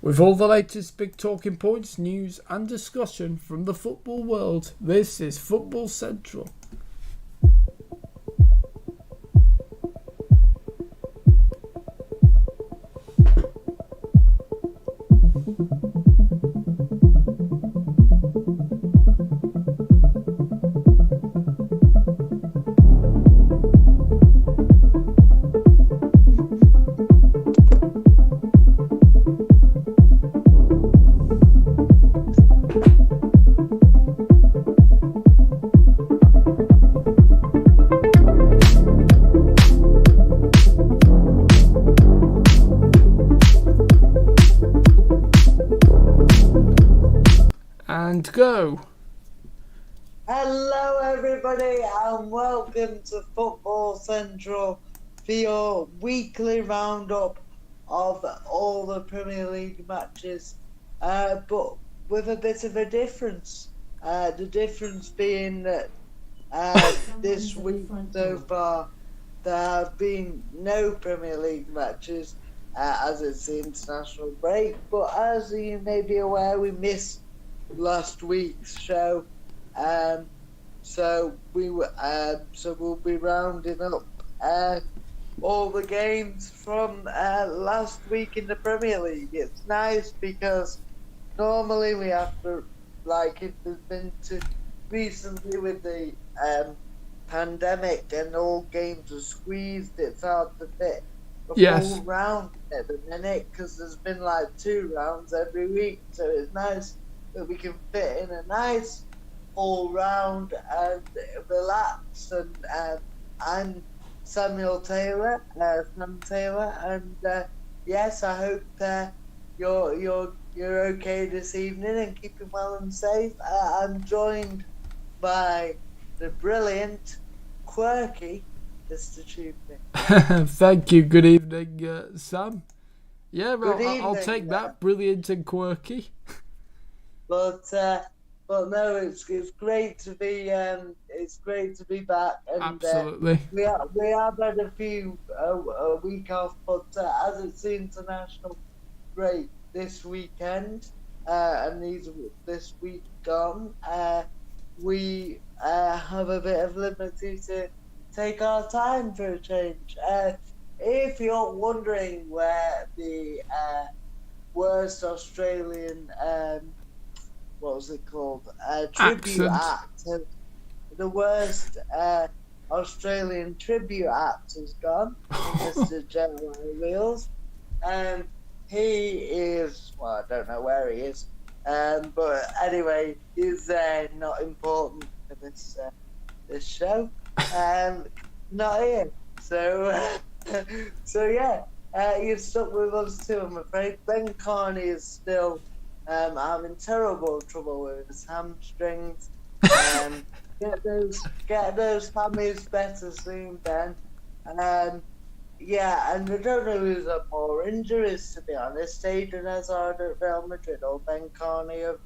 With all the latest big talking points, news and discussion from the football world, this is Football Central. And go. Hello everybody and welcome to Football Central for your weekly roundup of all the Premier League matches, but with a bit of a difference. The difference being that this week so far there have been no Premier League matches as it's the international break, but as you may be aware, we missed last week's show, so we'll be rounding up all the games from last week in the Premier League. It's nice because normally we have to, like, if there's been recently with the pandemic and all games are squeezed, it's hard to fit a full round at the minute because there's been like 2 rounds every week, so it's nice that we can fit in a nice all round and relax. And I'm Sam Taylor, and yes, I hope you're okay this evening and keeping well and safe. I'm joined by the brilliant, quirky Mr. TubeMix. Thank you. Good evening, Sam. Yeah, I'll take that. Brilliant and quirky. But no, it's great to be back. And, absolutely. We have had a week off, but as it's the international break this weekend and this week gone, we have a bit of liberty to take our time for a change. If you're wondering where the worst Australian what was it called? Tribute act. The worst Australian tribute act has gone. Mr. Jeremiah Wheels. He is, well, I don't know where he is. But anyway, he's not important for this show. Not here. So yeah, you've stuck with us too, I'm afraid. Ben Carney is still having terrible trouble with his hamstrings. Get those hammies better soon, Ben. Yeah, and I don't know who's had more injuries, to be honest. Aiden Hazard at Real Madrid or Ben Carney of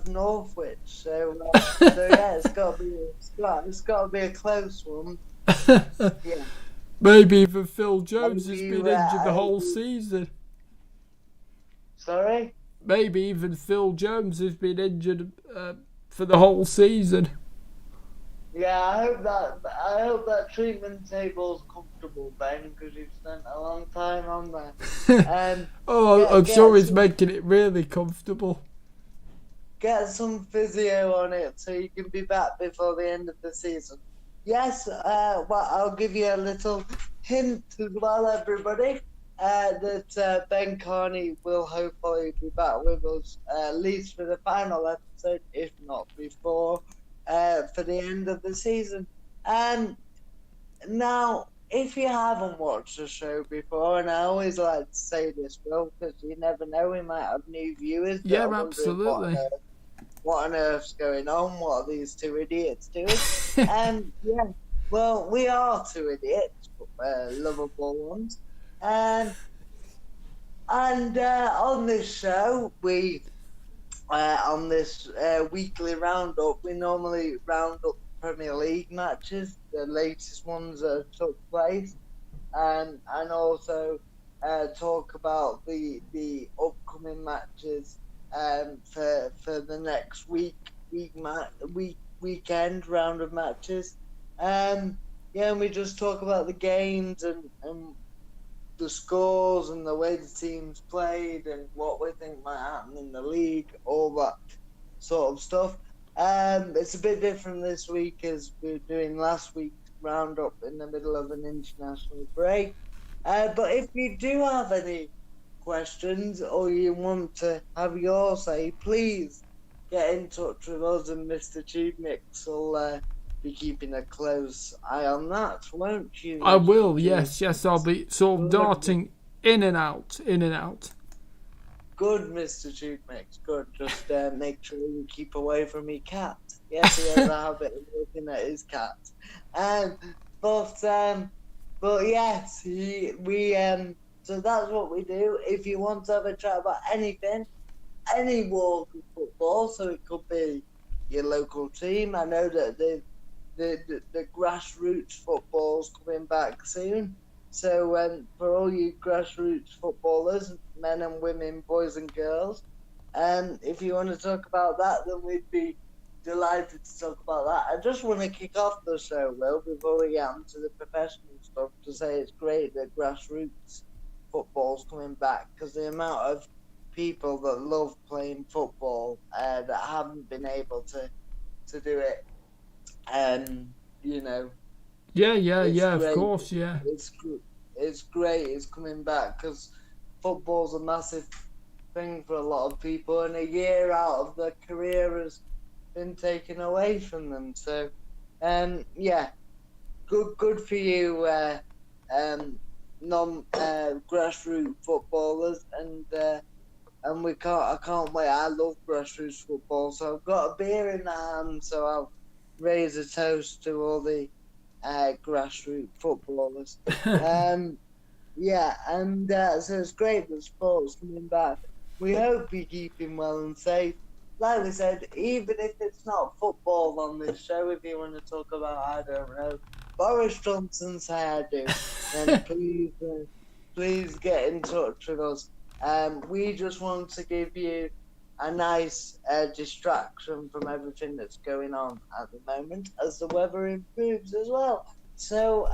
Northwich. So yeah, it's got to be a close one. Yeah. Maybe even Phil Jones has been injured the whole season. Sorry? Maybe even Phil Jones has been injured for the whole season. Yeah, I hope that treatment table's comfortable, Ben, because you've spent a long time on there. I'm sure he's making it really comfortable. Get some physio on it so you can be back before the end of the season. Yes, well, I'll give you a little hint as well, everybody. That Ben Carney will hopefully be back with us at least for the final episode, if not before, for the end of the season. And now, if you haven't watched the show before, and I always like to say this, Will, because you never know, we might have new viewers. Yeah, absolutely. What on earth's going on? What are these 2 idiots doing? Yeah, well, we are 2 idiots, but we're lovable ones. And on this show, on this weekly roundup, we normally round up Premier League matches, the latest ones that took place, and also talk about the upcoming matches for the next weekend round of matches. Yeah, and we just talk about the games and the scores and the way the teams played and what we think might happen in the league, all that sort of stuff. It's a bit different this week as we were doing last week's roundup in the middle of an international break. But if you do have any questions or you want to have your say, please get in touch with us, and Mr. TubeMix will be keeping a close eye on that, won't you, I Mr. will, TubeMix? yes, I'll be sort of darting in and out, in and out. Good, Mr. TubeMix, good. Just make sure you keep away from me cat. Yes, he has a habit of looking at his cat. But yes, so that's what we do. If you want to have a chat about anything, any walk of football, so it could be your local team. I know that the grassroots football's coming back soon. So for all you grassroots footballers, men and women, boys and girls, if you want to talk about that, then we'd be delighted to talk about that. I just want to kick off the show, Will, before we get into the professional stuff, to say it's great that grassroots football's coming back, because the amount of people that love playing football that haven't been able to do it, you know, Yeah, of great. course, yeah. It's great. It's coming back because football's a massive thing for a lot of people, and a year out of their career has been taken away from them. So, yeah, good for you, grassroots footballers, and I can't wait. I love grassroots football, so I've got a beer in the hand, so I'll raise a toast to all the grassroots footballers. Yeah, and so it's great that sport's coming back. We hope you keep him well and safe. Like we said, even if it's not football on this show, if you want to talk about, I don't know, Boris Johnson's hairdo, then please get in touch with us. We just want to give you a nice distraction from everything that's going on at the moment as the weather improves as well. So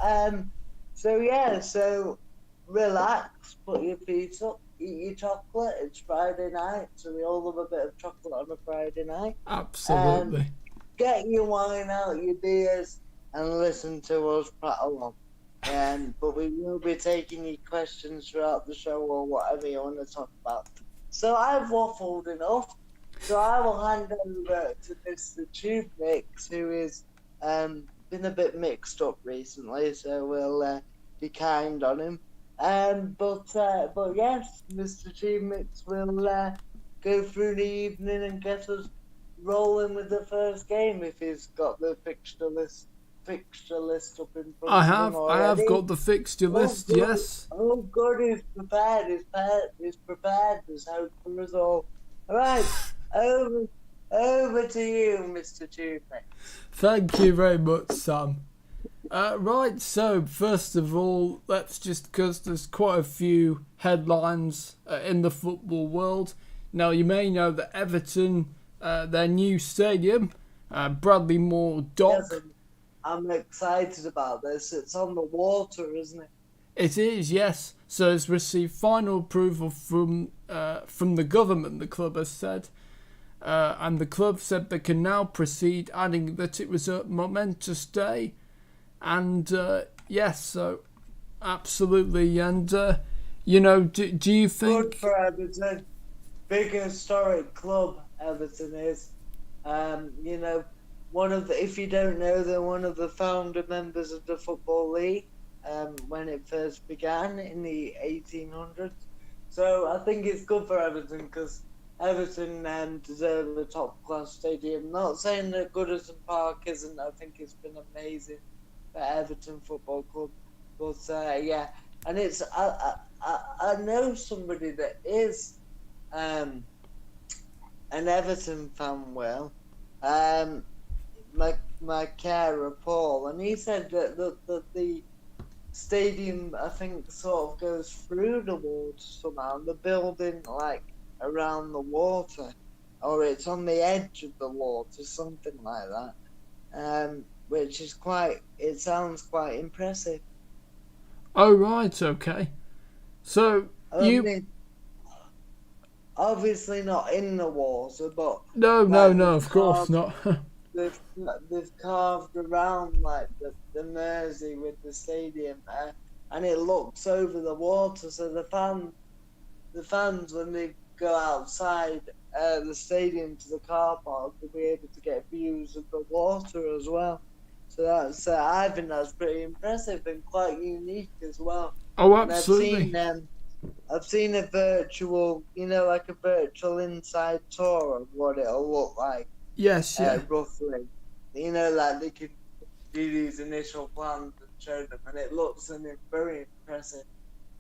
relax, put your feet up, eat your chocolate. It's Friday night, so we all love a bit of chocolate on a Friday night. Absolutely. Get your wine out, your beers, and listen to us prattle on. But we will be taking your questions throughout the show or whatever you want to talk about. So I've waffled enough, so I will hand over to Mr. TubeMix, who is been a bit mixed up recently, so we'll be kind on him. But yes, Mr. TubeMix will go through the evening and get us rolling with the first game if he's got the fixture list up in front I of him already. I have got the fixture list, good. yes. Oh, good, he's prepared. He's prepared. There's hope for us all. All right, over to you, Mr. TubeMix. Thank you very much, Sam. Right, so first of all, let's just, because there's quite a few headlines in the football world. Now, you may know that Everton, their new stadium, Bradley Moore Dock. Yes, I'm excited about this. It's on the water, isn't it? It is, yes. So it's received final approval from the government, the club has said. And the club said they can now proceed, adding that it was a momentous day. And yes, so absolutely. And, do you think... Good for Everton. Big historic club, Everton is. If you don't know, they're one of the founder members of the Football League when it first began in the 1800s. So I think it's good for Everton because Everton deserve a top-class stadium. Not saying that Goodison Park isn't. I think it's been amazing for Everton Football Club. But yeah, and it's I know somebody that is an Everton fan, Will. My carer Paul, and he said that the stadium, I think, sort of goes through the water somehow. The building, like, around the water, or it's on the edge of the water, something like that. Which is it sounds quite impressive. Oh, right, okay. So, I mean, obviously not in the water, but No, like of course not. they've carved around like the Mersey with the stadium, and it looks over the water, so the fans when they go outside the stadium to the car park will be able to get views of the water as well. So that's I think that's pretty impressive and quite unique as well. Oh, absolutely. And I've seen a virtual, like a virtual inside tour of what it'll look like. Yes, yeah. Roughly. Like they could do these initial plans and show them, and it looks a very impressive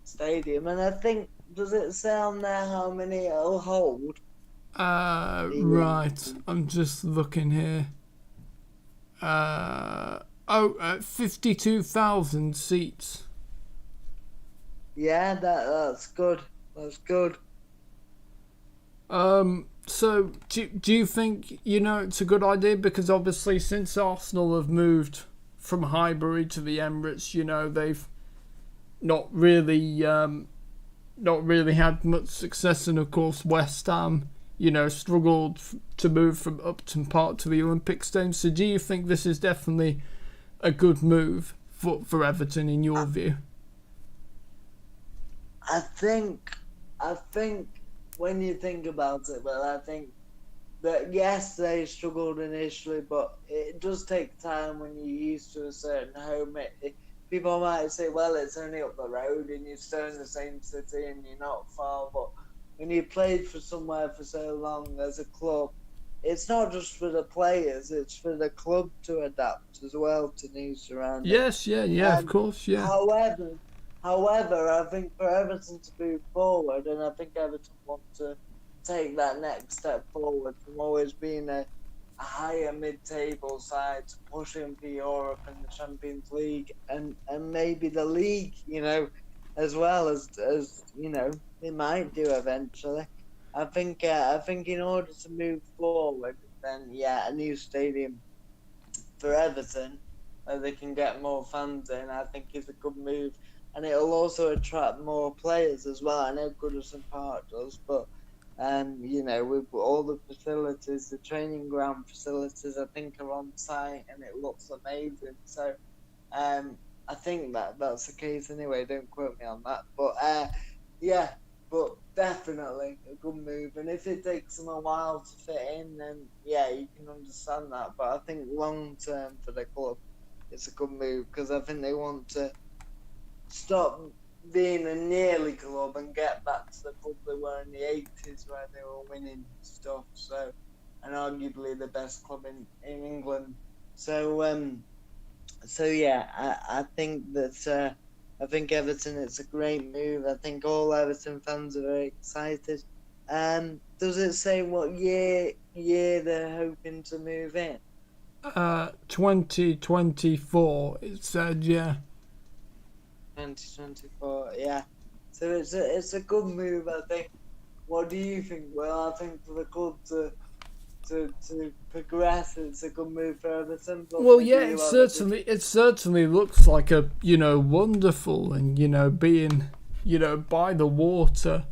stadium. And I think, does it say on there how many it'll hold? Right. I'm just looking here. 52,000 seats. Yeah, that's good. That's good. So do you think it's a good idea? Because obviously since Arsenal have moved from Highbury to the Emirates, they've not really had much success, and of course West Ham struggled to move from Upton Park to the Olympic Stadium. So do you think this is definitely a good move for Everton in your view? I think when you think about it, I think that yes, they struggled initially, but it does take time when you're used to a certain home. People might say, well, it's only up the road and you're still in the same city and you're not far, but when you played for somewhere for so long as a club, it's not just for the players, it's for the club to adapt as well to new surroundings. Yes, yeah, of course, yeah. However, I think for Everton to move forward, and I think Everton want to take that next step forward from always being a higher mid-table side to pushing for Europe and the Champions League and maybe the league, as well as they might do eventually. I think in order to move forward, then a new stadium for Everton where they can get more fans in, I think is a good move. And it'll also attract more players as well. I know Goodison Park does, but with all the facilities, the training ground facilities, I think are on site, and it looks amazing. So, I think that's the case anyway. Don't quote me on that, but but definitely a good move. And if it takes them a while to fit in, then you can understand that. But I think long term for the club, it's a good move because I think they want to stop being a nearly club and get back to the club they were in the 80s where they were winning stuff, so, and arguably the best club in England. So I think that I think Everton, it's a great move. I think all Everton fans are very excited. Does it say what year they're hoping to move in? 2024 it said, yeah. 2024, yeah. So it's a good move, I think. What do you think? Well, I think for the club to progress, it's a good move for Everton. Well, yeah, it certainly looks like a wonderful and being by the water,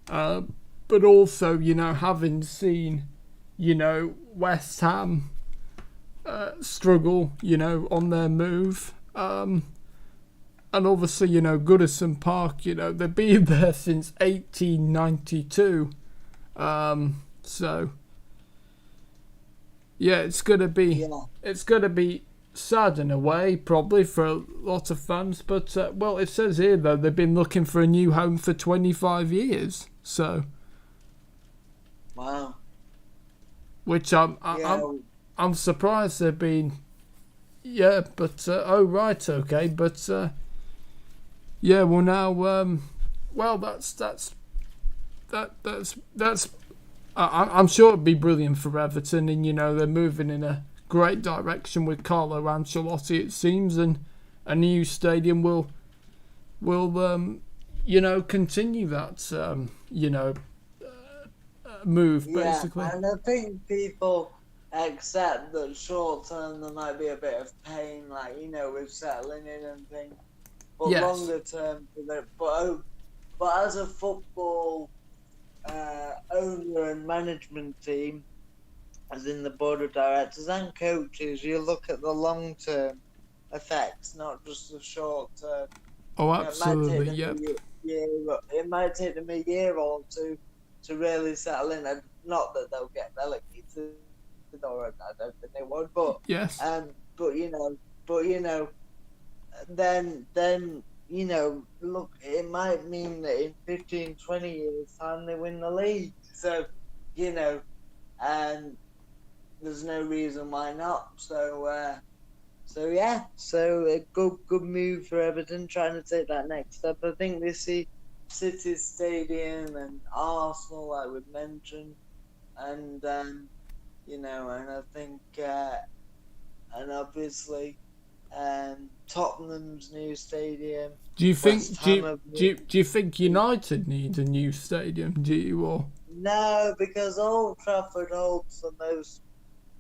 but also having seen West Ham struggle on their move. And obviously, Goodison Park, they've been there since 1892. So, yeah, it's gonna be sad in a way, probably for a lot of fans. But well, it says here though they've been looking for a new home for 25 years. So, wow. Which I'm surprised they've been. Yeah, but oh right, okay, but. Yeah, well now, that's. I'm sure it'd be brilliant for Everton, and they're moving in a great direction with Carlo Ancelotti, it seems, and a new stadium will continue that, move, basically. Yeah, and I think people accept that short term there might be a bit of pain, like, with settling in and things. But Yes. longer term, but as a football owner and management team, as in the board of directors and coaches, you look at the long term effects, not just the short term. Oh, absolutely, yep. It might take them a year or two to really settle in, and not that they'll get relegated, or I don't think they would, but yes, then look, it might mean that in 15, 20 years time they win the league. So, and there's no reason why not. So a good move for Everton, trying to take that next step. I think they see City Stadium and Arsenal, like we've mentioned, and and I think and obviously Tottenham's new stadium. Do you think United need a new stadium? Do you, or no? Because Old Trafford holds the most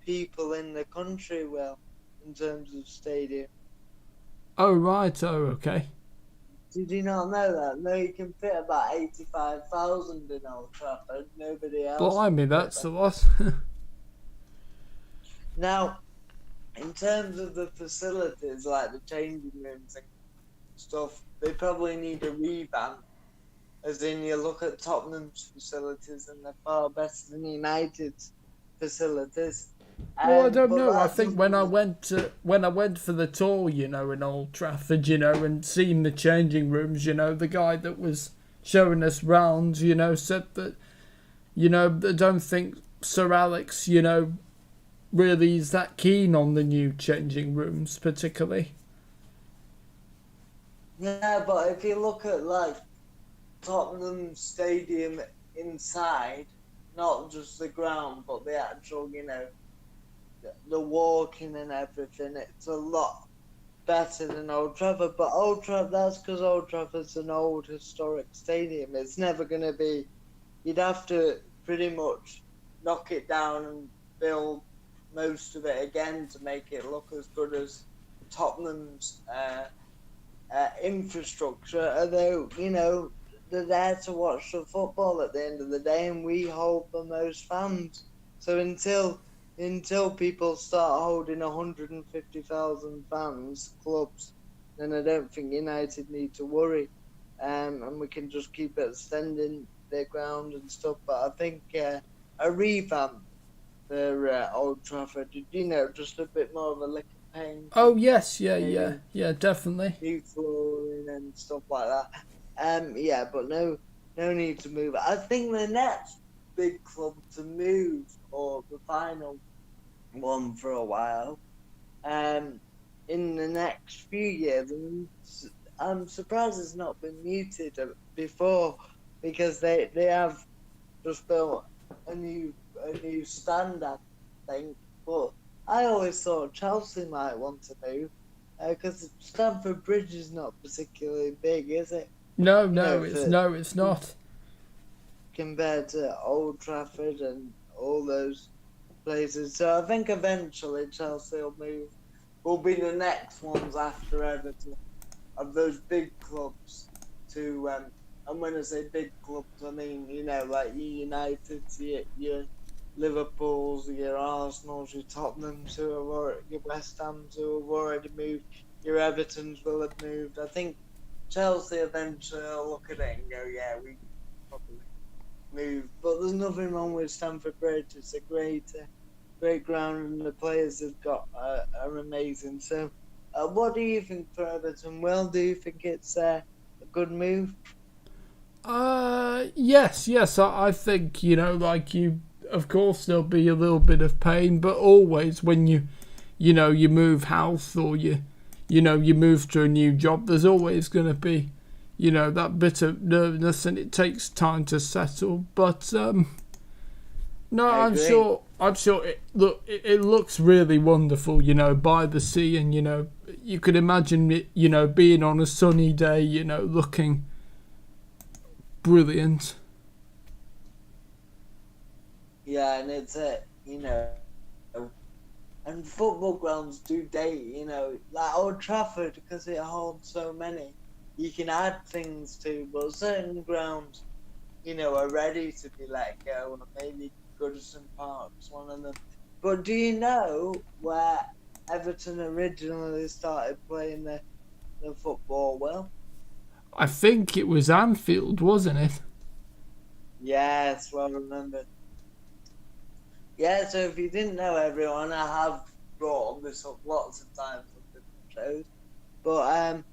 people in the country, Will, in terms of stadium. Oh right, oh okay. Did you not know that? No, you can fit about 85,000 in Old Trafford. Nobody else. Blimey, that's a lot. Now, in terms of the facilities, like the changing rooms and stuff, they probably need a revamp. As in, you look at Tottenham's facilities and they're far better than United's facilities. Well, I don't know. I think when I went for the tour, in Old Trafford, and seeing the changing rooms, the guy that was showing us round, said that, I don't think Sir Alex, really is that keen on the new changing rooms, particularly. Yeah, but if you look at like Tottenham Stadium inside, not just the ground, but the actual, the walking and everything, it's a lot better than Old Trafford. But that's because Old Trafford's an old historic stadium. It's never going to be. You'd have to pretty much knock it down and build most of it again to make it look as good as Tottenham's infrastructure. Although, they're there to watch the football at the end of the day, and we hold the most fans. So until people start holding 150,000 fans, clubs, then I don't think United need to worry. And we can just keep extending their ground and stuff. But I think a revamp for Old Trafford, just a bit more of a lick of paint. Oh, yes, yeah, definitely. New flooring and stuff like that. But no need to move. I think the next big club to move, or the final one for a while, in the next few years, and I'm surprised it's not been muted before, because they have just built a new stand, I think. But I always thought Chelsea might want to move, because Stamford Bridge is not particularly big, is it? No, it's not. Compared to Old Trafford and all those places. So I think eventually Chelsea will be the next ones after Everton, of those big clubs to, and when I say big clubs, I mean, like your United, your Liverpools, your Arsenals, your Tottenhams, your West Hams who have already moved, your Evertons will have moved. I think Chelsea eventually will look at it and go, yeah, we probably move. But there's nothing wrong with Stamford Bridge. It's a great ground, and the players they've got are amazing. So, what do you think for Everton? Will, do you think it's a good move? Yes. I think, of course there'll be a little bit of pain, but always when you move house, or you move to a new job, there's always going to be, that bit of nervousness, and it takes time to settle. But no, I'm sure it looks really wonderful, by the sea, and you could imagine it, you know, being on a sunny day, you know, looking brilliant. Yeah, and it's you know, and football grounds do date, you know, like Old Trafford, because it holds so many. You can add things to, but certain grounds, you know, are ready to be let go, and maybe Goodison Park's one of them. But do you know where Everton originally started playing the football well? I think it was Anfield, wasn't it? Yes, well remembered. Yeah, so if you didn't know, everyone, I have brought this up lots of times on different shows. But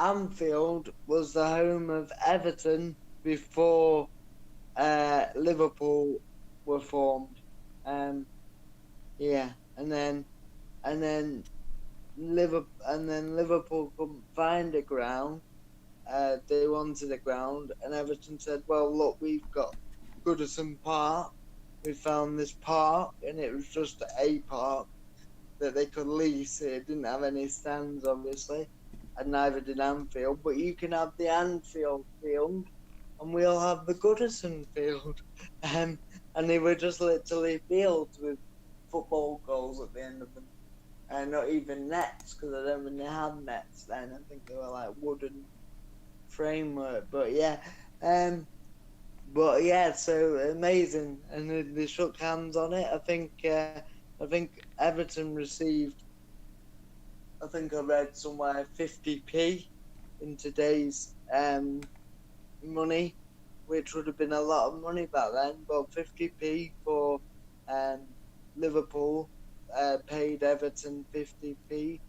Anfield was the home of Everton before Liverpool were formed. Yeah, and then Liverpool couldn't find a ground. They wanted a ground, and Everton said, "Well, look, we've got Goodison Park. We found this park, and it was just a park that they could lease. It didn't have any stands, obviously, and neither did Anfield. But you can have the Anfield field, and we'll have the Goodison field." And they were just literally fields with football goals at the end of them, and not even nets, because I don't think they had nets then. I think they were like wooden framework. But yeah, so amazing, and they shook hands on it. I think Everton received, I think I read somewhere 50p in today's money, which would have been a lot of money back then. But 50p for Liverpool paid Everton 50p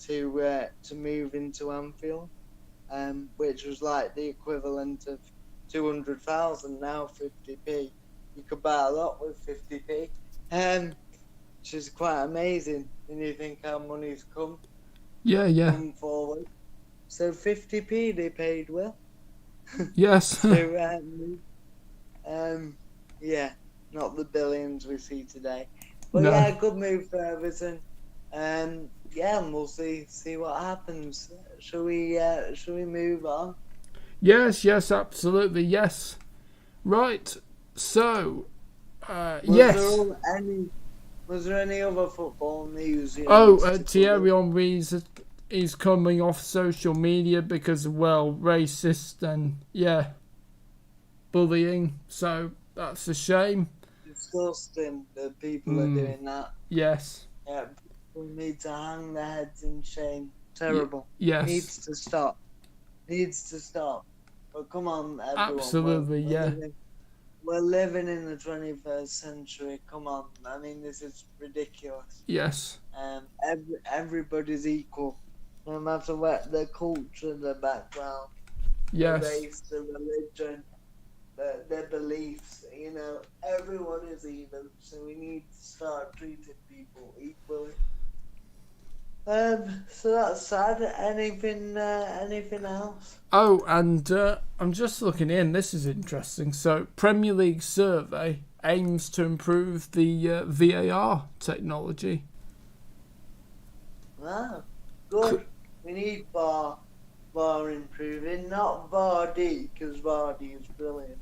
to move into Anfield, which was like the equivalent of 200,000 now. 50p, you could buy a lot with 50p, which is quite amazing when you think how money's come forward. So 50p they paid well. Yes. So yeah, not the billions we see today. But No. yeah, good move for Everton. Yeah, and we'll see what happens. Shall we move on? Yes, absolutely, yes. Right. So, yes. Was there any other football news? Thierry Henry is coming off social media because of, well, racist and, bullying. So, that's a shame. Disgusting that people are doing that. Yes. Yeah, people need to hang their heads in shame. Terrible. Yes. Needs to stop. But come on, everyone. Absolutely, We're living in the 21st century. Come on. I mean, this is ridiculous. Yes. Everybody's equal, no matter what their culture, their background, yes, their race, their religion, their beliefs. You know, everyone is even. So we need to start treating people equally. So that's sad. Anything else? Oh, and I'm just looking in. This is interesting. So, Premier League survey aims to improve the VAR technology. Wow, good. We need VAR improving, not VAR-D, because VAR-D is brilliant.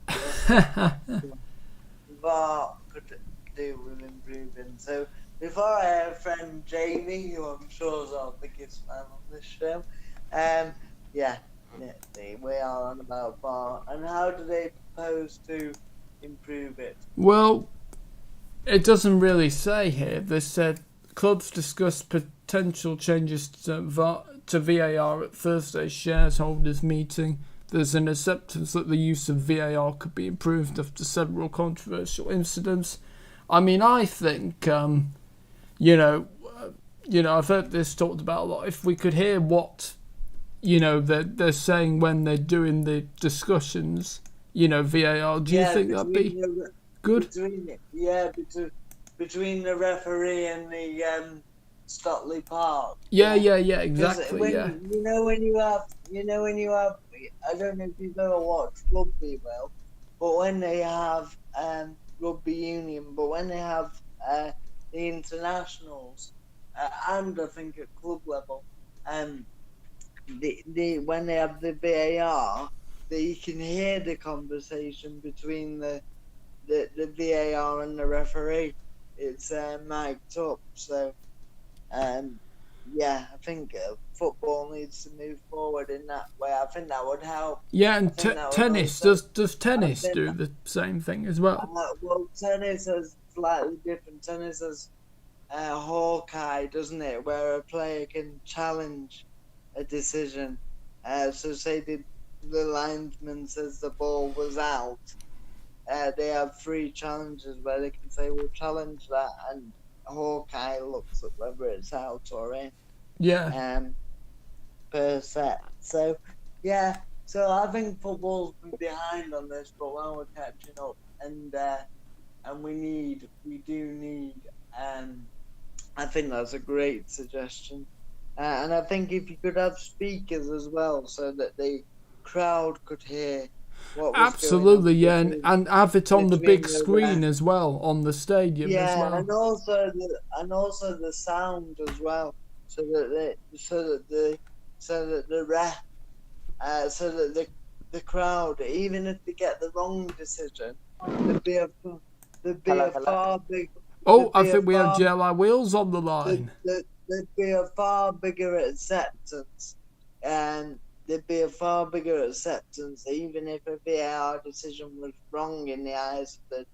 VAR could do with improving. So, before our friend Jamie, who I'm sure is our biggest fan on this show, we are on about VAR. And how do they propose to improve it? Well, it doesn't really say here. They said clubs discussed potential changes to VAR at Thursday's shareholders meeting. There's an acceptance that the use of VAR could be improved after several controversial incidents. I mean, I think, I've heard this talked about a lot. If we could hear what, they're saying when they're doing the discussions, VAR, do you think that'd be good? Between the referee and the Stotley Park. Yeah, exactly. When you have, I don't know if you've ever watched rugby but when they have rugby union, but when they have the internationals, and I think at club level, when they have the VAR, that you can hear the conversation between the VAR and the referee. It's mic'd up, so yeah, I think football needs to move forward in that way. I think that would help. Yeah, I and think that would tennis also. does I tennis think do the same thing as well? well, tennis is slightly different. Tennis is Hawkeye, doesn't it? Where a player can challenge a decision. So say the linesman says the ball was out. They have 3 challenges where they can say, "We'll challenge that," and Hawkeye looks at whether it's out or in. Yeah. Per set. So yeah, so I think football's been behind on this, but well, we're catching up, and we do need. I think that's a great suggestion, and I think if you could have speakers as well, so that the crowd could hear what was going on Absolutely, yeah, and have it on the big the screen as well on the stadium as yeah, well. and also the sound as well, so that the ref, so that the crowd, even if they get the wrong decision, there'd be a there'd be Hello, a hello. far big Oh, there'd I be a think we have far JLI Wheels on the line. there'd be a far bigger acceptance, and there'd be a far bigger acceptance, even if a VAR decision was wrong in the eyes of the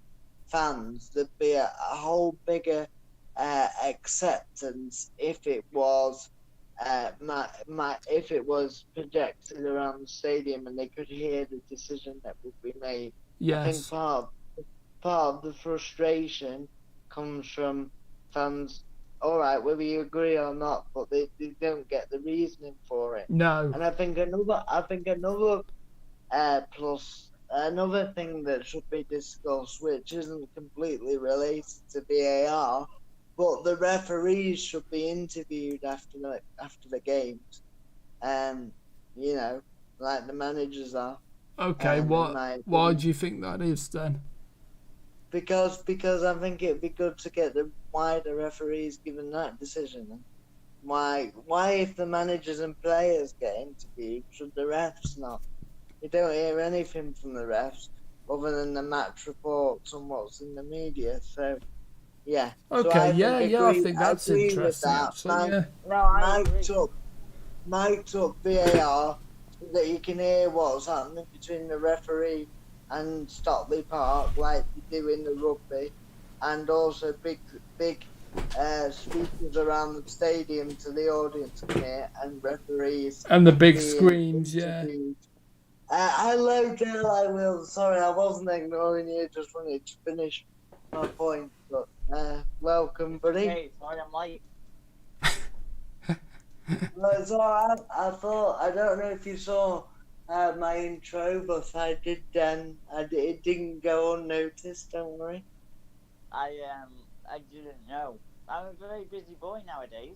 fans. There'd be a whole bigger acceptance if it was if it was projected around the stadium and they could hear the decision that would be made. I think Yes. part of the frustration comes from fans. All right, whether you agree or not, but they don't get the reasoning for it. No. And I think another plus another thing that should be discussed, which isn't completely related to VAR, but the referees should be interviewed after the games, you know, like the managers are. Okay, In what? my Why opinion. do you think that is then? Because I think it'd be good to get the wider referees given that decision. Why if the managers and players get interviewed, should the refs not? You don't hear anything from the refs other than the match reports and what's in the media. So yeah. So Okay, yeah, I think I that's agree with interesting that. actually. Yeah. No, I agree. Mic'd up VAR so that you can hear what's happening between the referee and Stockley Park, like you do in the rugby, and also big speakers around the stadium to the audience can hear, and referees And the big being screens, yeah. interviewed. Hello, Dale. I will. Sorry, I wasn't ignoring you. Just wanted to finish my point. But welcome, buddy. Hey, sorry I'm late. No, so I thought I don't know if you saw my intro, but I did. It didn't go unnoticed. Don't worry. I didn't know. I'm a very busy boy nowadays.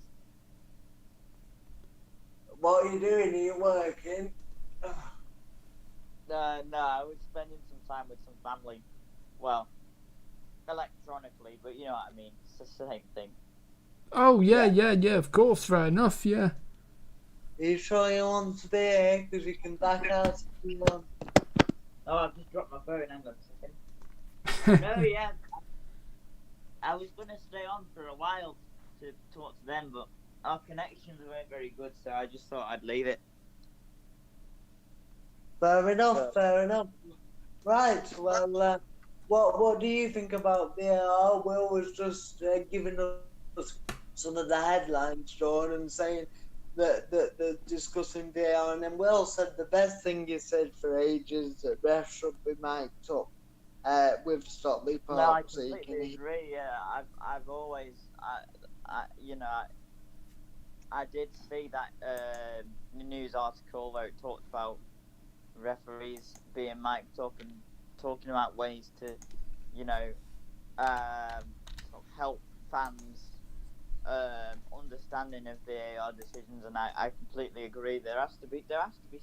What are you doing? Are you working? No, I was spending some time with some family. Well, electronically, but you know what I mean. It's the same thing. Oh yeah, of course, fair enough, yeah. Are you sure you want to be here? Because you can back out if you want. Oh, I've just dropped my phone. Hang on a second. No, yeah. I was gonna stay on for a while to talk to them, but our connections weren't very good, so I just thought I'd leave it. Fair enough. Right. Well, what do you think about VAR? Will was just giving us some of the headlines, John, and saying that the discussing VAR, and then Will said the best thing you said for ages that refs should be mic'd up with Stockley Park. No, I completely agree. Yeah, I've always, I did see that news article where it talked about referees being mic'd up and talking about ways to, sort of help fans understanding of VAR decisions, and I completely agree. There has to be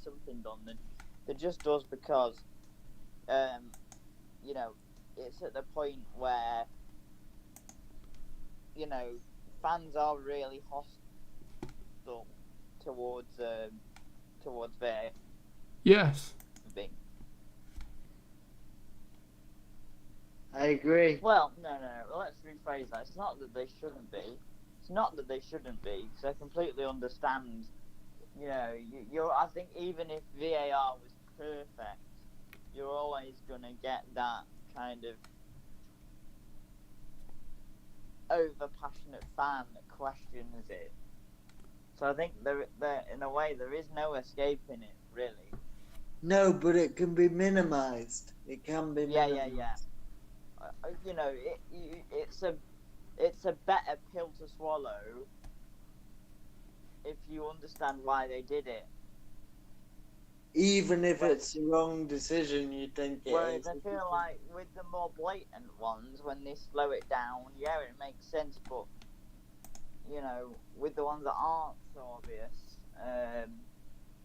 something done. There just does, because it's at the point where fans are really hostile towards VAR. Yes. I agree. Well, no. Let's rephrase that. It's not that they shouldn't be. It's not that they shouldn't be, because I completely understand. You know, I think even if VAR was perfect, you're always gonna get that kind of over-passionate fan that questions it. So I think there, in a way, there is no escaping it, really. No, but it can be minimised. It can be minimised. Yeah. You know, it's a better pill to swallow if you understand why they did it. Even if it's the wrong decision, you think it Whereas is. I feel like with the more blatant ones, when they slow it down, yeah, it makes sense. But you know, with the ones that aren't so obvious,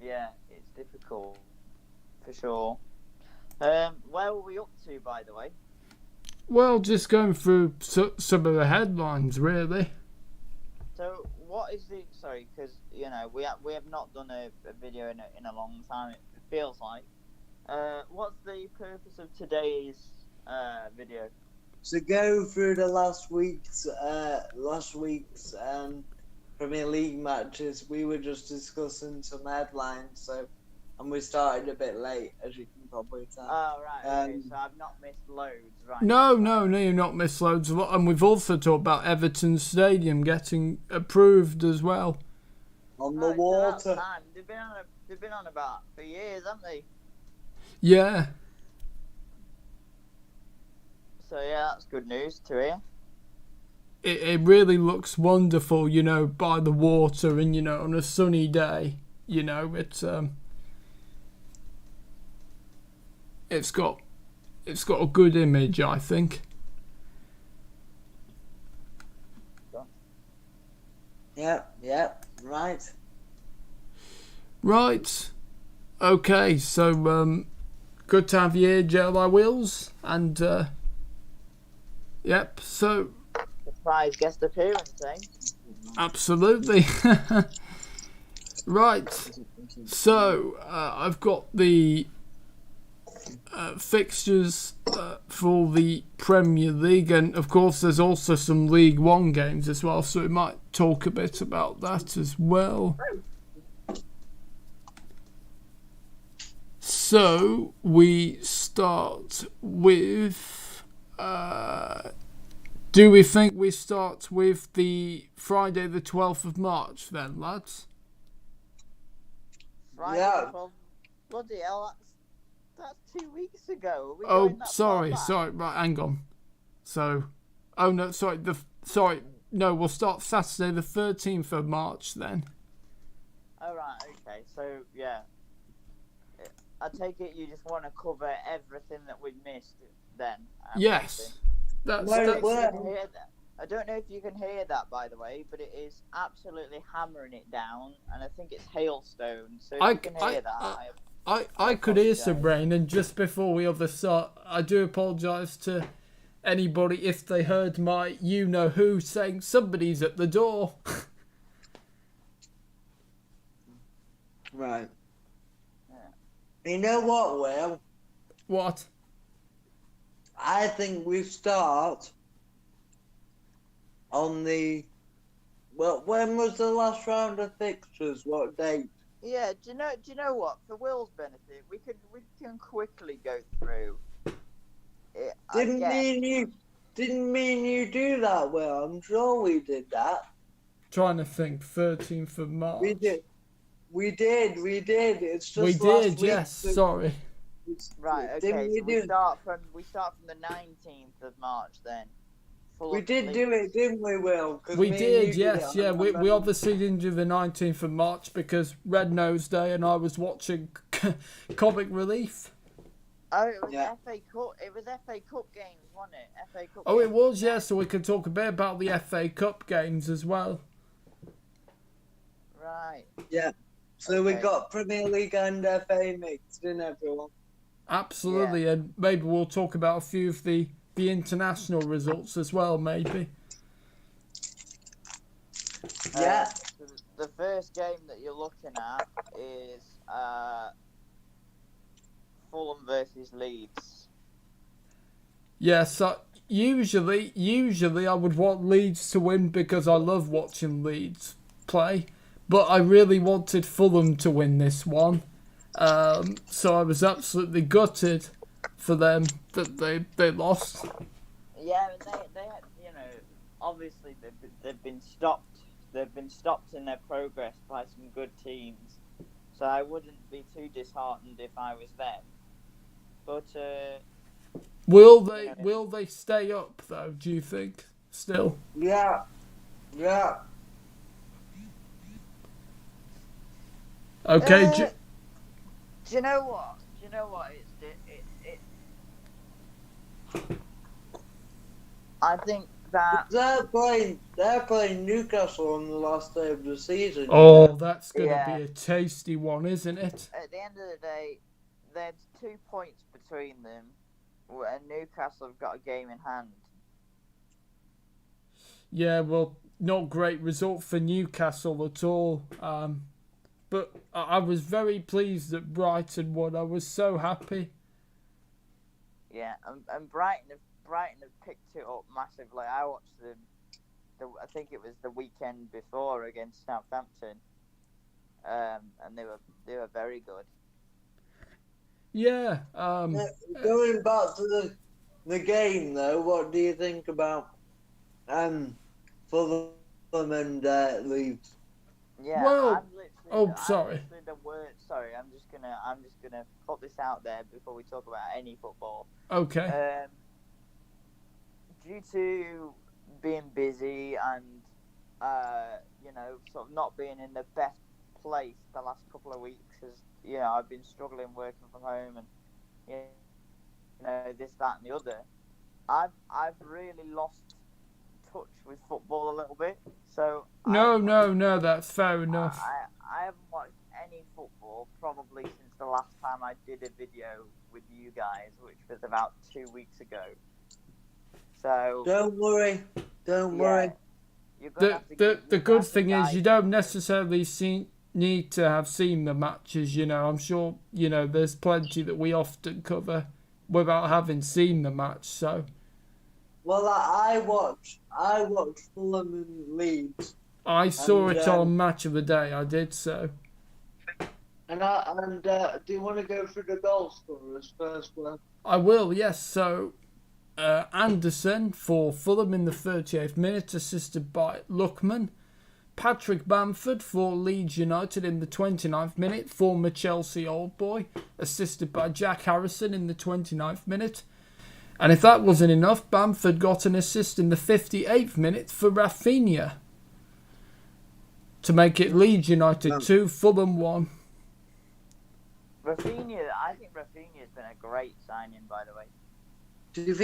yeah, it's difficult for sure. Where were we up to, by the way? Well, just going through some of the headlines, really. So, what is the... Sorry, because, you know, we have not done a video in a long time, it feels like. What's the purpose of today's video? To go through the last week's Premier League matches, we were just discussing some headlines, and we started a bit late, as you can probably tell. Oh, right, okay, so I've not missed loads, right? No, you've not missed loads. And we've also talked about Everton Stadium getting approved as well. On the water. So they've been on about for years, haven't they? Yeah. So, yeah, that's good news to hear. It really looks wonderful, you know, by the water and, you know, on a sunny day. You know, it's got a good image, I think. Yep, right. Right. Okay, so good to have you here, JLI Wheels, and yep, so Surprise guest appearance, eh? absolutely. Right. So I've got the fixtures for the Premier League, and of course there's also some League One games as well, so we might talk a bit about that as well. So we start with do we think we start with the Friday the 12th of March then, lads? Friday, Yeah. well, bloody hell, that's 2 weeks ago. Are we Oh, going that sorry, far back? right, hang on. So, oh no, no, we'll start Saturday the 13th of March then. Oh, right, okay, so, yeah. I take it you just want to cover everything that we've missed then? Yes. That's I don't know if you can hear that, by the way, but it is absolutely hammering it down, and I think it's hailstone, so if you can hear that... I could hear some rain, and just before we start, I do apologise to anybody if they heard my you-know-who saying somebody's at the door. Right. Yeah. You know what, Will? What? I think we start on the... Well, when was the last round of fixtures? What date? Yeah, do you know what? For Will's benefit, we can quickly go through it. Didn't me and you do that, Will? I'm sure we did that. Trying to think, 13th of March. We did. It's just we did, yes. Sorry. Right. Okay. So we start from the 19th of March then. We did do it, didn't we, Will? We did, yes. Yeah, we obviously didn't do the 19th of March because Red Nose Day and I was watching Comic Relief. Oh, it was FA Cup. It was FA Cup games, wasn't it? FA Cup. Oh, it was, yeah. So we could talk a bit about the FA Cup games as well. Right. Yeah. So we got Premier League and FA mixed in, everyone. Absolutely, yeah. And maybe we'll talk about a few of the international results as well, maybe. Yeah. the first game that you're looking at is Fulham versus Leeds. Yeah, so usually I would want Leeds to win because I love watching Leeds play, but I really wanted Fulham to win this one. So I was absolutely gutted for them that they lost. Yeah, and they obviously they've been stopped. They've been stopped in their progress by some good teams. So I wouldn't be too disheartened if I was them. But Will they stay up though? Do you think still? Yeah. Okay. do you know what? I think that They're playing Newcastle on the last day of the season. That's gonna Yeah. be a tasty one, isn't it? at the end of the day, there's 2 points between them, and Newcastle have got a game in hand. Yeah, well, not great result for Newcastle at all. But I was very pleased that Brighton won. I was so happy. Yeah, and Brighton have picked it up massively. I watched them. I think it was the weekend before against Southampton, and they were very good. Yeah. Going back to the game though, what do you think about Fulham and Leeds? Yeah, Well, sorry. I'm just gonna put this out there before we talk about any football. Okay. Due to being busy and sort of not being in the best place the last couple of weeks, as I've been struggling working from home and this, that, and the other. I've really lost touch with football a little bit. So No, that's fair enough. I haven't watched any football probably since the last time I did a video with you guys, which was about 2 weeks ago. So don't worry. The good thing is you don't necessarily need to have seen the matches. I'm sure there's plenty that we often cover without having seen the match. So. Well, I watched Fulham and Leeds. I saw it on Match of the Day. I did so. And do you want to go through the goal scorers first, Glenn? I will, yes. So, Anderson for Fulham in the 38th minute, assisted by Luckman. Patrick Bamford for Leeds United in the 29th minute, former Chelsea old boy, assisted by Jack Harrison in the 29th minute. And if that wasn't enough, Bamford got an assist in the 58th minute for Rafinha to make it Leeds United 2, Fulham 1. Rafinha, I think Rafinha's been a great signing, by the way. Do you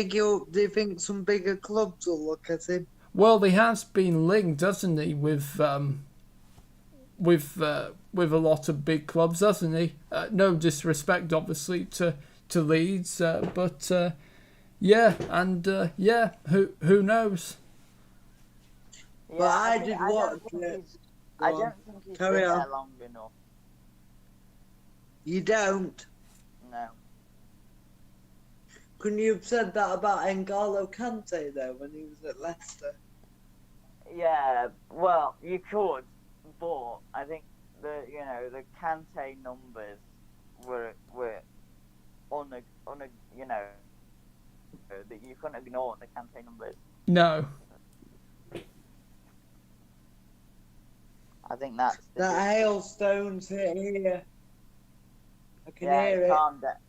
think some bigger clubs will look at him? Well, he has been linked, hasn't he, with a lot of big clubs, hasn't he? No disrespect, obviously, to Leeds, but yeah, and who knows? Yeah, but I did watch it. I don't think he's been there long enough. You don't? No. Couldn't you have said that about N'Golo Kante though when he was at Leicester? Yeah, well, you could, but I think the Kante numbers were that you couldn't ignore the Kante numbers. No. I think that's the hailstones hit here. I can hear it.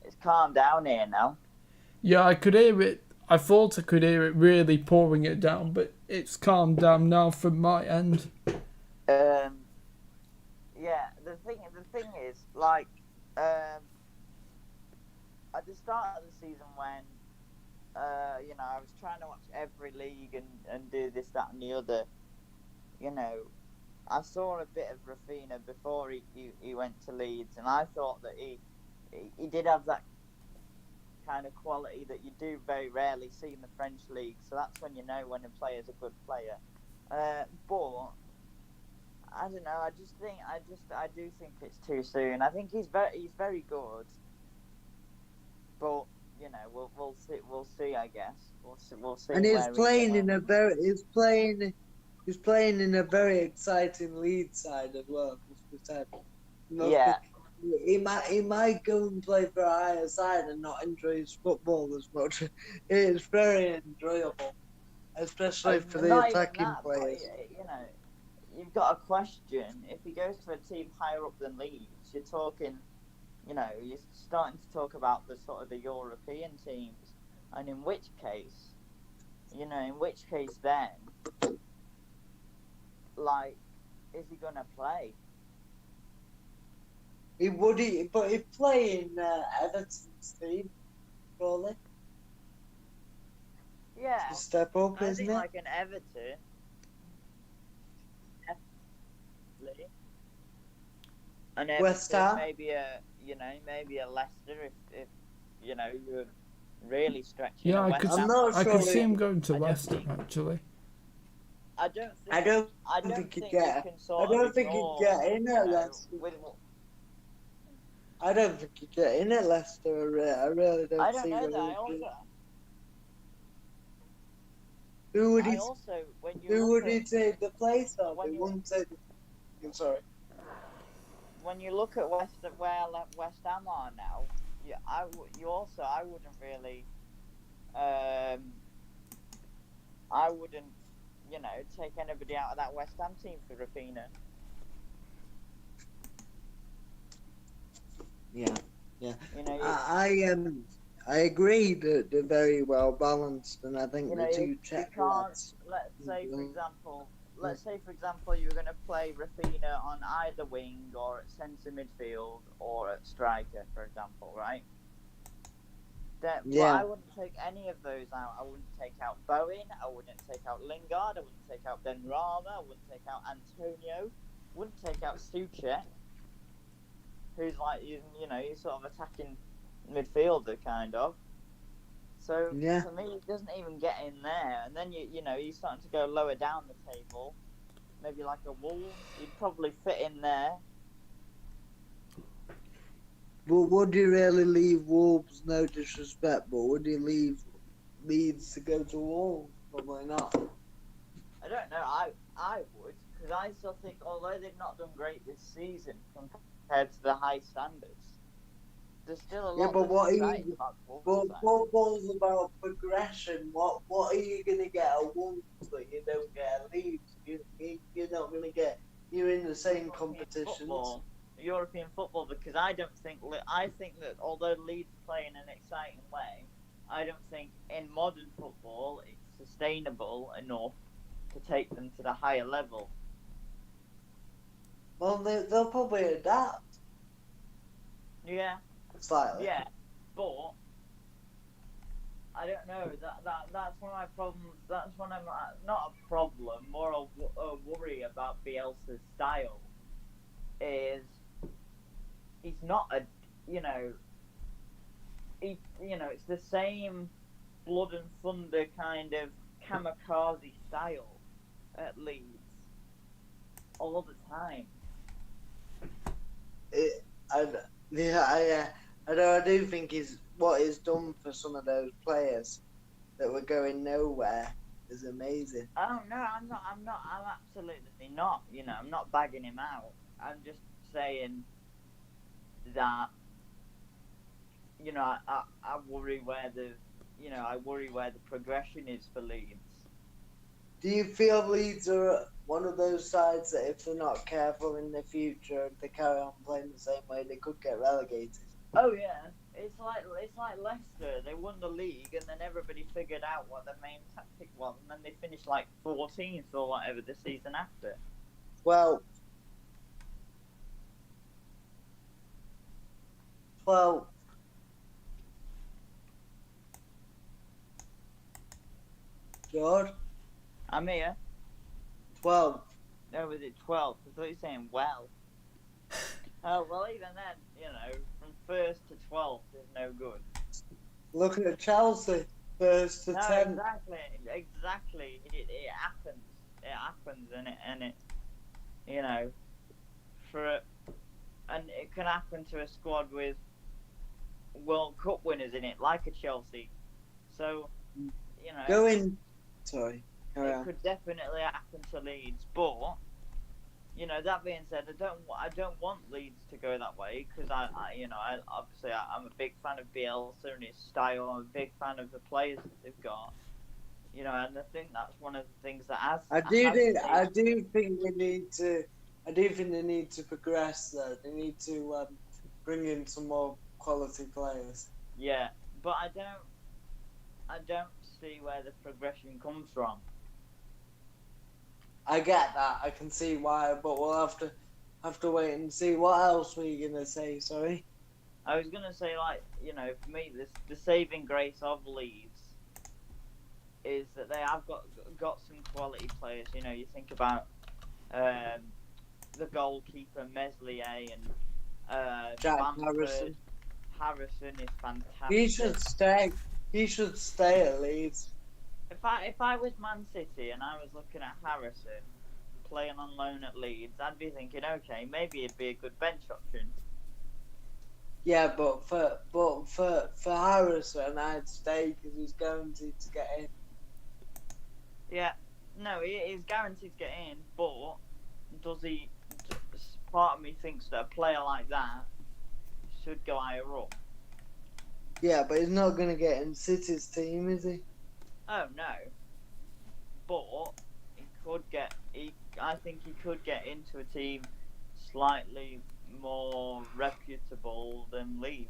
It's calmed down here now. Yeah, I could hear it. I thought I could hear it really pouring it down, but it's calmed down now from my end. Yeah, the thing is, like, at the start of the season when, I was trying to watch every league and do this, that, and the other, I saw a bit of Rafinha before he went to Leeds, and I thought that he did have that kind of quality that you do very rarely see in the French league. So that's when you know when a player's a good player. But I don't know. I do think it's too soon. I think he's very good, but we'll see. We'll see. I guess we'll see And he's where he. playing in a very he's playing in a very exciting lead side as well. As we said, Yeah. he might go and play for a higher side and not enjoy his football as much. It's very enjoyable, especially for the Not even attacking that, but players. you've got a question. If he goes to a team higher up than Leeds, you're talking. You're starting to talk about the sort of the European teams, and in which case, then, like, is he gonna play? But he'd play in Everton's team, probably. Yeah, To step up, I isn't think it? like an Everton, definitely. An West Everton, Ham? maybe a Leicester if you're really stretching. Yeah, a West I'm Ham, not I sure. could see him going to I don't Leicester think- actually. I don't think. I don't I don't think he'd think get. you can I sort don't of think he'd ignore, get in at you know, Leicester. with I don't think he'd get in at Leicester. I really don't I don't see know where that. he'd be. Who would I he? also when you Who look would he at take the place of? when He you wouldn't take. I'm sorry. when you look at West Ham are now, I wouldn't really, I wouldn't, take anybody out of that West Ham team for Rapina. Yeah, yeah. You know, I agree that they're very well balanced, and I think you the know, two you Czech can't. lads. Let's say for example, you were going to play Rapina on either wing or at centre midfield or at striker, for example, right? But Yeah. I wouldn't take any of those out. I wouldn't take out Bowen. I wouldn't take out Lingard. I wouldn't take out Ben Rama. I wouldn't take out Antonio. Wouldn't take out Suchek, who's like you're sort of attacking midfielder kind of. So Yeah. for me, he doesn't even get in there. And then you're starting to go lower down the table. Maybe like a Wolves, you'd probably fit in there. But would he really leave Wolves? No disrespect, but would he leave Leeds to go to Wolves? Probably not. I don't know. I would, because I still think, although they've not done great this season compared to the high standards, there's still a lot. Yeah, but what are you? about Wolves But side. football's about progression. What are you gonna get at Wolves that you don't get at Leeds? You're not gonna get. You're in the same competitions. European football, because I think that although Leeds play in an exciting way, I don't think in modern football it's sustainable enough to take them to the higher level. Well, they'll probably adapt. Yeah. Slightly. Yeah, but I don't know. That's one of my problems. That's one of my, not a problem, more a worry about Bielsa's style. Is he's not a it's the same blood and thunder kind of kamikaze style at Leeds all the time. I do think what he's done for some of those players that were going nowhere is amazing. Oh no, I'm absolutely not. I'm not bagging him out. I'm just saying that I worry where the progression is for Leeds. Do you feel Leeds are one of those sides that if they're not careful in the future, if they carry on playing the same way, they could get relegated? Oh yeah, it's like Leicester. They won the league, and then everybody figured out what their main tactic was, and then they finished like 14th or whatever the season after. Well, George? I'm here. 12. No, was it 12? I thought you were saying well. Oh, well, even then, from 1st to 12th is no good. Look at Chelsea, 1st to 10th. Exactly. It happens. It happens, and it. You know, and it can happen to a squad with World Cup winners in it, like a Chelsea. So, you know, Going, sorry, carry it on. could definitely happen to Leeds. But you know, that being said, I don't want Leeds to go that way because I'm a big fan of Bielsa and his style. I'm a big fan of the players that they've got. You know, and I think that's one of the things that has I made. do think they need to. I do think they need to progress though. They need to bring in some more quality players. Yeah, but I don't see where the progression comes from. I get that. I can see why, but we'll have to wait and see. What else were you gonna say? Sorry. I was gonna say, like, you know, for me, the saving grace of Leeds is that they have got some quality players. You know, you think about um, the goalkeeper Meslier and Jack Bamford. Harrison. Harrison is He fantastic. should stay. He should stay at Leeds. If I was Man City and I was looking at Harrison playing on loan at Leeds, I'd be thinking, okay, maybe he'd be a good bench option. Yeah, but for Harrison, I'd stay because he's guaranteed to get in. Yeah, no, he is guaranteed to get in, but does he? Part of me thinks that a player like that should go higher up. Yeah, but he's not gonna get in City's team, is he? Oh no, but he could get. I think he could get into a team slightly more reputable than Leeds.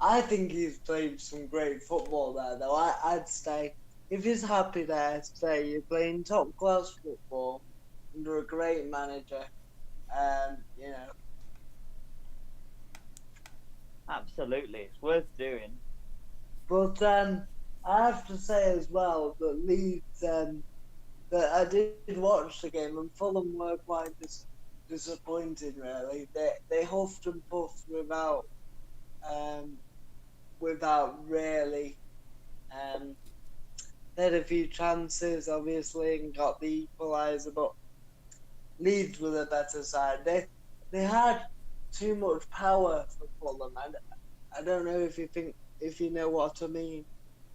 I think he's played some great football there, though. I'd stay. If he's happy there, stay. You're playing top class football under a great manager. You know. Absolutely, it's worth doing. But I have to say as well that Leeds, that I did watch the game and Fulham were quite disappointing. Really, they huffed and puffed um, without really. Um, they had a few chances, obviously, and got the equaliser, but Leeds were the better side. They had too much power for Fulham. I don't know if you know what I mean,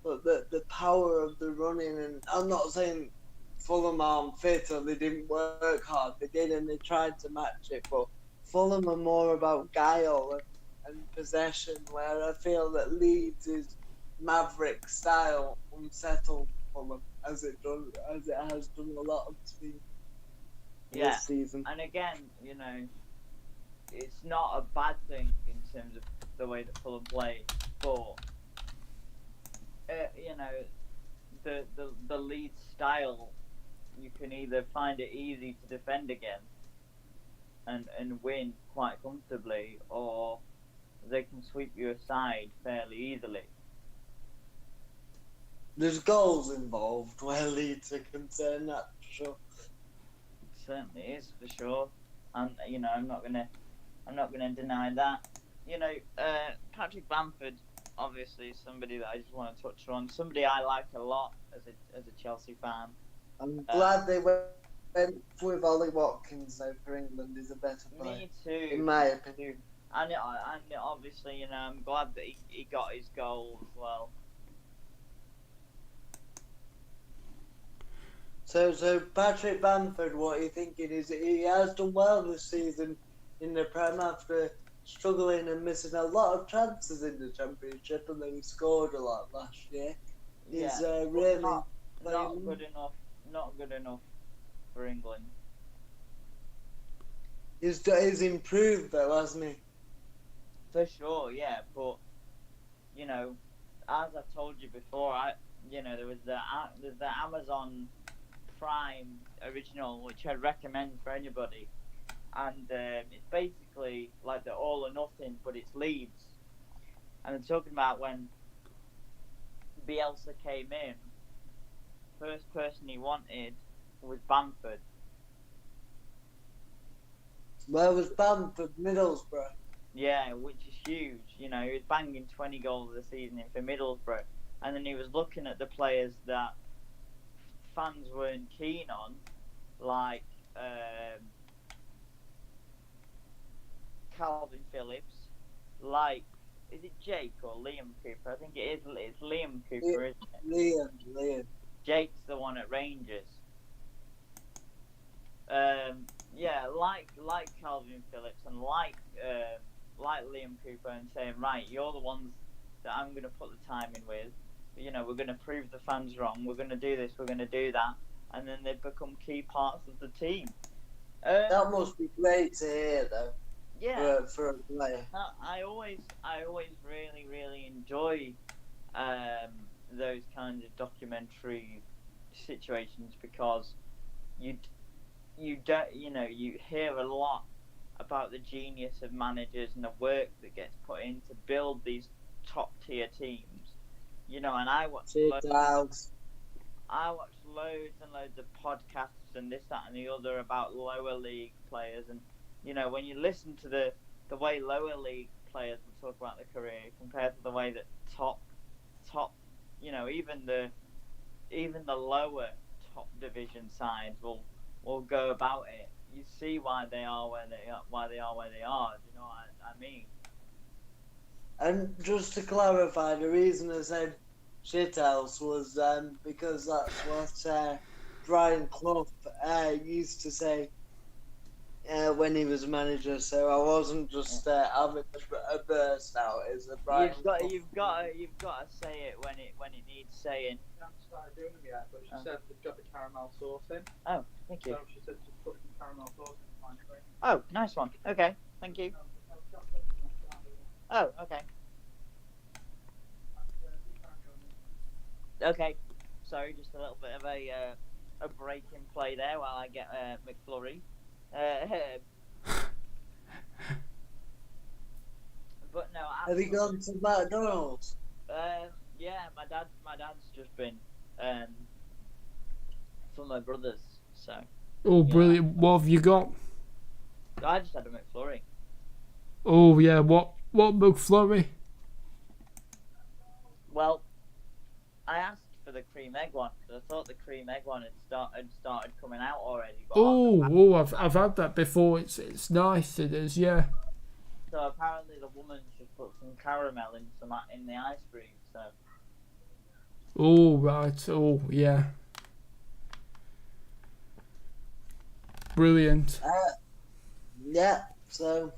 but the power of the running, and I'm not saying Fulham aren't fit or they didn't work hard. They did and they tried to match it, but Fulham are more about guile and possession, where I feel that Leeds is Maverick style unsettled Fulham as it has done a lot of teams Yeah, this season. and again, you know, it's not a bad thing in terms of the way that Fulham play, but you know, the lead style, you can either find it easy to defend against and win quite comfortably, or they can sweep you aside fairly easily. There's goals involved where Leeds are concerned, that's for sure. It certainly is for sure, and you know, I'm not gonna deny that. You know, Patrick Bamford, obviously somebody that I just want to touch on, somebody I like a lot as a Chelsea fan. I'm glad they went with Ollie Watkins though for England. He's a better player, Me too. in my opinion. And obviously, you know, I'm glad that he got his goal as well. So Patrick Bamford, what are you thinking? Is he has done well this season in the Prem after struggling and missing a lot of chances in the Championship, and then he scored a lot last year. He's really not good enough. Not good enough for England. He's improved though, hasn't he? For sure, yeah. But you know, as I told you before, there's the Amazon Prime original, which I'd recommend for anybody, and it's basically like the All or Nothing, but it's Leeds, and they're talking about when Bielsa came in, first person he wanted was Bamford. Where was Bamford? Middlesbrough. Yeah, which is huge. You know, he was banging 20 goals a season in for Middlesbrough, and then he was looking at the players that fans weren't keen on, like Calvin Phillips, like, is it Jake or Liam Cooper? I think it's Liam Cooper, isn't it? Liam. Jake's the one at Rangers. Yeah, like Calvin Phillips and like Liam Cooper, and saying, right, you're the ones that I'm going to put the time in with. You know, we're going to prove the fans wrong. We're going to do this. We're going to do that, and then they've become key parts of the team. That must be great to hear, though. Yeah, For a player. I always really enjoy those kinds of documentary situations, because you don't, you know, you hear a lot about the genius of managers and the work that gets put in to build these top tier teams. You know, and I watch loads and loads of podcasts and this, that, and the other about lower league players, and you know, when you listen to the way lower league players will talk about their career compared to the way that top, you know, even the lower top division sides will go about it, you see why they are where they are. Do you know what I mean? And just to clarify, the reason I said shithouse was because that's what Brian Clough used to say when he was a manager. So I wasn't just having a burst out. As a Brian You've got to say it when it needs saying. She hasn't started doing them yet, but she said they've got the caramel sauce in. Oh, thank you. So she said just put some caramel sauce in my drink. Oh, nice one. Okay, thank you. Oh, okay. Okay, sorry, just a little bit of a break in play there while I get McFlurry. But no, have you gone to McDonald's? Yeah, my dad's just been for my brothers. So. Oh, brilliant! What have you got? I just had a McFlurry. Oh yeah, what McFlurry? Well, I asked for the cream egg one because I thought the cream egg one had started coming out already. But I've had that before. It's nice. It is, yeah. So apparently the woman should put some caramel in the ice cream. So. Oh right. Oh yeah. Brilliant. Yeah. So.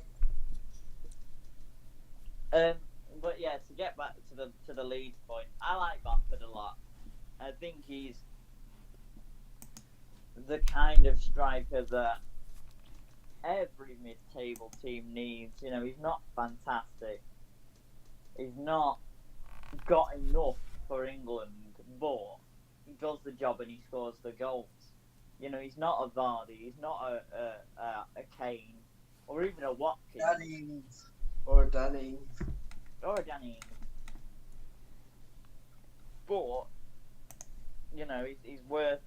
But yeah, to get back to the Leeds point, I like Bamford a lot. I think he's the kind of striker that every mid-table team needs. You know, he's not fantastic. He's not got enough for England, but he does the job and he scores the goals. You know, he's not a Vardy, he's not a Kane, or even a Watkins. Or Danny. But you know, he's worth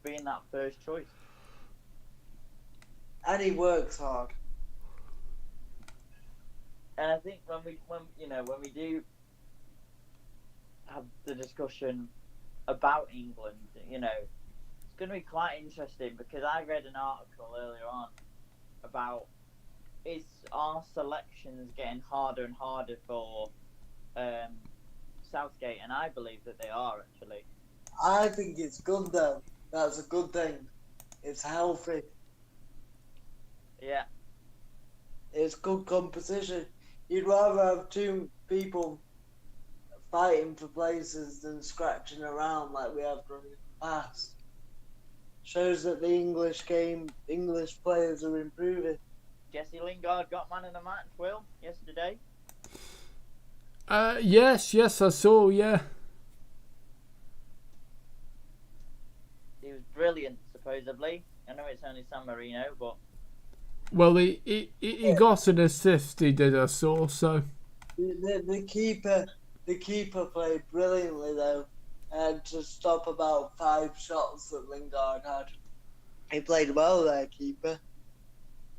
being that first choice. And he works hard. And I think when we do have the discussion about England, you know, it's going to be quite interesting, because I read an article earlier on about is our selections getting harder and harder for Southgate, and I believe that they are actually. I think it's good though. That's a good thing. It's healthy. Yeah. It's good competition. You'd rather have two people fighting for places than scratching around like we have done in the past. Shows that the English players are improving. Jesse Lingard got man of the match, Will, yesterday. Yes, I saw, yeah. He was brilliant, supposedly. I know it's only San Marino, but... Well, he got an assist, he did, I saw, so... The keeper played brilliantly, though, and to stop about 5 shots that Lingard had. He played well there, keeper.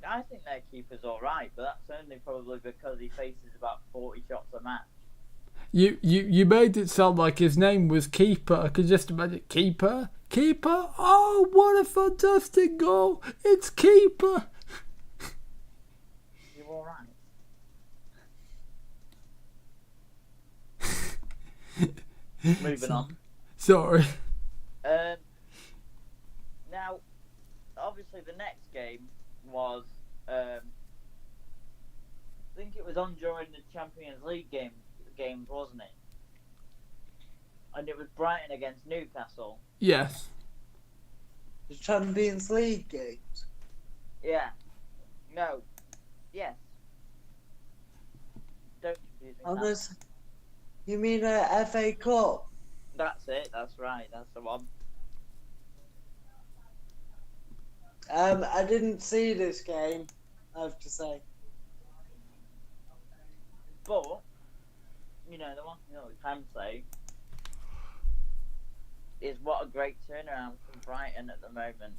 I think their keeper's alright, but that's only probably because he faces about 40 shots a match. You made it sound like his name was Keeper. I could just imagine Keeper. Keeper. Oh, what a fantastic goal. It's keeper. You alright? Moving on. Sorry. Now, obviously, the next game was, I think it was on during the Champions League games, wasn't it? And it was Brighton against Newcastle. Yes. The Champions League games. Yeah. No. Yes. Don't confuse me. Honest. You mean a FA Cup? That's it. That's right. That's the one. I didn't see this game, I have to say. But, the one thing that we can say is what a great turnaround from Brighton at the moment.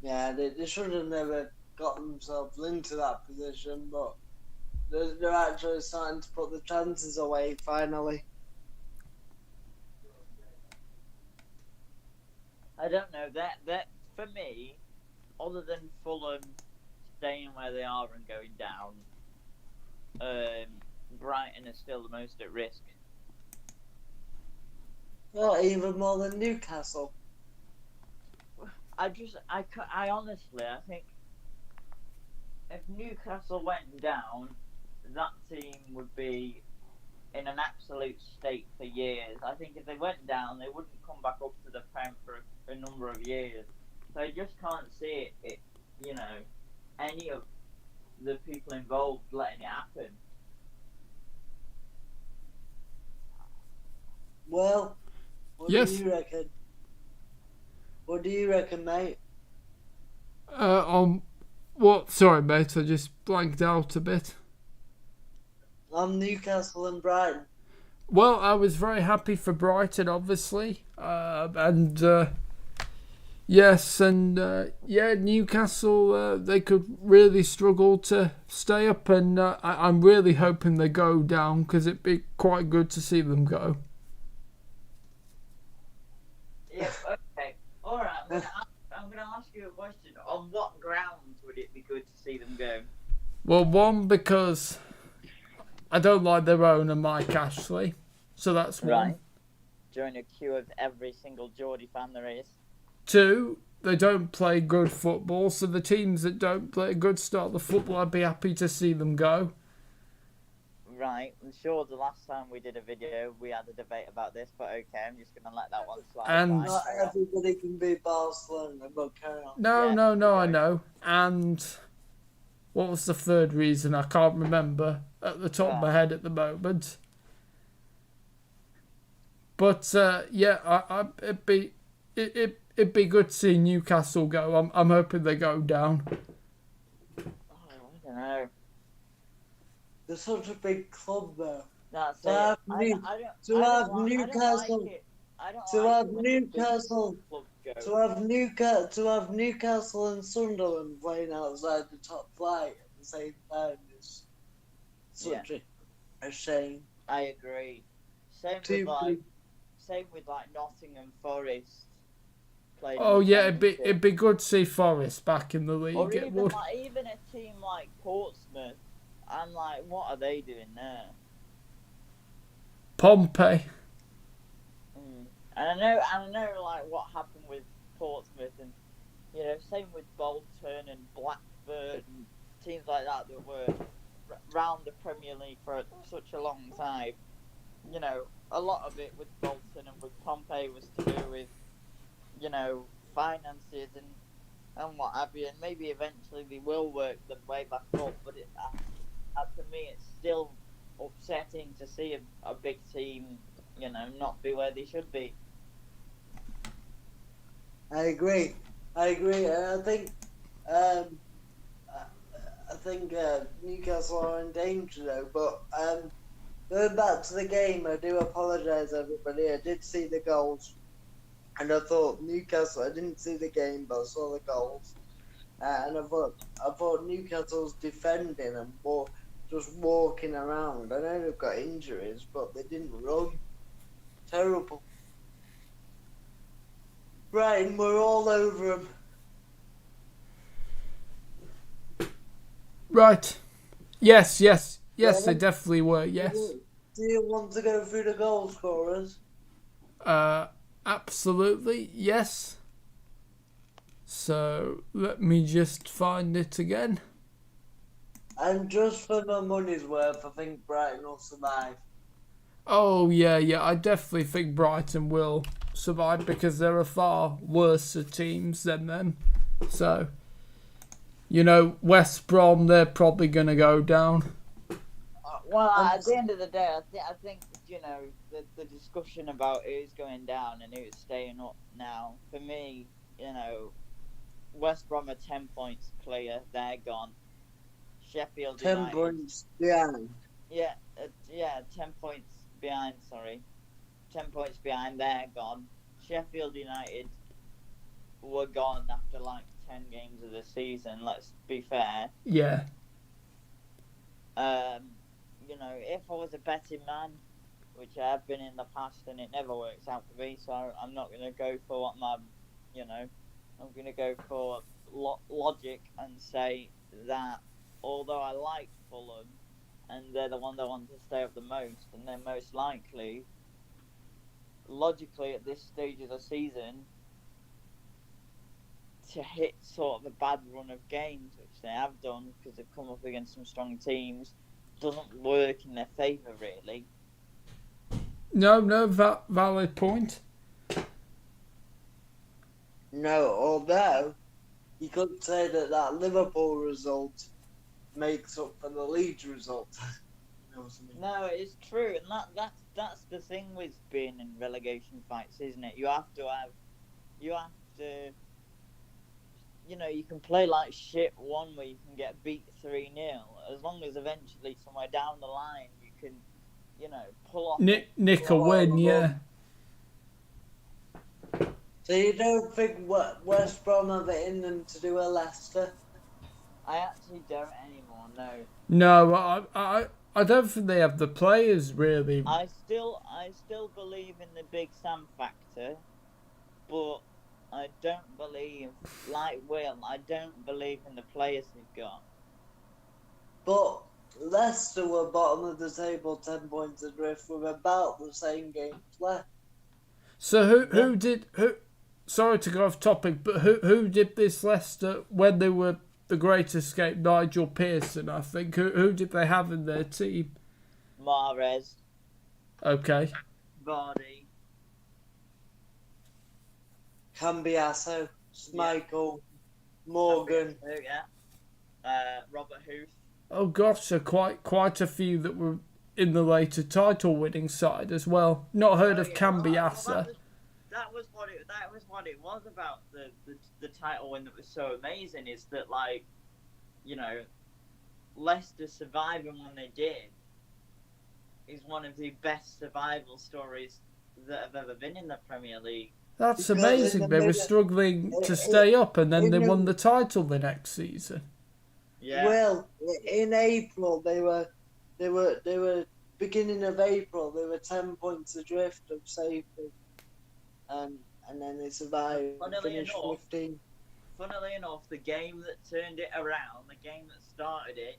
Yeah, they should have never got themselves into that position, but they're actually starting to put the chances away finally. I don't know, that for me, other than Fulham staying where they are and going down, Brighton is still the most at risk. Well, even more than Newcastle. I honestly, I think if Newcastle went down, that team would be in an absolute state for years. I think if they went down, they wouldn't come back up to the Prem for a number of years. So I just can't see it, any of the people involved letting it happen. Well, what Yes. do you reckon? What do you reckon, mate? What? Sorry, mate. I just blanked out a bit. On Newcastle and Brighton. Well, I was very happy for Brighton, obviously, yes, and Newcastle, they could really struggle to stay up, and I'm really hoping they go down because it'd be quite good to see them go. Yeah, okay. Alright, I'm gonna ask you a question. On what grounds would it be good to see them go? Well, one, because I don't like their owner, Mike Ashley, so that's one. Right. Join a queue of every single Geordie fan there is. Two, they don't play good football, so the teams that don't play a good style of football, I'd be happy to see them go. Right, I'm sure the last time we did a video, we had a debate about this, but okay, I'm just going to let that one slide. And- by. Not everybody can be Barcelona, but carry on. No, Yeah, no, I okay. know. And what was the third reason? I can't remember at the top of my head at the moment. But it'd be good to see Newcastle go. I'm hoping they go down. Oh, I don't know. They're such a big club, though. That's To it. have I New- don't- I don't- to I don't have like- Newcastle- I don't to like have it when the big Newcastle- clubs go. To have Newcastle and Sunderland playing outside the top flight at the same time is such a shame. I agree. Same with Nottingham Forest. Playing Oh in the yeah, Championship. it'd be good to see Forest back in the league. Or It even would. even a team like Portsmouth. I'm like, what are they doing there? Pompey. And I know, like what happened with Portsmouth, and same with Bolton and Blackburn, and teams like that were round the Premier League for such a long time. A lot of it with Bolton and with Pompey was to do with, finances and what have you, and maybe eventually they will work their way back up. But to me, it's still upsetting to see a big team, not be where they should be. I agree. And I think Newcastle are in danger though. But going back to the game, I do apologise, everybody. I did see the goals, and I thought Newcastle. I didn't see the game, but I saw the goals, and I thought Newcastle's defending and just walking around. I know they've got injuries, but they didn't run. Terrible. Brighton were all over him. Right. Yes, Yeah. they definitely were, yes. Do you want to go through the goal scorers? Absolutely, yes. So, let me just find it again. And just for my money's worth, I think Brighton will survive. Oh, yeah, I definitely think Brighton will survive because there are far worse teams than them. So, West Brom, they're probably going to go down. Well, at the end of the day, I think the discussion about who's going down and who's staying up now, for me, West Brom are 10 points clear, they're gone. Sheffield 10 United, points behind. Yeah, 10 points behind, sorry. 10 points behind, they're gone. Sheffield United were gone after like 10 games of the season, let's be fair. Yeah. If I was a betting man, which I have been in the past, and it never works out for me, so I'm not going to go for I'm going to go for logic and say that although I like Fulham, and they're the one that want to stay up the most, and they're most likely, logically at this stage of the season, to hit sort of a bad run of games, which they have done because they've come up against some strong teams, doesn't work in their favour really. No, valid point. No, although you could say that Liverpool result makes up for the Leeds result. You know what I mean? No, it's true, and that's the thing with being in relegation fights, isn't it? You can play like shit one where you can get beat 3-0, as long as eventually somewhere down the line you can, pull off Nick a win, yeah. So you don't think West Brom have it in them to do a Leicester? I actually don't anymore, no. No, I don't think they have the players really. I still believe in the Big Sam factor, but I don't believe, like Will, I don't believe in the players they've got. But Leicester were bottom of the table, 10 points adrift, with about the same games left. So who did sorry to go off topic, but who did this Leicester when they were the Great Escape? Nigel Pearson, I think. Who did they have in their team? Mahrez. Okay. Vardy. Cambiasso, Schmeichel, Morgan. Robert Huth. Oh gosh, so quite a few that were in the later title-winning side as well. Not heard of Cambiasso. That was what it was about the title win that was so amazing, is that Leicester surviving when they did is one of the best survival stories that have ever been in the Premier League. That's amazing. They were struggling to stay up, and then they won the title the next season. Yeah. Well, in April they were beginning of April they were 10 points adrift of safety, and then they survived. Finished 15. Funnily enough, the game that turned it around, the game that started it,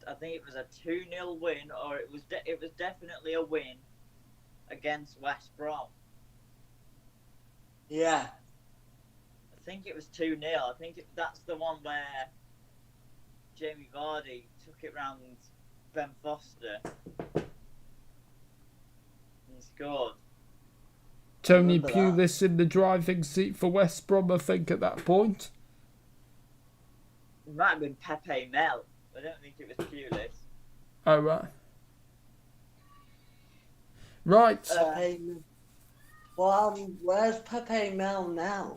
I think it was a 2-0 win, or it was definitely a win against West Brom. Yeah. I think it was 2-0. I think that's the one where Jamie Vardy took it round Ben Foster and scored. Tony Pulis in the driving seat for West Brom, I think, at that point. It might have been Pepe Mel. I don't think it was Pulis. Oh, right. Right. Where's Pepe Mel now?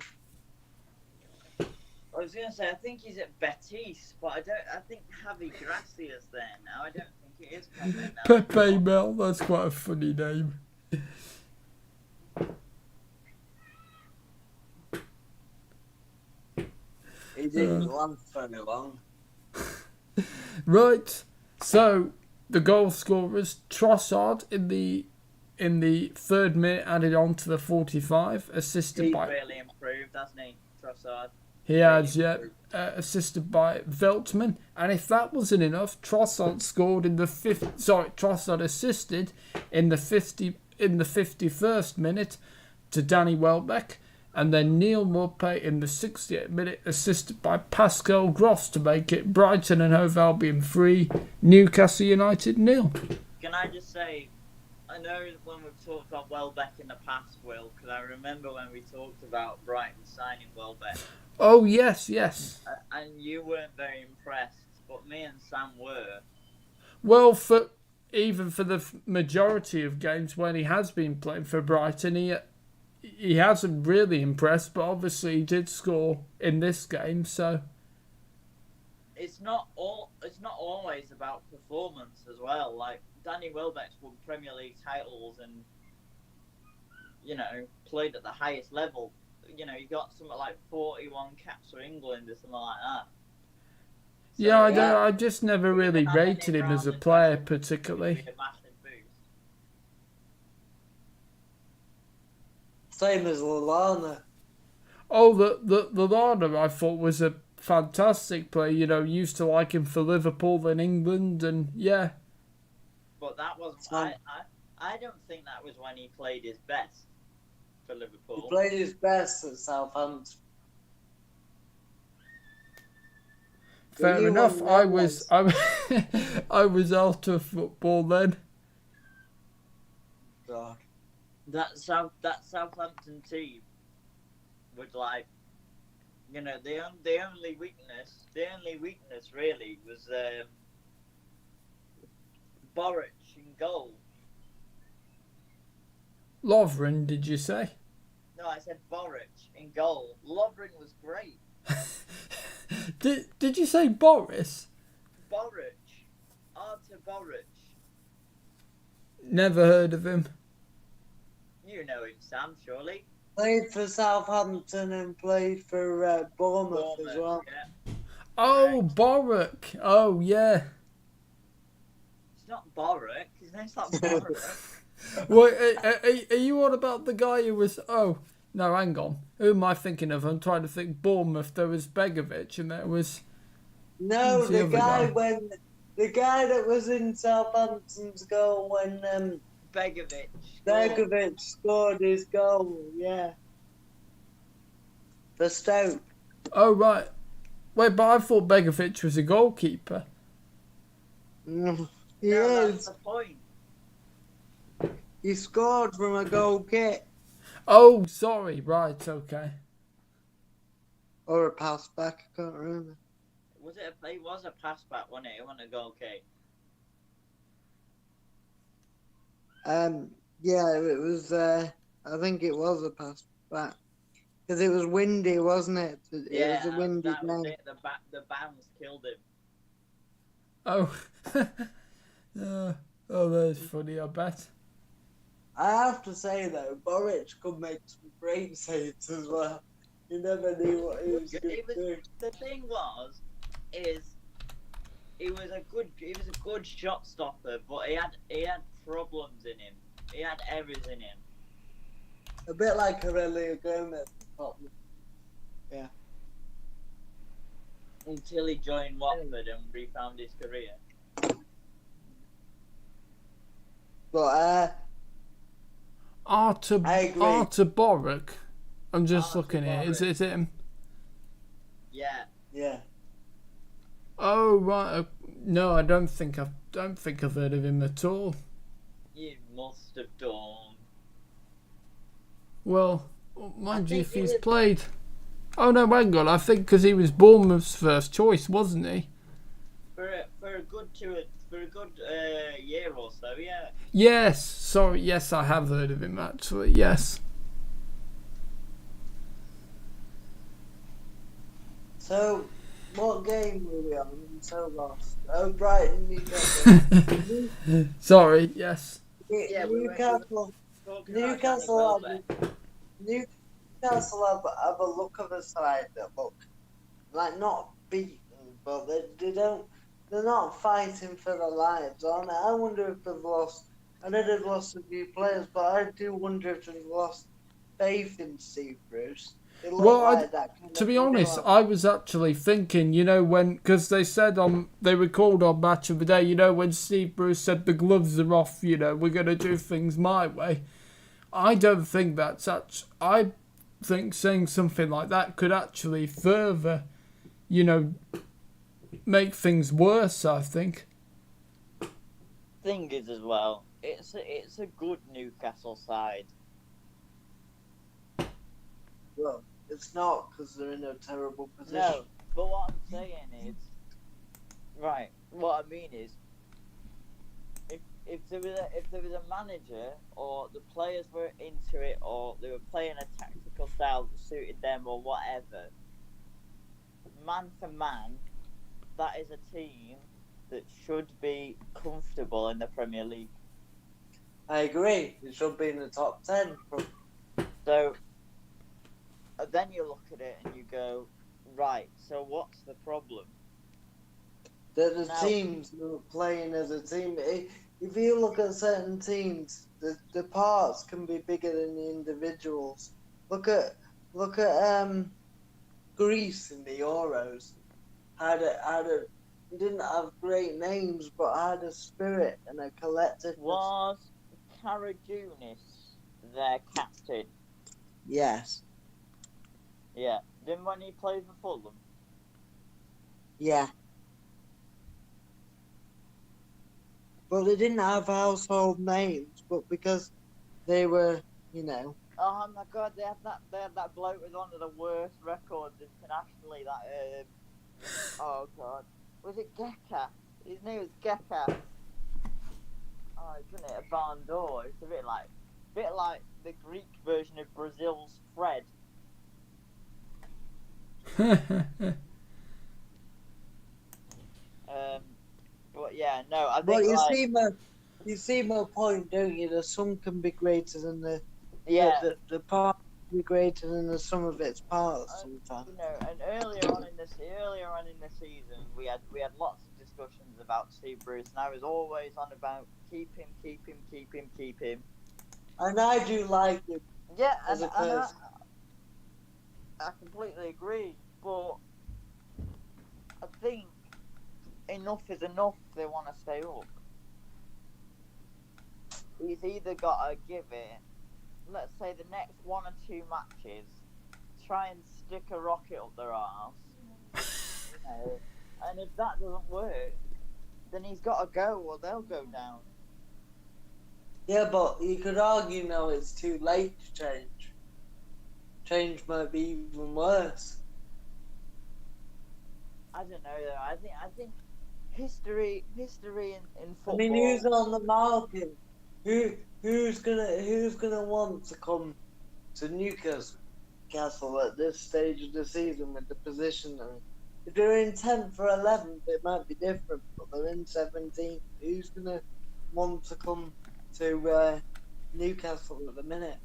I was going to say, I think he's at Betis, but I think Javi Gracia's there now. I don't think it is Pepe Mel. Pepe Mel, that's quite a funny name. He didn't last very long. Right, so the goal scorers, Trossard in the in the 3rd minute, added on to the 45, assisted He's by... really improved, hasn't he, Trossard? He has, yeah, assisted by Veltman. And if that wasn't enough, Trossard scored in the Trossard assisted in the 51st minute to Danny Welbeck, and then Neil Maupay in the 68th minute, assisted by Pascal Gross to make it Brighton and Hove Albion 3, Newcastle United 0. Can I just say, I know when we've talked about Welbeck in the past, Will, because I remember when we talked about Brighton signing Welbeck. Oh, yes. And you weren't very impressed, but me and Sam were. Well, even for the majority of games when he has been playing for Brighton, he hasn't really impressed, but obviously he did score in this game, so... It's not always about performance as well. Like, Danny Welbeck's won Premier League titles and, played at the highest level. He got something like 41 caps for England or something like that. So, yeah, I just never really rated him as a player particularly. A massive boost. Same as Lallana. Oh, the Lallana I thought was a fantastic player. Used to like him for Liverpool and England, and yeah. But that was I don't think that was when he played his best for Liverpool. He played his best at Southampton. Fair enough. I was out of football then. God. That Southampton team was like, the only weakness really was Boric in goal. Lovren, did you say? No, I said Boric in goal. Lovren was great. Did you say Boris? Boric. Artur Boric. Never heard of him. You know him, Sam, surely. Played for Southampton and played for Bournemouth as well. Yeah. Oh, Boric. Oh, yeah. It's not Boric. His name's not Boric. Well, are you on about the guy who was... Oh, no, hang on. Who am I thinking of? I'm trying to think. Bournemouth, there was Begovic and there was... No, the the other guy the guy that was in Southampton's goal when Begovic scored his goal, yeah. For Stoke. Oh, right. Wait, but I thought Begovic was a goalkeeper. He No, is. that's the point. He scored from a goal kick. Oh, sorry. Right, okay. Or a pass back, I can't remember. It was a pass back, wasn't it? It wasn't a goal kick. Yeah, it was, I think it was a pass back. Because it was windy, wasn't it? It was a windy that was night. it. The bounce killed him. Oh. Oh, that's funny, I bet. I have to say, though, Boric could make some great saves as well. You never knew what he was going to do. The thing is he was a good shot stopper, but he had problems in him. He had errors in him. A bit like Aurelio Gomez. Yeah. Until he joined Watford and refound his career. But Artur Boric. I'm just looking here. Is it him? Yeah. Yeah. Oh right. No, I don't think I've heard of him at all. You must have done. Well, mind you, if he's played. Oh no, hang on. I think because he was Bournemouth's first choice, wasn't he? For a good year or so, yeah. Yes. Sorry. Yes, I have heard of him actually. Yes. So, what game were we on? I'm so lost. Oh, Brighton, Newcastle. Sorry. Yes. Newcastle have a look of a side that look like not beaten, but they're not fighting for their lives. I wonder if they've lost I know they've lost a few players, but I do wonder if they've lost faith in Steve Bruce. It looked Well, like that kind to of be honest, I was actually thinking, because they said they recalled on Match of the Day, when Steve Bruce said the gloves are off, we're going to do things my way. I don't think I think saying something like that could actually further, make things worse, I think. Thing is, as well, it's a good Newcastle side. Well, it's not because they're in a terrible position. No, but what I'm saying is, right. What I mean is, if there was a manager or the players were into it or they were playing a tactical style that suited them or whatever, man for man, that is a team that should be comfortable in the Premier League. I agree. It should be in the top 10. So then you look at it and you go, right, so what's the problem? The teams who are playing as a team. If you look at certain teams, the parts can be bigger than the individuals. Look at Greece in the Euros. Didn't have great names, but had a spirit and a collective. Was Karajunis their captain? Yes. Yeah. Then when he played for Fulham? Yeah. But they didn't have household names, but because they were, Oh my God! They had that bloke with one of the worst records internationally. Oh God, was it Geka? His name was Geka. Oh, he couldn't hit a barn door. It's a bit like the Greek version of Brazil's Fred. But yeah, no, I think. But you see my point, don't you? The sum can be greater than the part can be greater than the sum of its parts sometimes. And earlier on in the season, we had lots of discussions about Steve Bruce, and I was always on about keep him. And I do like him. Yeah, and I completely agree, but I think enough is enough if they want to stay up. He's either got to give it, let's say the next 1 or 2 matches, try and stick a rocket up their arse, and if that doesn't work, then he's got to go or they'll go down. Yeah, but you could argue now it's too late to change. Change might be even worse. I don't know though. I think history in football. I mean, who's on the market? Who's gonna want to come to Newcastle at this stage of the season with the position? If they're in 10th or 11th, it might be different, but they're in 17th. Who's gonna want to come to Newcastle at the minute?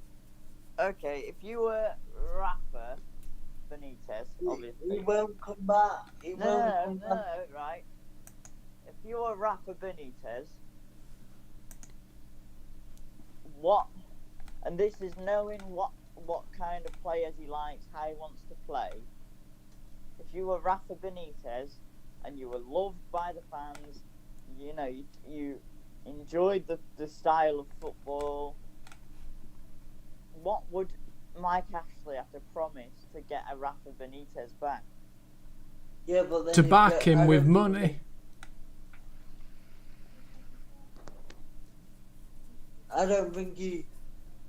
Okay, if you were Rafa Benitez, obviously. He won't come back. No, right. If you were Rafa Benitez, what? And this is knowing what kind of players he likes, how he wants to play. If you were Rafa Benitez and you were loved by the fans, you enjoyed the style of football, what would Mike Ashley have to promise to get a Rafa Benitez back? Yeah, but then to back him with money. I don't think he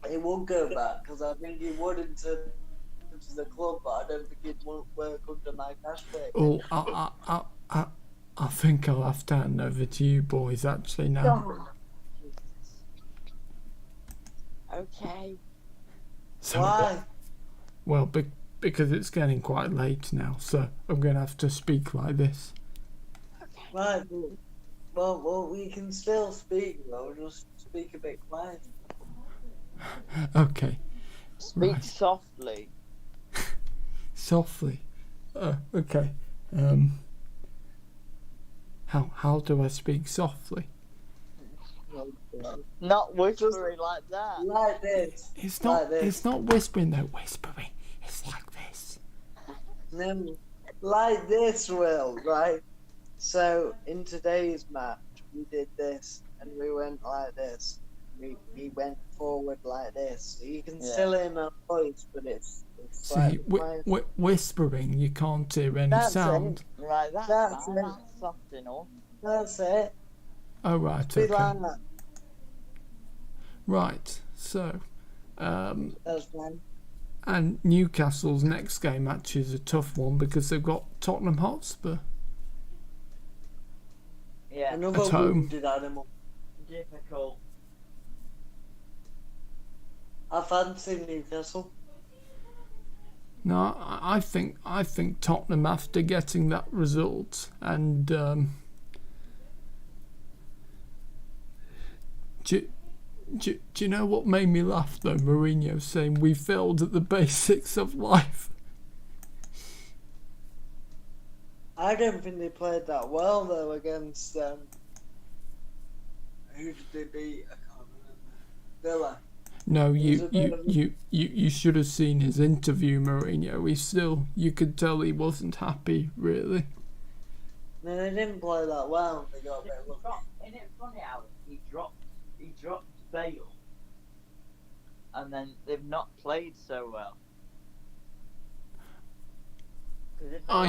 would go back, because I think he would into the club, but I don't think he'd work under Mike Ashley. Oh, I think I'll have to hand over to you boys actually now. Okay. So, Why? well, because it's getting quite late now, so I'm going to have to speak like this. Right, well, we can still speak, though, just speak a bit quiet. Okay. Speak Right. softly. Softly. Okay. How do I speak softly? Not whispering like that. Like this. It's not. Like this. It's not whispering though. Whispering. It's like this. No, like this, Will, right? So, in today's match, we did this, and we went like this. We went forward like this. So you can still hear my voice, but it's See, like whispering, you can't hear any That's sound. Right, that's That's fine. it. That's soft enough. That's it. Oh right, Be okay. like that. Right. So, That's fine. and Newcastle's next game actually is a tough one because they've got Tottenham Hotspur. Yeah, Another At home. wounded animal. difficult. I fancy Newcastle. No, I think Tottenham, after getting that result, and do you know what made me laugh though? Mourinho saying we failed at the basics of life. I don't think they played that well though against who did they beat? I can't remember. Villa. No, was a bit of you should have seen his interview, Mourinho. You could tell he wasn't happy, really. No, they didn't play that well. They got a bit lucky. Isn't it funny how he dropped Bale, and then they've not played so well.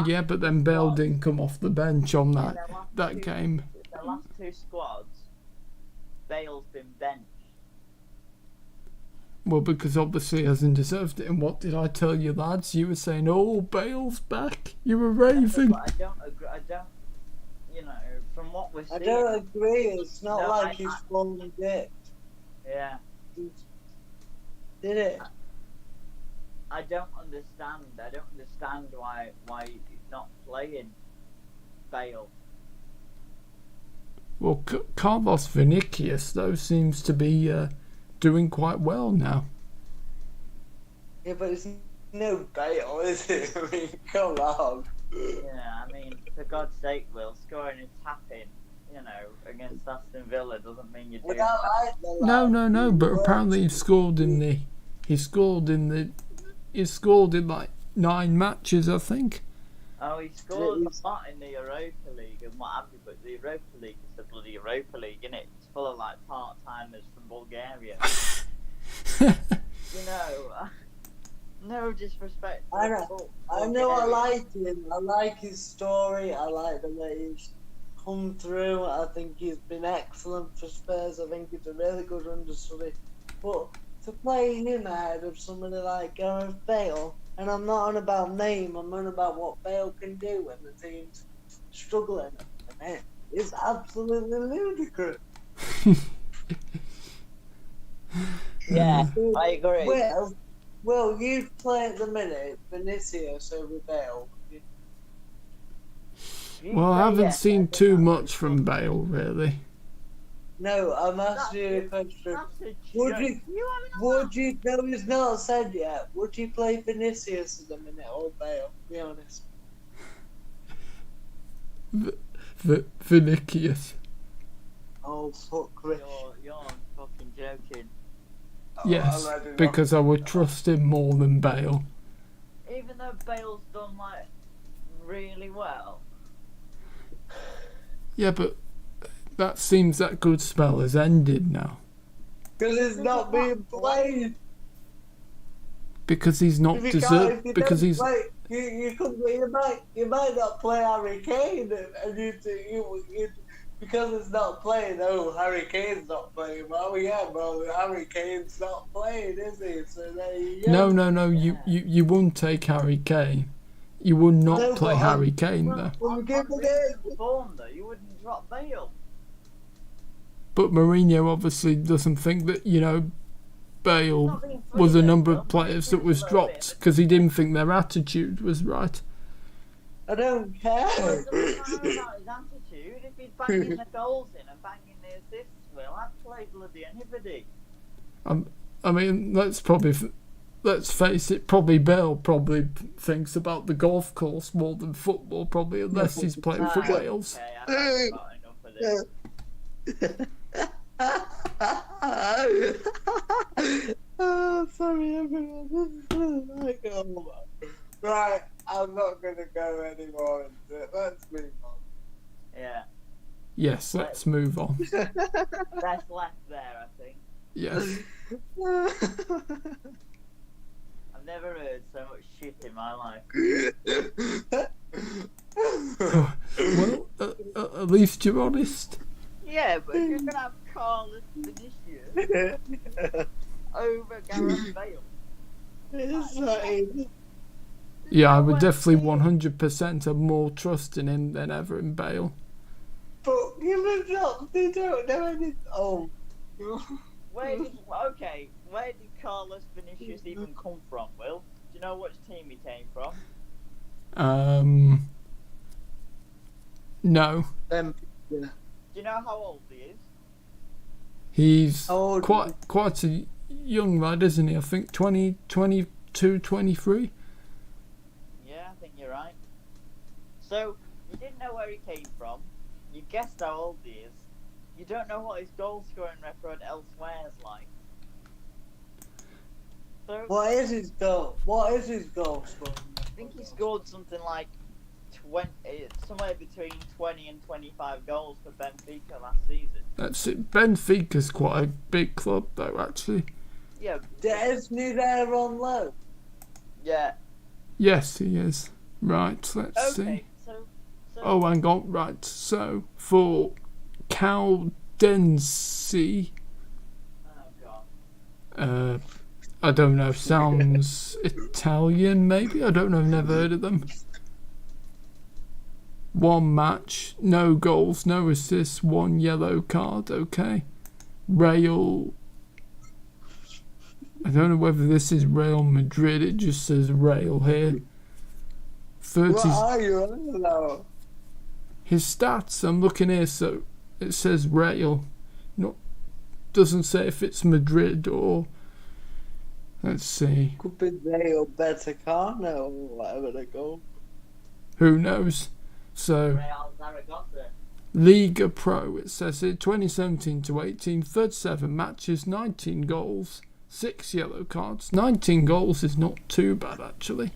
Yeah, but then Bale didn't come off the bench on that two, game. The last two squads, Bale's been benched. Well, because obviously he hasn't deserved it. And what did I tell you, lads? You were saying, "Oh, Bale's back." You were raving. But I don't agree. You know, from what we're I seeing. don't agree. It's not No, like he's fallen dick. Yeah. Did it? I don't understand. I don't understand why he's not playing Bale. Well, Carlos Vinicius though seems to be doing quite well now. Yeah, but it's no Bale, is it? I mean, come on. Yeah, I mean, for God's sake, Will, scoring and tapping, you know, against Aston Villa doesn't mean you're doing Without that. like the No, but apparently he scored in like 9 matches, I think. Oh, he scored a lot in the Europa League and what have you, but the Europa League is the bloody Europa League, isn't it? It's full of like part-timers from Bulgaria. You know, no disrespect. I know I like him. I like his story. I like the way he's come through. I think he's been excellent for Spurs. I think he's a really good understudy. But to play him ahead of somebody like Gareth Bale, and I'm not on about name, I'm on about what Bale can do when the team's struggling at the minute. It's absolutely ludicrous. Yeah, I agree. Well, you'd play at the minute Vinicius over Bale. Well, I haven't seen too much from Bale, really. No, I'm asking you a question. Would you? No, it's not said yet. Would you play Vinicius at the minute or Bale? Be honest. Vinicius. Oh fuck, Rich. You're fucking joking. Yes, because I would trust him more than Bale. Even though Bale's done like really well. Yeah, but that seems that good spell has ended now. Because it's not being played. Because he's not deserved. Because he's. You might not play Harry Kane, and you because it's not playing. Oh, Harry Kane's not playing. Well, yeah, bro, Harry Kane's not playing, is he? So there you go. No. You wouldn't take Harry Kane. You would not play Harry Kane though. Form though, you wouldn't drop Bale. But Mourinho obviously doesn't think that, you know, Bale was a number of players that was dropped because he didn't think their attitude was right. I don't care. It doesn't matter about his attitude. If he's banging the goals in and banging the assists, Will, I'd play bloody anybody. I mean, let's face it, probably Bale probably thinks about the golf course more than football, probably, unless he's playing for Wales. Okay, I've got enough of this. sorry, everyone. Like, oh, right, I'm not going to go any more into it. Let's move on. Yeah. Yes, let's move on. Best left there, I think. Yes. I've never heard so much shit in my life. Well, at least you're honest. Yeah, but if you're going to have Carlos Vinicius over Gareth Bale. It's like, Yeah, I would definitely 100% have more trust in him than ever in Bale. but they don't know anything. Oh. Where did Carlos Vinicius even come from, Will? Do you know which team he came from? No. Yeah. Do you know how old he is? He's How old quite a young lad, isn't he? I think 20, 22, 23. Yeah, I think you're right. So, you didn't know where he came from. You guessed how old he is. You don't know what his goal scoring record elsewhere is like. So, What is his goal? What is his goal score? I think he scored something like 20, somewhere between 20 and 25 goals for Benfica last season. That's it. Benfica's quite a big club, though, actually. Yeah. Isn't he there on loan? Yeah. Yes, he is. Right, let's see. Okay, so Oh, hang on. Right, so for Caldensi, oh god. I don't know. Sounds Italian, maybe. I don't know. I've never heard of them. 1 match, no goals, no assists, 1 yellow card. Okay. Real. I don't know whether this is Real Madrid. It just says Real here. 30. What are you on about? His stats. I'm looking here, so it says Real. Doesn't say if it's Madrid or. Let's see. Could be Real Betacana or whatever they go. Who knows? So. Real Zaragoza. Liga Pro, it says here, 2017 to 18, 37 matches, 19 goals, 6 yellow cards. 19 goals is not too bad, actually.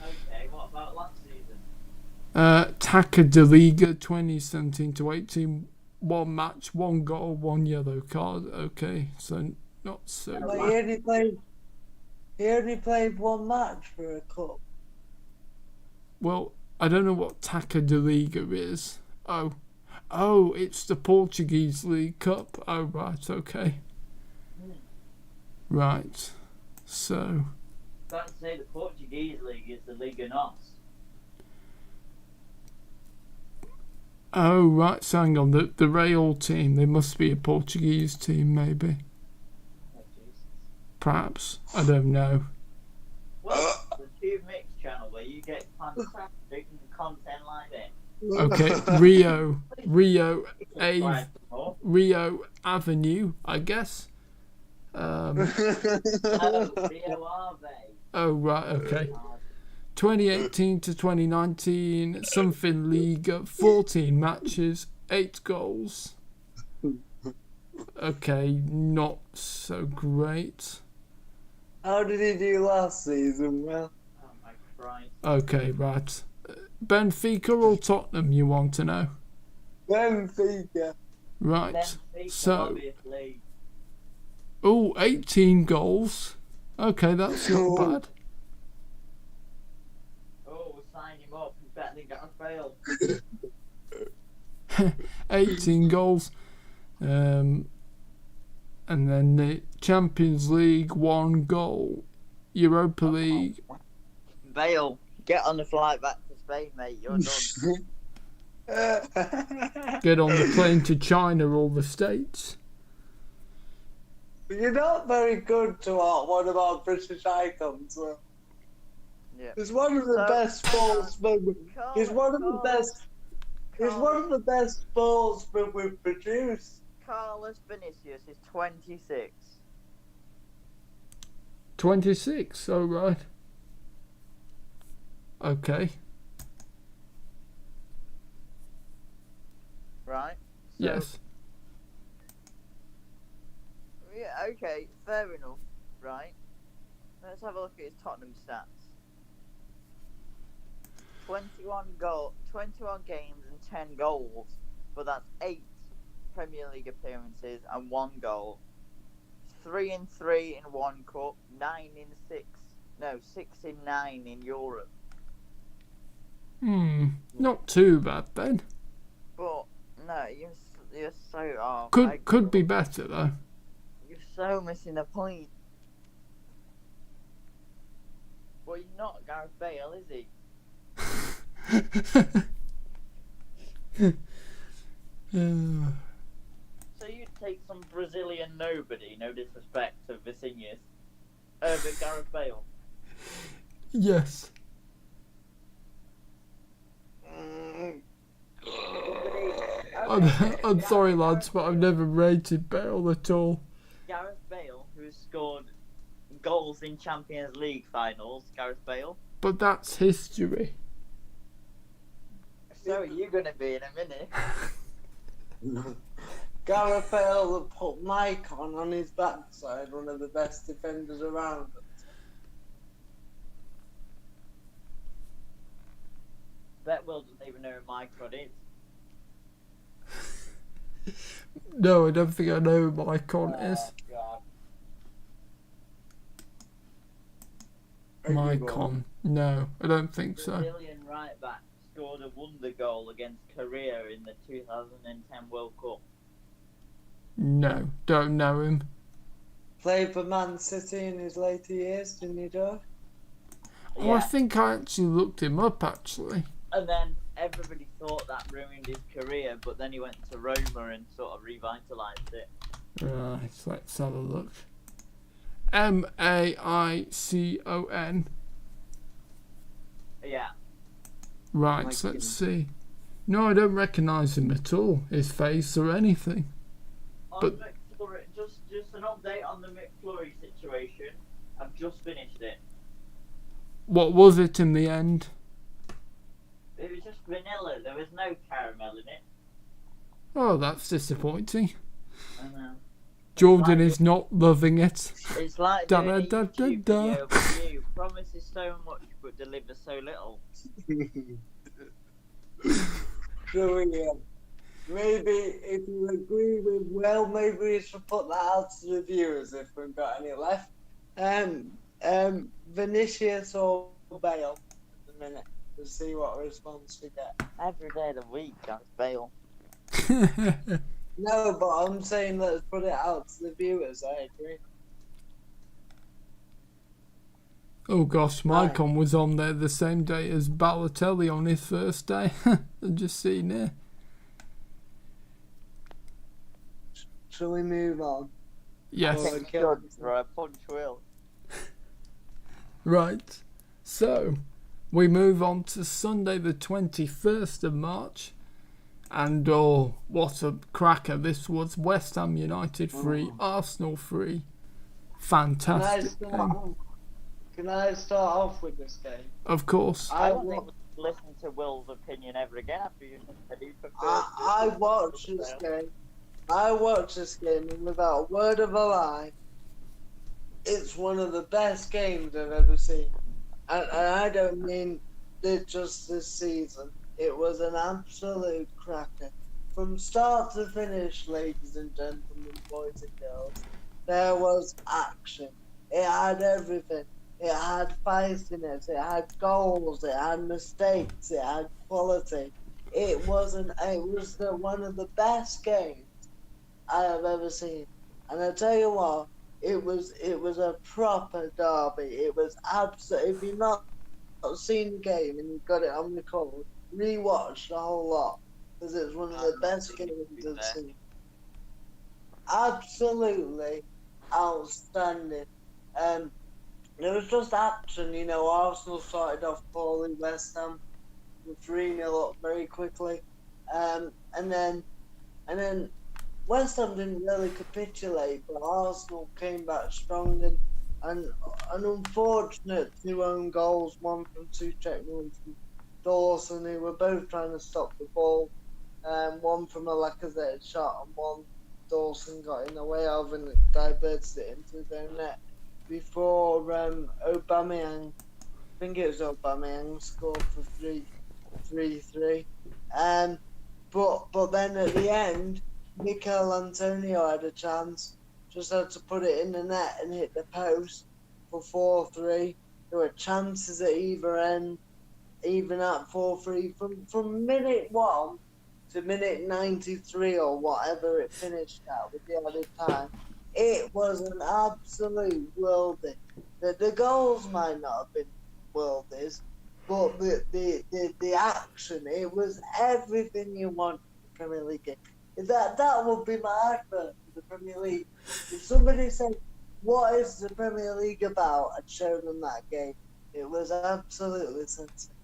Okay, what about last season? Taca de Liga, 2017 to 18, 1 match, 1 goal, 1 yellow card. Okay, so not so But bad. he only played 1 match for a cup. Well, I don't know what Taca de Liga is. Oh, it's the Portuguese League Cup. Oh, right, okay. Right, so. Got to say the Portuguese league is the Liga NOS. Oh, right, so hang on. The Real team, they must be a Portuguese team, maybe. Oh, Jesus. Perhaps. I don't know. Well, the TubeMix channel where you get fantastic content like this. Okay, Rio Avenue, I guess. Oh, Rio Ave. Oh, right, okay. 2018 to 2019, something league, 14 matches, 8 goals. Okay, not so great. How did he do last season? Well, Oh my Christ. Okay, right. Benfica or Tottenham, you want to know? Benfica. Right. Benfica, So, obviously. 18 goals. Okay, that's not bad. Oh, we'll sign him up. He's better than Gareth Bale. 18 goals. And then the Champions League, 1 goal. Europa League. Bale, get on the flight back to Spain, mate. You're done. Get on the plane to China or the States. You're not very good to one of our British icons. Yeah. He's one of the best sportsmen. He's one of the best. He's one of the best sportsmen we've produced. Carlos Vinicius is 26. 26, oh right. Okay. Right? So, Yes. Yeah, okay, fair enough. Right? Let's have a look at his Tottenham stats. 21 games and 10 goals, but that's 8 Premier League appearances and 1 goal. 3 in 3 in one cup, 6 in 9 in Europe. Not too bad then. But no, you're so off. Could be better though. You're so missing the point. Well, he's not Gareth Bale, is he? So you'd take some Brazilian nobody, no disrespect to Vicinhas, over Gareth Bale? Yes. I'm sorry, lads, but I've never rated Bale at all. Gareth Bale, who's scored goals in Champions League finals, Gareth Bale. But that's history. So are you going to be in a minute? Gareth Bale that put Mike on his backside, one of the best defenders around. Bet Will doesn't even know who Mike Rod is. No, I don't think I know who my con is. God. My con. No, I don't think so. Brazilian right back scored a wonder goal against Korea in the 2010 World Cup. No, don't know him. Played for Man City in his later years, didn't he, Joe? Oh, I think I actually looked him up, actually. And then everybody thought that ruined his career, but then he went to Roma and sort of revitalised it. Right, let's have a look. Maicon. Yeah. Right, Like let's see. No, I don't recognise him at all, his face or anything. On But- McFlurry, just an update on the McFlurry situation. I've just finished it. What was it in the end? It was just vanilla. There was no caramel in it. Oh, that's disappointing. I know. Jordan is not loving it. It's like Da, doing a da, da, YouTube da. video with you. Promises so much but delivers so little. Brilliant. Maybe if you agree with Will, maybe we should put that out to the viewers if we've got any left. Vinicius or Bale at the minute to see what response we get. Every day of the week, Gareth Bale. No, but I'm saying let's put it out to the viewers. I agree. Oh gosh, Maicon was on there the same day as Balotelli on his first day. I've just seen it. Shall we move on? Yes. Oh, Good for a punch Will. Right. So, we move on to Sunday the 21st of March. And oh, what a cracker. This was West Ham United 3, Arsenal 3. Fantastic game. Can I start off with this game? Of course. I don't think we should listen to Will's opinion ever again after you said he prefers I watched this game. I watched this game, and without a word of a lie, it's one of the best games I've ever seen. And I don't mean just this season. It was an absolute cracker. From start to finish, ladies and gentlemen, boys and girls, there was action. It had everything. It had feistiness, it had goals, it had mistakes, it had quality. It was one of the best games I have ever seen. And I tell you what, it was a proper derby. It was absolute. If you've not seen the game and you've got it on record, rewatch the whole lot because it's one of the best games I've seen. Absolutely outstanding. There was just action, you know. Arsenal started off poorly, West Ham were 3-0 up very quickly, and then West Ham didn't really capitulate, but Arsenal came back strong and an unfortunate 2 own goals, one from Souček, one from Dawson, who were both trying to stop the ball. One from a Lacazette shot and one Dawson got in the way of and diverted it into his own net. before Aubameyang. I think it was Aubameyang scored for 3-3. But then at the end, Mikel Antonio had a chance. Just had to put it in the net and hit the post for 4-3. There were chances at either end, even at 4-3. From minute 1 to minute 93 or whatever it finished at with the added time, it was an absolute worldie. The goals might not have been worldies, but the action, it was everything you want in the Premier League game. That would be my advert for the Premier League. If somebody said, what is the Premier League about? I'd show them that game. It was absolutely sensational.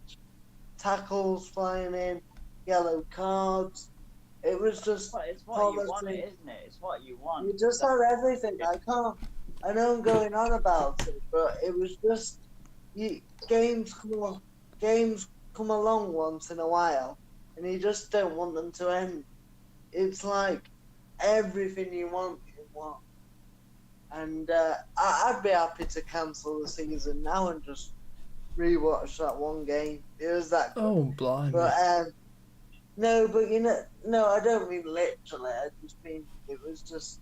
Tackles flying in, yellow cards. It was just It's what you want, isn't it? It's what you want. You just had everything. I know I'm going on about it, but it was just games come along once in a while, and you just don't want them to end. It's like everything you want. And I'd be happy to cancel the season now and just rewatch that one game. It was that good. Oh, blimey. But no, but I don't mean literally. I just mean it was just,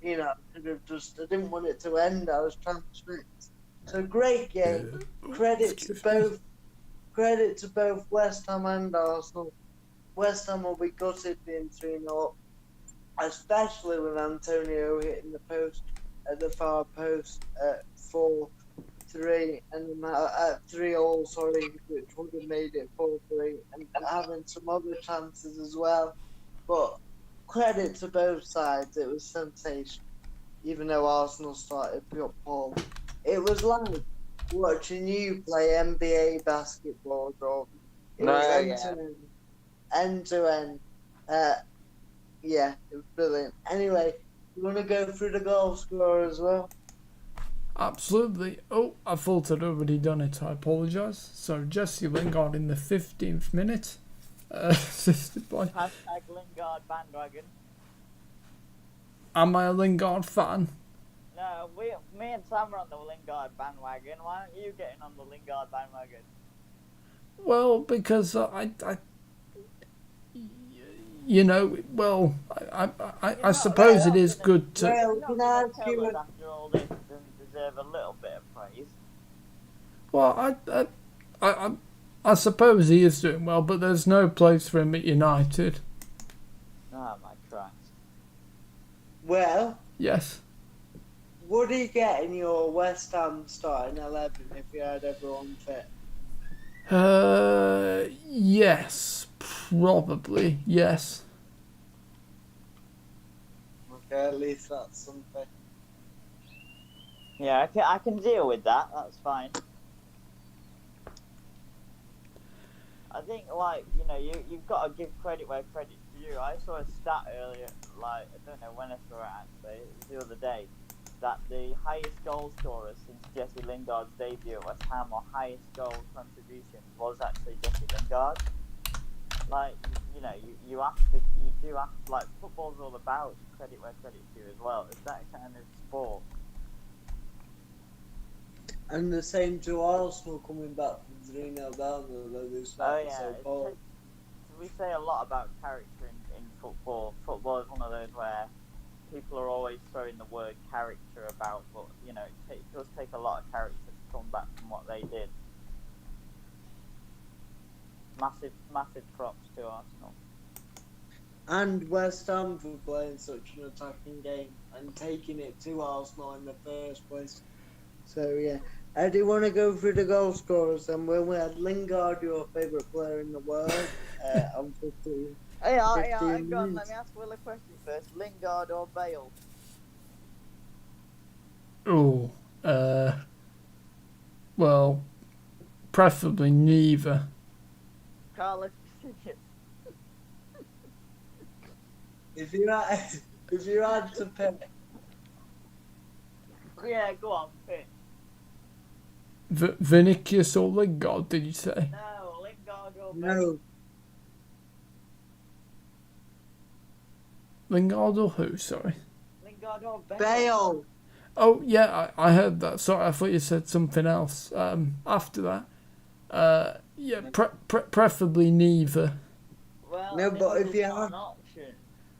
I didn't want it to end. I was transfixed. So great game. Credit to both West Ham and Arsenal. West Ham will be gutted being 3-0, especially with Antonio hitting the post at the far post at 4-3 and at 3-all, which would have made it 4-3, and having some other chances as well. But credit to both sides, it was sensational. Even though Arsenal started poor, it was like watching you play NBA basketball, Jordan. It was end to end. Yeah, it was brilliant. Anyway, you want to go through the goal scorer as well? Absolutely. Oh, I thought I'd already done it. I apologise. So Jesse Lingard in the 15th minute, assisted by. Hashtag Lingard bandwagon. Am I a Lingard fan? No, me and Sam are on the Lingard bandwagon. Why aren't you getting on the Lingard bandwagon? Well, because I suppose it is good to. Well, can I ask you after all this, doesn't deserve a little bit of praise. Well, I suppose he is doing well, but there's no place for him at United. Oh my Christ. Well, Yes. would he get in your West Ham starting 11 if you had everyone fit? Yes, probably, yes. Okay, at least that's something. Yeah, I can deal with that. That's fine. I think, you've got to give credit where credit's due. I saw a stat earlier, I don't know when I saw it actually, it was the other day, that the highest goal scorer since Jesse Lingard's debut at West Ham, or highest goal contribution, was actually Jesse Lingard. You do have to, football's all about credit where credit's due as well. It's that kind of sport. And the same to Arsenal coming back from 3-0 down, although they started so poor. We say a lot about character in football. Football is one of those where people are always throwing the word character about, but it does take a lot of character to come back from what they did. Massive props to Arsenal. And West Ham for playing such an attacking game and taking it to Arsenal in the first place. So yeah. Do you want to go through the goal scorers then? When we had Lingard, your favourite player in the world, on 15. Hang on, let me ask Will a question first. Lingard or Bale? Oh, well, preferably neither. Carlos. If you had to pick, Yeah, go on, pick. Vinicius or Lingard, did you say? No, Lingard or Bale? no, Lingard or who, sorry? Lingard or Bale? Bale. Oh, yeah, I heard that. Sorry, I thought you said something else after that. Yeah, preferably neither. Well, No, but if you not had an option.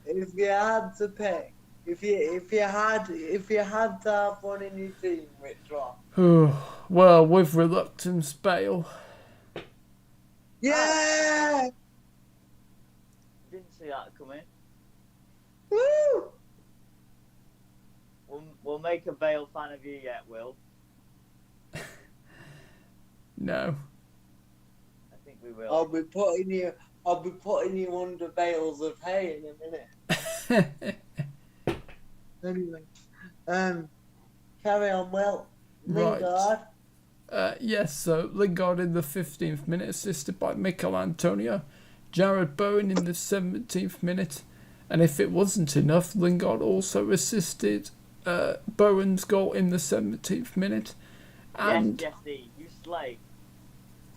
if you had to pick, if you had to have one in your team, which one? Well, with reluctance, Bale. Yeah! Didn't see that coming. Woo! We'll make a Bale fan of you yet, Will. No. I think we will. I'll be putting you under bales of hay in a minute. Anyway, carry on, Will. Right. Lingard. Yes, so Lingard in the 15th minute, assisted by Mikel Antonio. Jared Bowen in the 17th minute. And if it wasn't enough, Lingard also assisted Bowen's goal in the 17th minute. And Yes, Jesse, you slay.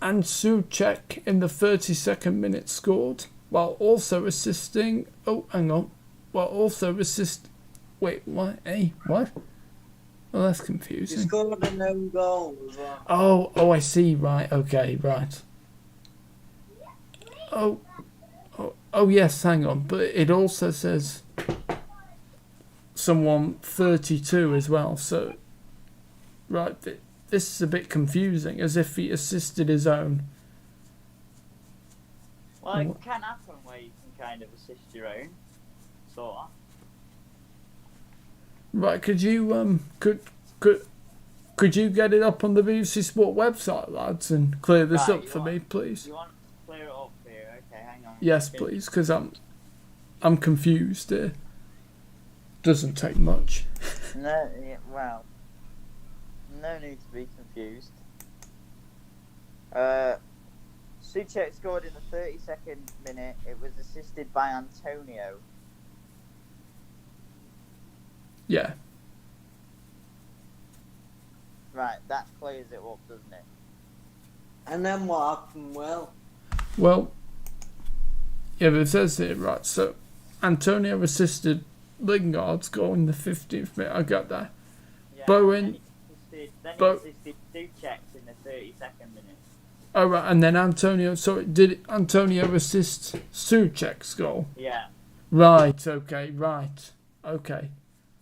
And Souček in the 32nd minute scored, while also assisting... Oh, hang on. Wait, what? Hey, what? Well, that's He confusing. scored an own goal as well. Oh, I see. Right, okay, right. Oh, yes, hang on. But it also says someone 32 as well, so... Right, this is a bit confusing, as if he assisted his own. Well, it can happen where you can kind of assist your own, sort of. Right, could you could you get it up on the BBC Sport website, lads, and clear this up for me, please? You want to clear it up here? Okay, hang on. Yes, please, because I'm confused here. Doesn't take much. No, yeah, well, no need to be confused. Souček scored in the 32nd minute. It was assisted by Antonio. Yeah. Right, that clears it up, doesn't it? And then what happened, Will? Well, yeah, but it says here, right, so Antonio assisted Lingard's goal in the 15th minute. I got that. Yeah, Bowen... Then he assisted Souček in the 32nd minute. Oh, right, and then Antonio... Sorry, did Antonio assist Souček's goal? Yeah. Right, okay, right. Okay.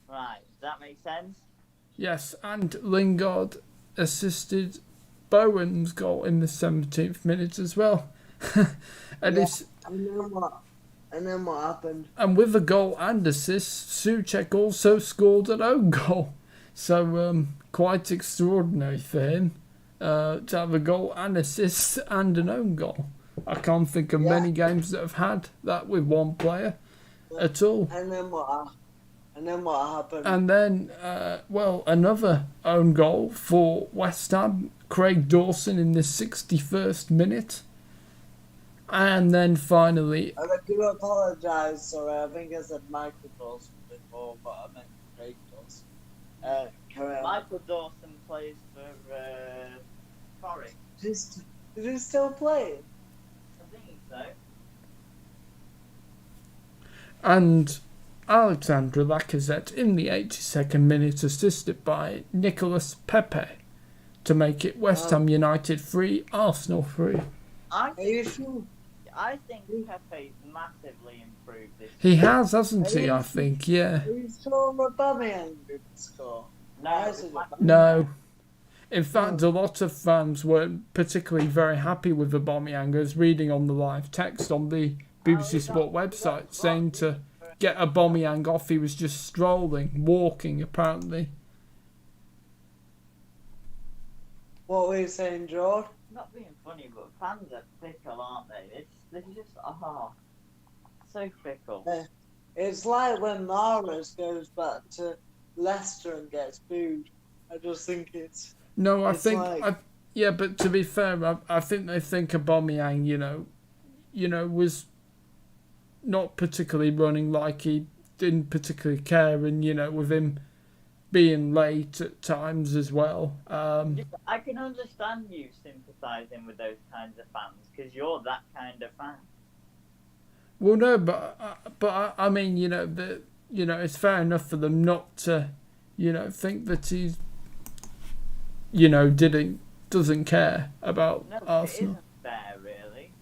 Right, does that make sense? Yes, and Lingard assisted Bowen's goal in the 17th minute as well. And Yeah. it's... And then what happened? And with the goal and assist, Souček also scored an own goal. So, quite extraordinary for him to have a goal and assist and an own goal. I can't think of many games that have had that with one player at all. And then what happened? And then, another own goal for West Ham, Craig Dawson in the 61st minute. And then finally... I do apologise, sorry, I think I said Michael Dawson before, but I meant Craig Dawson. Carry on. Michael Dawson plays for Forest. Is he still playing? I think so. And Alexandre Lacazette in the 82nd minute, assisted by Nicolas Pepe, to make it West Ham United 3, Arsenal 3. Are you sure? I think Pepe's massively improved this He has, hasn't he, I think, yeah. Are you sure Aubameyang didn't score? No. In fact, a lot of fans weren't particularly very happy with Aubameyang. I was reading on the live text on the BBC Sport website saying to get Aubameyang off, he was just strolling, walking, apparently. What were you saying, George? Not being funny, but fans are fickle, aren't they? They're just, so fickle. It's like when Mahrez goes back to Leicester and gets booed. I just think it's... No, I it's think... like- yeah, but to be fair, I think they think Aubameyang, was not particularly running like he didn't particularly care, and, with him being late at times as well. I can understand you sympathising with those kinds of fans, because you're that kind of fan. Well, no, but I mean, it's fair enough for them not to, think that he's, doesn't care about No, Arsenal. it isn't fair, really.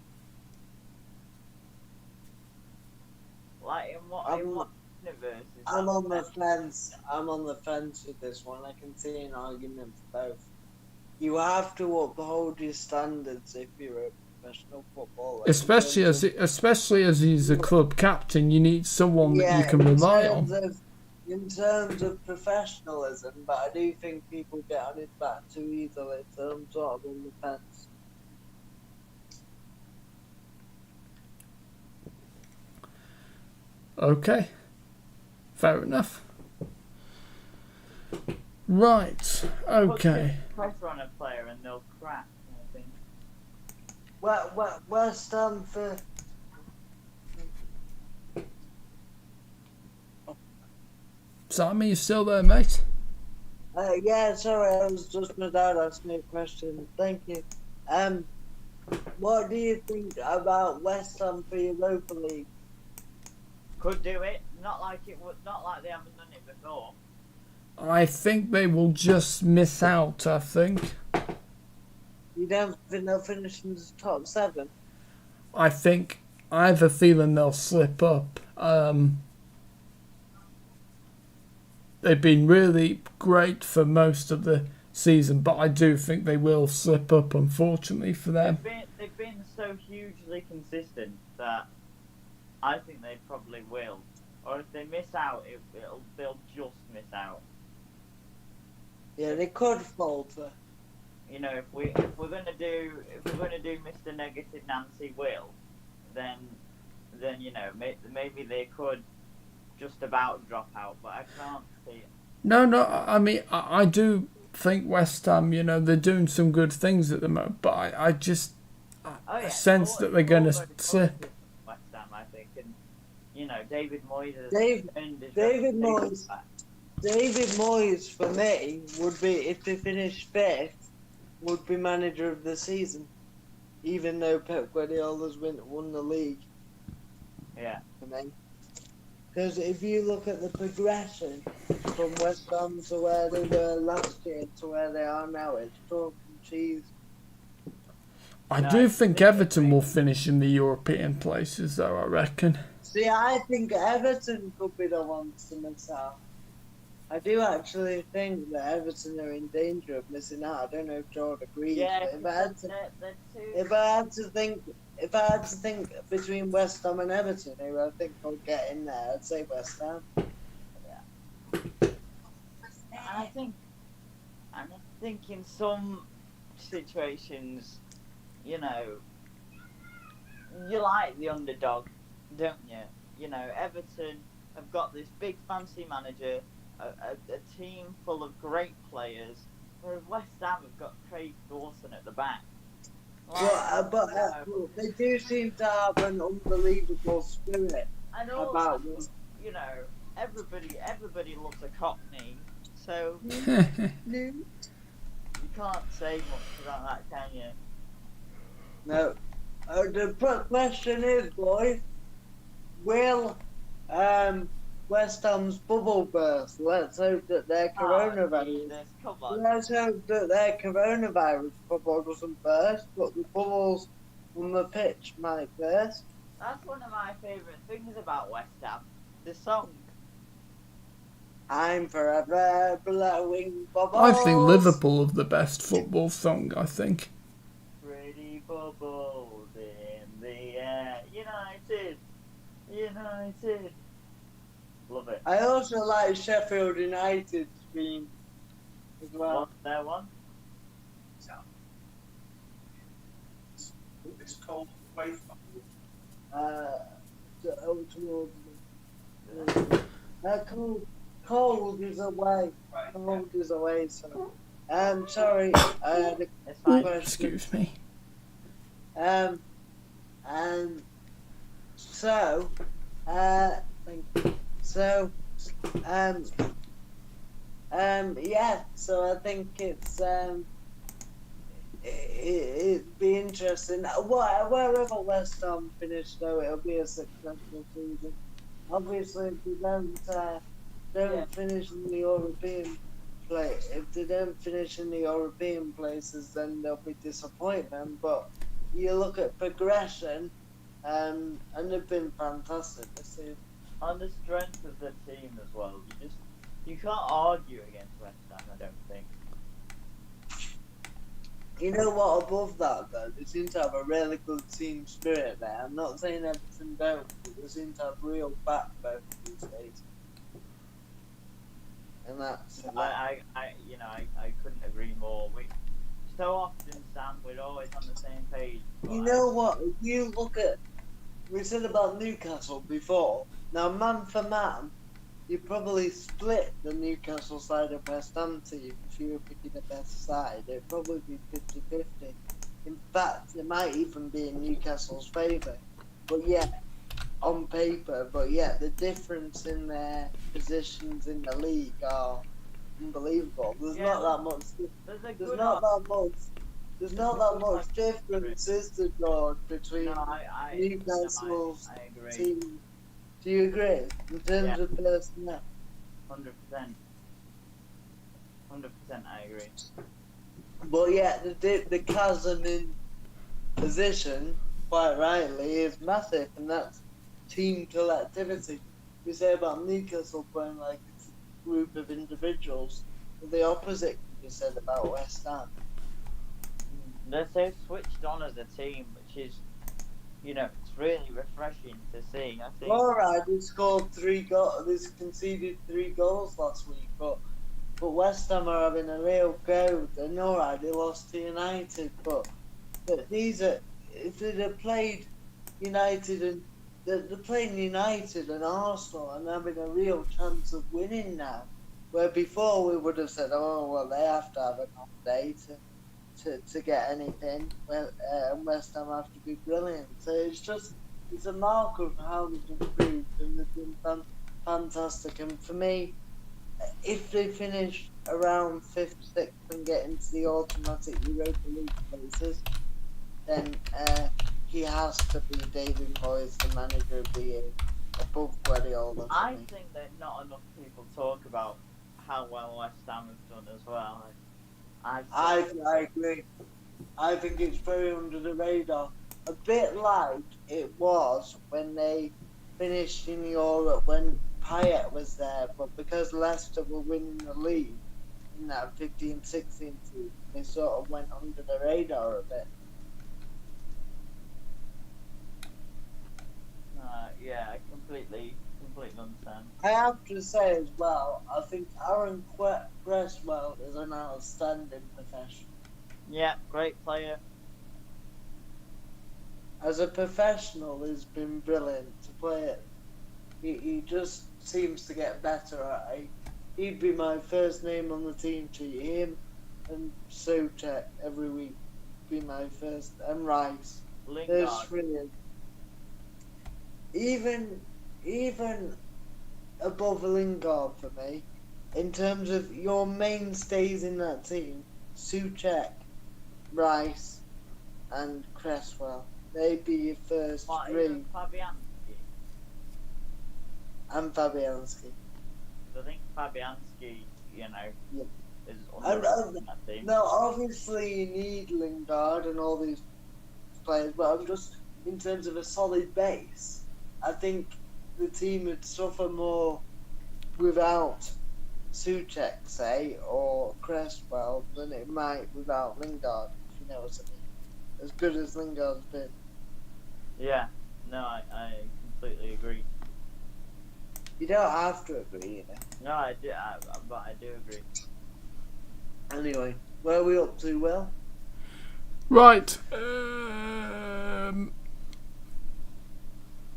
Like, in what universe is I'm that on the fair? fence. I'm on the fence with this one. I can see an argument for both. You have to uphold your standards if you're a professional footballer. Especially as he's a club captain, you need someone that you can rely on. In terms of professionalism, but I do think people get on his back too easily, so I'm sort of on the fence. Okay, fair enough. Right, okay. Put pressure on a player and they'll crack, I think. West Ham for... Sam, are you still there, mate? Yeah, sorry, I was just my dad asked me a question. Thank you. What do you think about West Ham for Europa League? Could do it. Not like they haven't done it before. I think they will just miss out, I think. You don't think they'll finish in the top 7? I have a feeling they'll slip up. They've been really great for most of the season, but I do think they will slip up, unfortunately for them. They've been so hugely consistent that I think they probably will. Or if they miss out, they'll just miss out. Yeah, they could falter. If we're gonna do Mr. Negative Nancy will, then maybe they could just about drop out, but I can't see it. No, I mean, I do think West Ham, they're doing some good things at the moment, but I sense that they're going to slip. West Ham, I think, and David Moyes has David Moyes for me would be, if they finish 5th, would be manager of the season, even though Pep Guardiola's won the league. Yeah. Because if you look at the progression from West Ham to where they were last year to where they are now, it's chalk and cheese. I do think Everton will finish in the European places, though, I reckon. See, I think Everton could be the ones to miss out. I do actually think that Everton are in danger of missing out. I don't know if George agrees. Yeah, If I had to think between West Ham and Everton, who I think will get in there, I'd say West Ham. Yeah. I think in some situations, you like the underdog, don't you? Everton have got this big fancy manager, a team full of great players, whereas West Ham have got Craig Dawson at the back. But they do seem to have an unbelievable spirit. And also, about them. Everybody loves a Cockney, so No. you can't say much about that, can you? No. The question is, boys, will West Ham's bubble burst? Let's hope that their coronavirus. Come on. Let's hope that their coronavirus bubble doesn't burst, but the bubbles on the pitch might burst. That's one of my favourite things about West Ham. The song. I'm forever blowing bubbles. I think Liverpool have the best football song, I think. Pretty bubbles in the air. United. Love it. I also like Sheffield United's theme as well. What's their one? It's cold away from Cold is away. right. Cold is away. So, sorry. The It's fine. question. Excuse me. So, thank you. So, yeah. So I think it'd be interesting. Wherever West Ham finish, though, it'll be a successful season. Obviously, if we don't don't finish in the European if they don't finish in the European places, then there'll be disappointment. But you look at progression, and they've been fantastic this season. On the strength of the team as well, you can't argue against West Ham. I don't think. You know what? Above that, though, they seem to have a really good team spirit there. I'm not saying Everton don't, but they seem to have real backbone these days. And that's I couldn't agree more. So often, Sam, we're always on the same page. You know what? If you look at, we said about Newcastle before. Now, man for man, you probably split the Newcastle side of West Ham team if you were picking the best side. It'd probably be 50-50. In fact, it might even be in Newcastle's favour. But yeah, on paper. But yeah, the difference in their positions in the league are unbelievable. There's not that much. There's not that much difference, is there, George, between Newcastle's team? Do you agree? In terms of personnel? 100%. 100% I agree. But yeah, the chasm in position, quite rightly, is massive, and that's team collectivity. We say about Newcastle playing like it's a group of individuals, but the opposite can be said about West Ham. They're so switched on as a team, which is, it's really refreshing to see. I think. Alright, they scored 3 goals. They conceded 3 goals last week, but West Ham are having a real go. And alright, they lost to United, but these are, if they'd have played United and they're playing United and Arsenal and having a real chance of winning now, where before we would have said, oh well, they have to have an off day to get anything, and West Ham have to be brilliant. So it's a mark of how they've improved, and they've been fantastic. And for me, if they finish around 5th, 6th and get into the automatic Europa League places, then he has to be David Moyes, the manager of the year, above Guardiola. I think that not enough people talk about how well West Ham have done as well. I agree. I think it's very under the radar. A bit like it was when they finished in Europe when Payet was there, but because Leicester were winning the league in that 15-16 season, they sort of went under the radar a bit. Yeah, I completely understand. I have to say as well, I think Aaron Cresswell is an outstanding professional. Yeah, great player. As a professional, he's been brilliant to play it. He just seems to get better at it. He'd be my first name on the team sheet. Him and Souček every week be my first, and Rice. There's three. Even above Lingard for me, in terms of your mainstays in that team, Souček, Rice, and Cresswell. They'd be your first three. Even Fabianski? And Fabianski. I think Fabianski, yeah. is under that team. Now, obviously, you need Lingard and all these players, but I'm just, in terms of a solid base, I think the team would suffer more without Souček, say, or Cresswell than it might without Lingard, if you know what I mean. As good as Lingard's been. Yeah, no, I completely agree. You don't have to agree, No, I do, but I do agree. Anyway, where are we up to, Will? Right.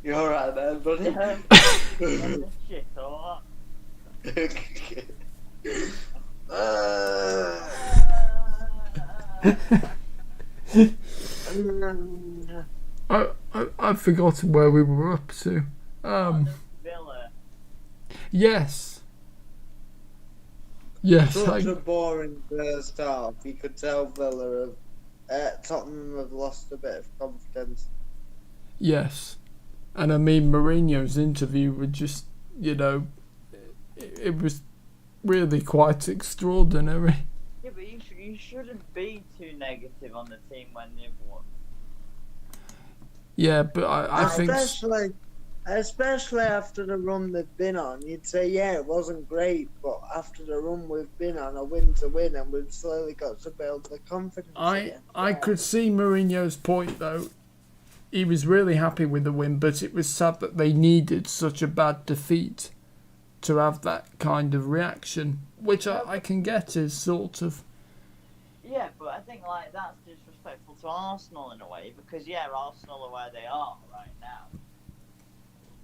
You alright there, buddy? Shit, or I've forgotten where we were up to. Villa. Yes. Yes. Such a boring first half. You could tell Villa Tottenham have lost a bit of confidence. Yes. And I mean, Mourinho's interview would just, it was really quite extraordinary. Yeah, but you shouldn't be too negative on the team when they've won. Yeah, but I think... Especially after the run they've been on, you'd say, yeah, it wasn't great, but after the run we've been on, a win's a win, and we've slowly got to build the confidence again. I could see Mourinho's point, though. He was really happy with the win, but it was sad that they needed such a bad defeat to have that kind of reaction, which I can get is sort of... Yeah, but I think like that's disrespectful to Arsenal in a way, because yeah, Arsenal are where they are right now,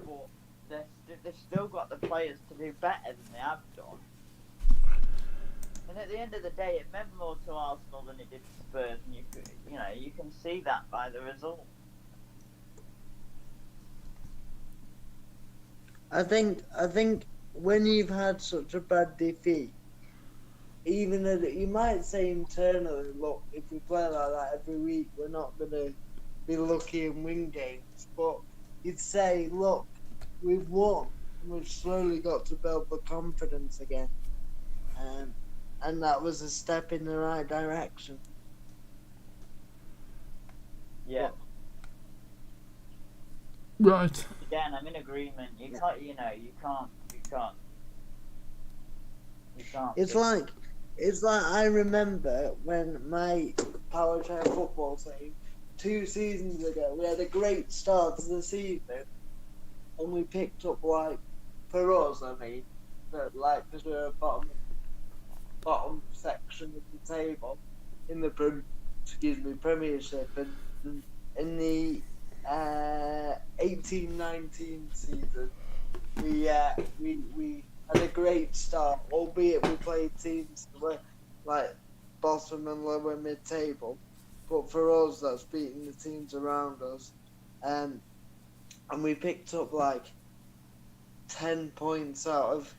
but they've still got the players to do better than they have done. And at the end of the day, it meant more to Arsenal than it did to Spurs, and you can see that by the result. I think when you've had such a bad defeat, even though you might say internally, look, if we play like that every week, we're not going to be lucky and win games. But you'd say, look, we've won. We've slowly got to build the confidence again. And that was a step in the right direction. Yeah. Right. Again, I'm in agreement. You can't. It's like I remember when my Power Chair football team 2 seasons ago, we had a great start to the season, and we picked up for us, because we're a bottom section of the table in the Premiership, and in the 18-19 season, we had a great start, albeit we played teams that were like bottom and lower mid-table. But for us, that's beating the teams around us. And we picked up 10 points out of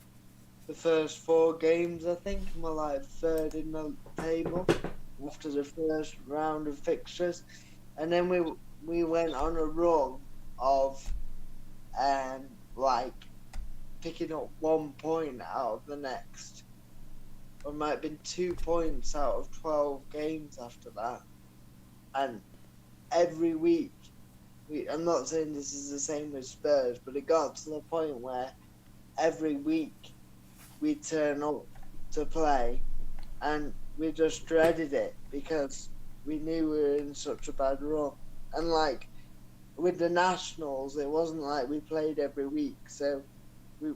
the first 4 games, I think, and we're third in the table after the first round of fixtures. And then we went on a run of picking up 1 point out of the next. Or it might have been 2 points out of 12 games after that. And every week, I'm not saying this is the same with Spurs, but it got to the point where every week we turn up to play and we just dreaded it because we knew we were in such a bad run. And with the Nationals, it wasn't like we played every week, so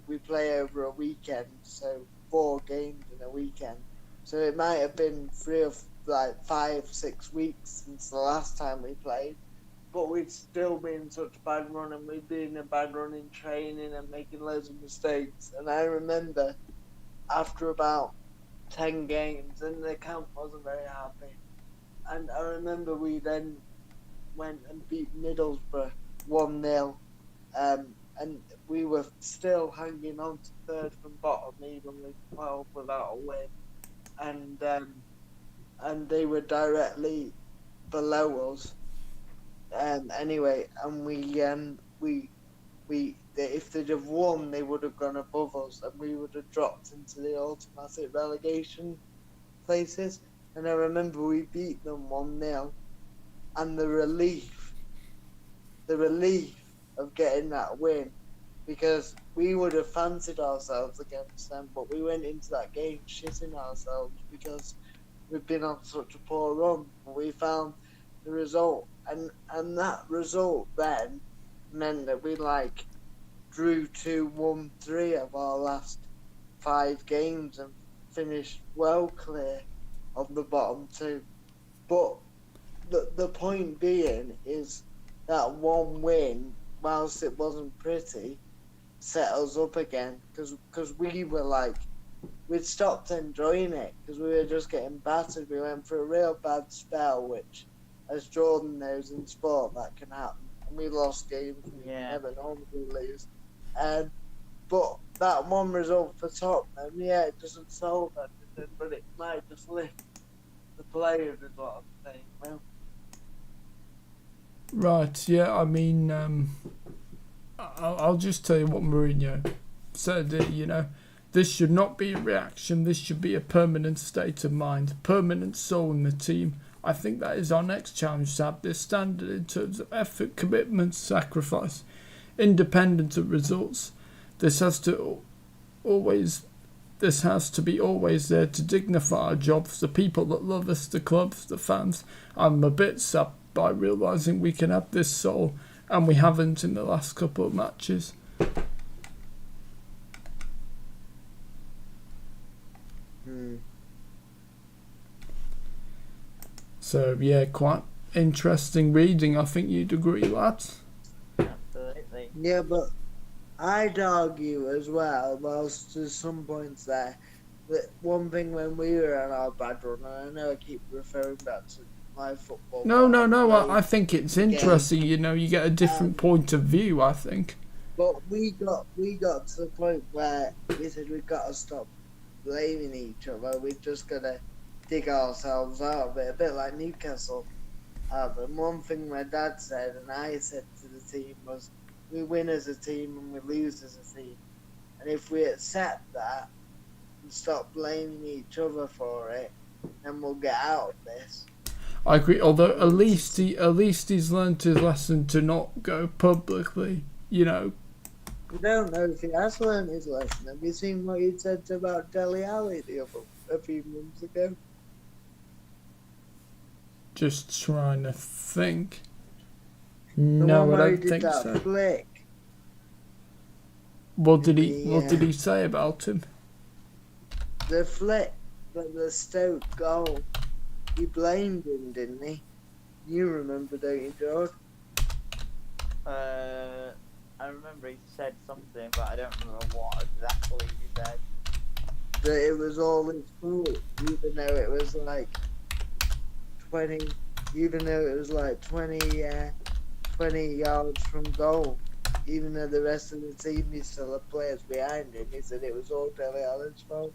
we play over a weekend, so 4 games in a weekend. So it might have been 5-6 weeks since the last time we played, but we'd still be in such a bad run, and we'd be in a bad run in training and making loads of mistakes. And I remember after about 10 games, and the camp wasn't very happy, and I remember we then went and beat Middlesbrough 1-0, and we were still hanging on to third from bottom, even with 12 without a win, and they were directly below us. Anyway, and we if they'd have won, they would have gone above us, and we would have dropped into the automatic relegation places. And I remember we beat them 1-0, and the relief of getting that win, because we would have fancied ourselves against them, but we went into that game shitting ourselves because we've been on such a poor run. But we found the result, and that result then meant that we drew 2-1-3 of our last 5 games and finished well clear of the bottom 2. But the point being is that one win, whilst it wasn't pretty, set us up again, because we were we'd stopped enjoying it because we were just getting battered. We went for a real bad spell, which, as Jordan knows in sport, that can happen. And we lost games we never normally lose. But that one result for Tottenham, it doesn't solve everything, but it might just lift the players, is what I'm saying. Well, Right, yeah, I mean, I'll just tell you what Mourinho said, This should not be a reaction. This should be a permanent state of mind, permanent soul in the team. I think that is our next challenge, to have this standard in terms of effort, commitment, sacrifice, independent of results. This has to be always there to dignify our jobs, the people that love us, the clubs, the fans. I'm a bit sad by realising we can have this soul, and we haven't in the last couple of matches. So yeah, quite interesting reading. I think you'd agree, lads. Absolutely. Yeah, but I'd argue as well, whilst there's some points there, that one thing when we were on our bad run, and I know I keep referring back to my football. No. I think it's interesting. You know, you get a different point of view, I think. But we got to the point where we said we've got to stop blaming each other. We're just gonna dig ourselves out of it, a bit like Newcastle. And one thing my dad said and I said to the team was, we win as a team and we lose as a team. And if we accept that and stop blaming each other for it, then we'll get out of this. I agree. Although at least he's learned his lesson to not go publicly. You know. I don't know if he has learned his lesson. Have you seen what he said about Dele Alli a few months ago? Just trying to think. The No, one I where he don't did think that so. flick. What did he say about him? The flick, the Stoke goal. He blamed him, didn't he? You remember, don't you, George? I remember he said something, but I don't remember what exactly he said. That it was all his fault, even though it was like 20 yards from goal. Even though the rest of the team is still have players behind him, he said it was all Dele Alli's fault.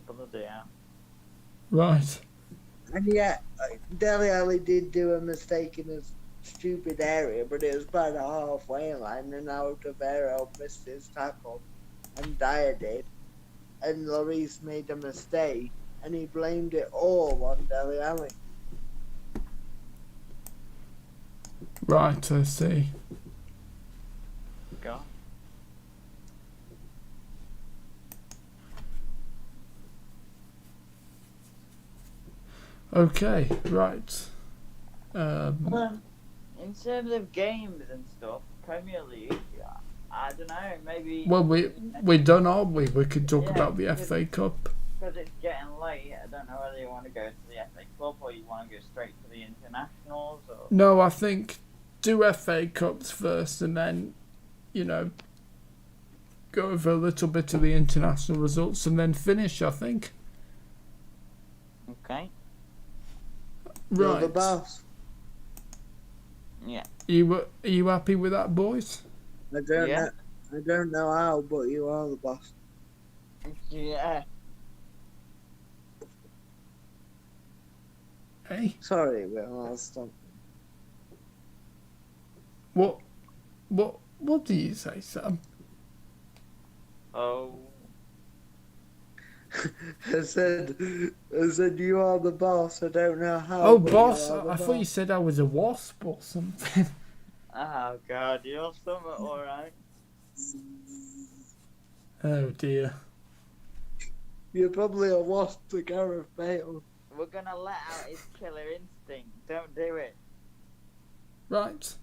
Bloody hell. Right. And yeah, Dele Alli did do a mistake in a stupid area, but it was by the halfway line, and Alderweireld missed his tackle, and Dyer did, and Lloris made a mistake, and he blamed it all on Dele Alli. Right, I see. God. Okay, right. In terms of games and stuff, Premier League, I don't know, maybe... Well, we're done, aren't we? We could talk Yeah, about the FA Cup. Because it's getting late, I don't know whether you want to go to the FA Cup or you want to go straight to the internationals or... No, I think do FA Cups first and then, you know, go over a little bit of the international results and then finish, I think. Okay. You're Right. the boss. Yeah. Are you happy with that, boys? I don't know how, but you are the boss. Yeah. Hey? Sorry, Will, I'll stop. What do you say, Sam? Oh. I said you are the boss. I don't know how. Oh, but boss! you are the I thought you boss. said I was a wasp or something. Oh, God, you're somewhat alright. Oh, dear. You're probably a wasp to Gareth Bale. We're gonna let out his killer instinct. Don't do it. Right.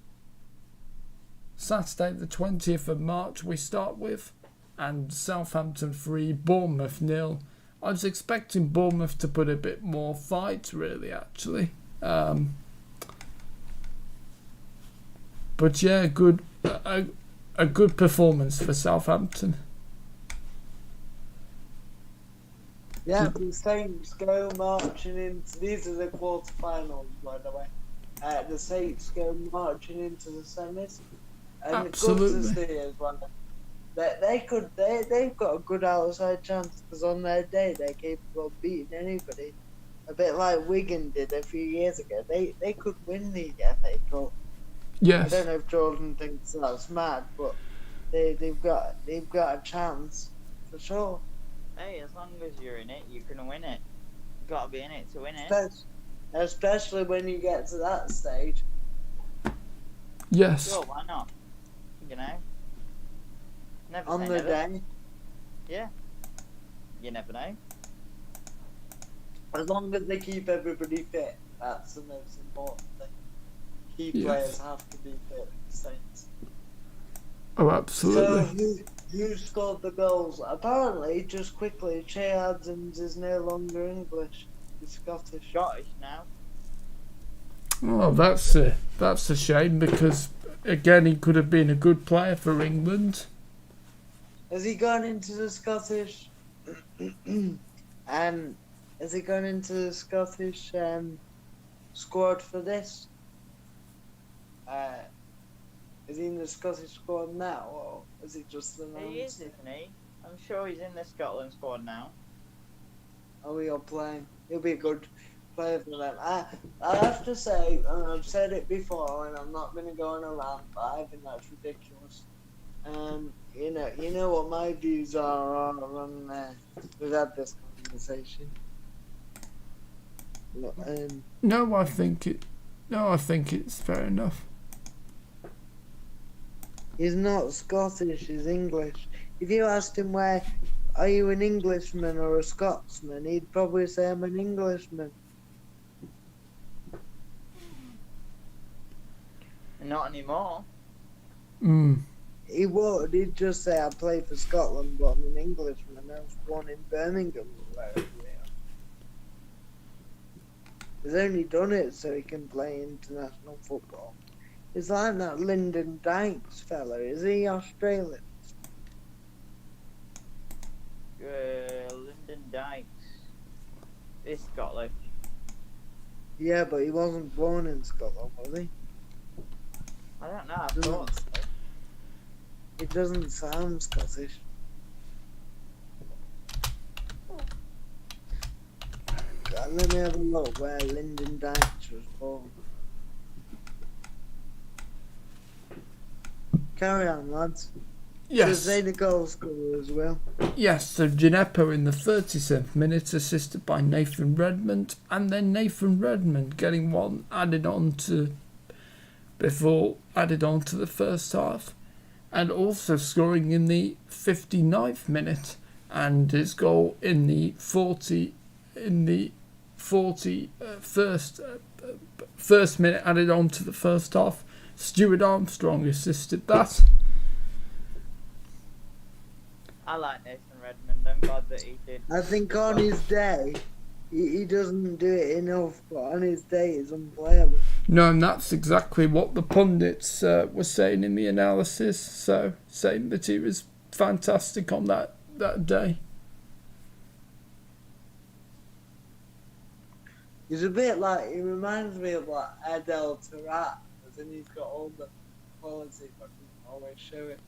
Saturday the 20th of March we start with, and Southampton 3, Bournemouth 0. I was expecting Bournemouth to put a bit more fight, really, actually. But yeah, a good performance for Southampton. Yeah, the Saints go marching into. These are the quarterfinals, by the way. The Saints go marching into the semis, and Absolutely. it's good to see as well. They've got a good outside chance because on their day they're capable of beating anybody. A bit like Wigan did a few years ago. They could win the FA Cup. Yes. I don't know if Jordan thinks that's mad, but they've got a chance. for sure. Hey, as long as you're in it, you can win it. You've got to be in it to win it. Especially when you get to that stage. Yes. Sure, why not? You know? Never On say the never. day. Yeah. You never know. As long as they keep everybody fit, that's the most important thing. Key Yes. players have to be fit for the Saints. Oh, So, absolutely. who scored the goals? Apparently, just quickly, Che Adams is no longer English. He's Scottish. Scottish now. Oh, that's a shame because again he could have been a good player for England. Has he gone into the Scottish? Has he gone into the Scottish squad for this? Is he in the Scottish squad now, or is he just announced? He is, isn't he? I'm sure he's in the Scotland squad now. Are we all playing? He'll be a good player for them. I have to say, and I've said it before, and I'm not going to go on a rant, but I think that's ridiculous. You know what my views are on. We've had this conversation. No, I think it's fair enough. He's not Scottish, he's English. If you asked him are you an Englishman or a Scotsman, he'd probably say I'm an Englishman. Not anymore. He would, he'd just say I play for Scotland, but I'm an Englishman. I was born in Birmingham, wherever we are. He's only done it so he can play international football. It's like that Lyndon Dykes fella. Is he Australian? Lyndon Dykes is Scottish. Yeah, but he wasn't born in Scotland, was he? I don't know. I thought so. It doesn't sound Scottish. Let me have a look where Lyndon Dykes was born. Carry on, lads. Yes. Say the goal scorer as well. Yes, so Gineppo in the 37th minute, assisted by Nathan Redmond, and then Nathan Redmond getting one added on to the first half, and also scoring in the 59th minute, and his goal in the 41st minute added on to the first half. Stuart Armstrong assisted that. I like Nathan Redmond. I'm glad that he did. I think on his day, he doesn't do it enough, but on his day, he's unplayable. No, and that's exactly what the pundits were saying in the analysis. So, saying that he was fantastic on that day. He's a bit like, he reminds me of like Adel Tarat, as in he's got all the quality, but doesn't always show it.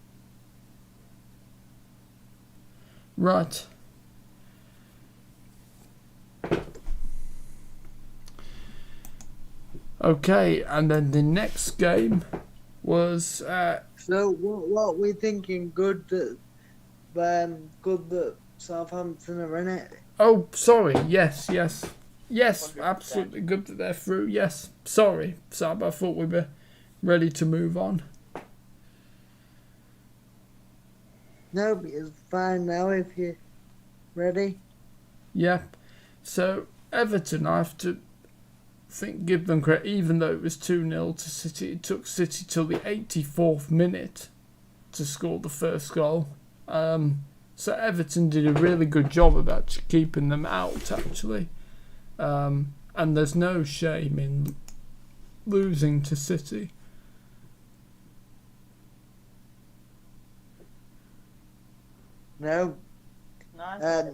Right. Okay, and then the next game was So what we thinking? Good that Southampton are in it. oh, sorry. Yes, 100%. absolutely good that they're through. Yes, sorry, Sab. I thought we were ready to move on. No, it's fine now if you're ready. Yep. So Everton, I have to give them credit. Even though it was 2-0 to City, it took City till the 84th minute to score the first goal. So Everton did a really good job of actually keeping them out, actually. And there's no shame in losing to City. No, Nice.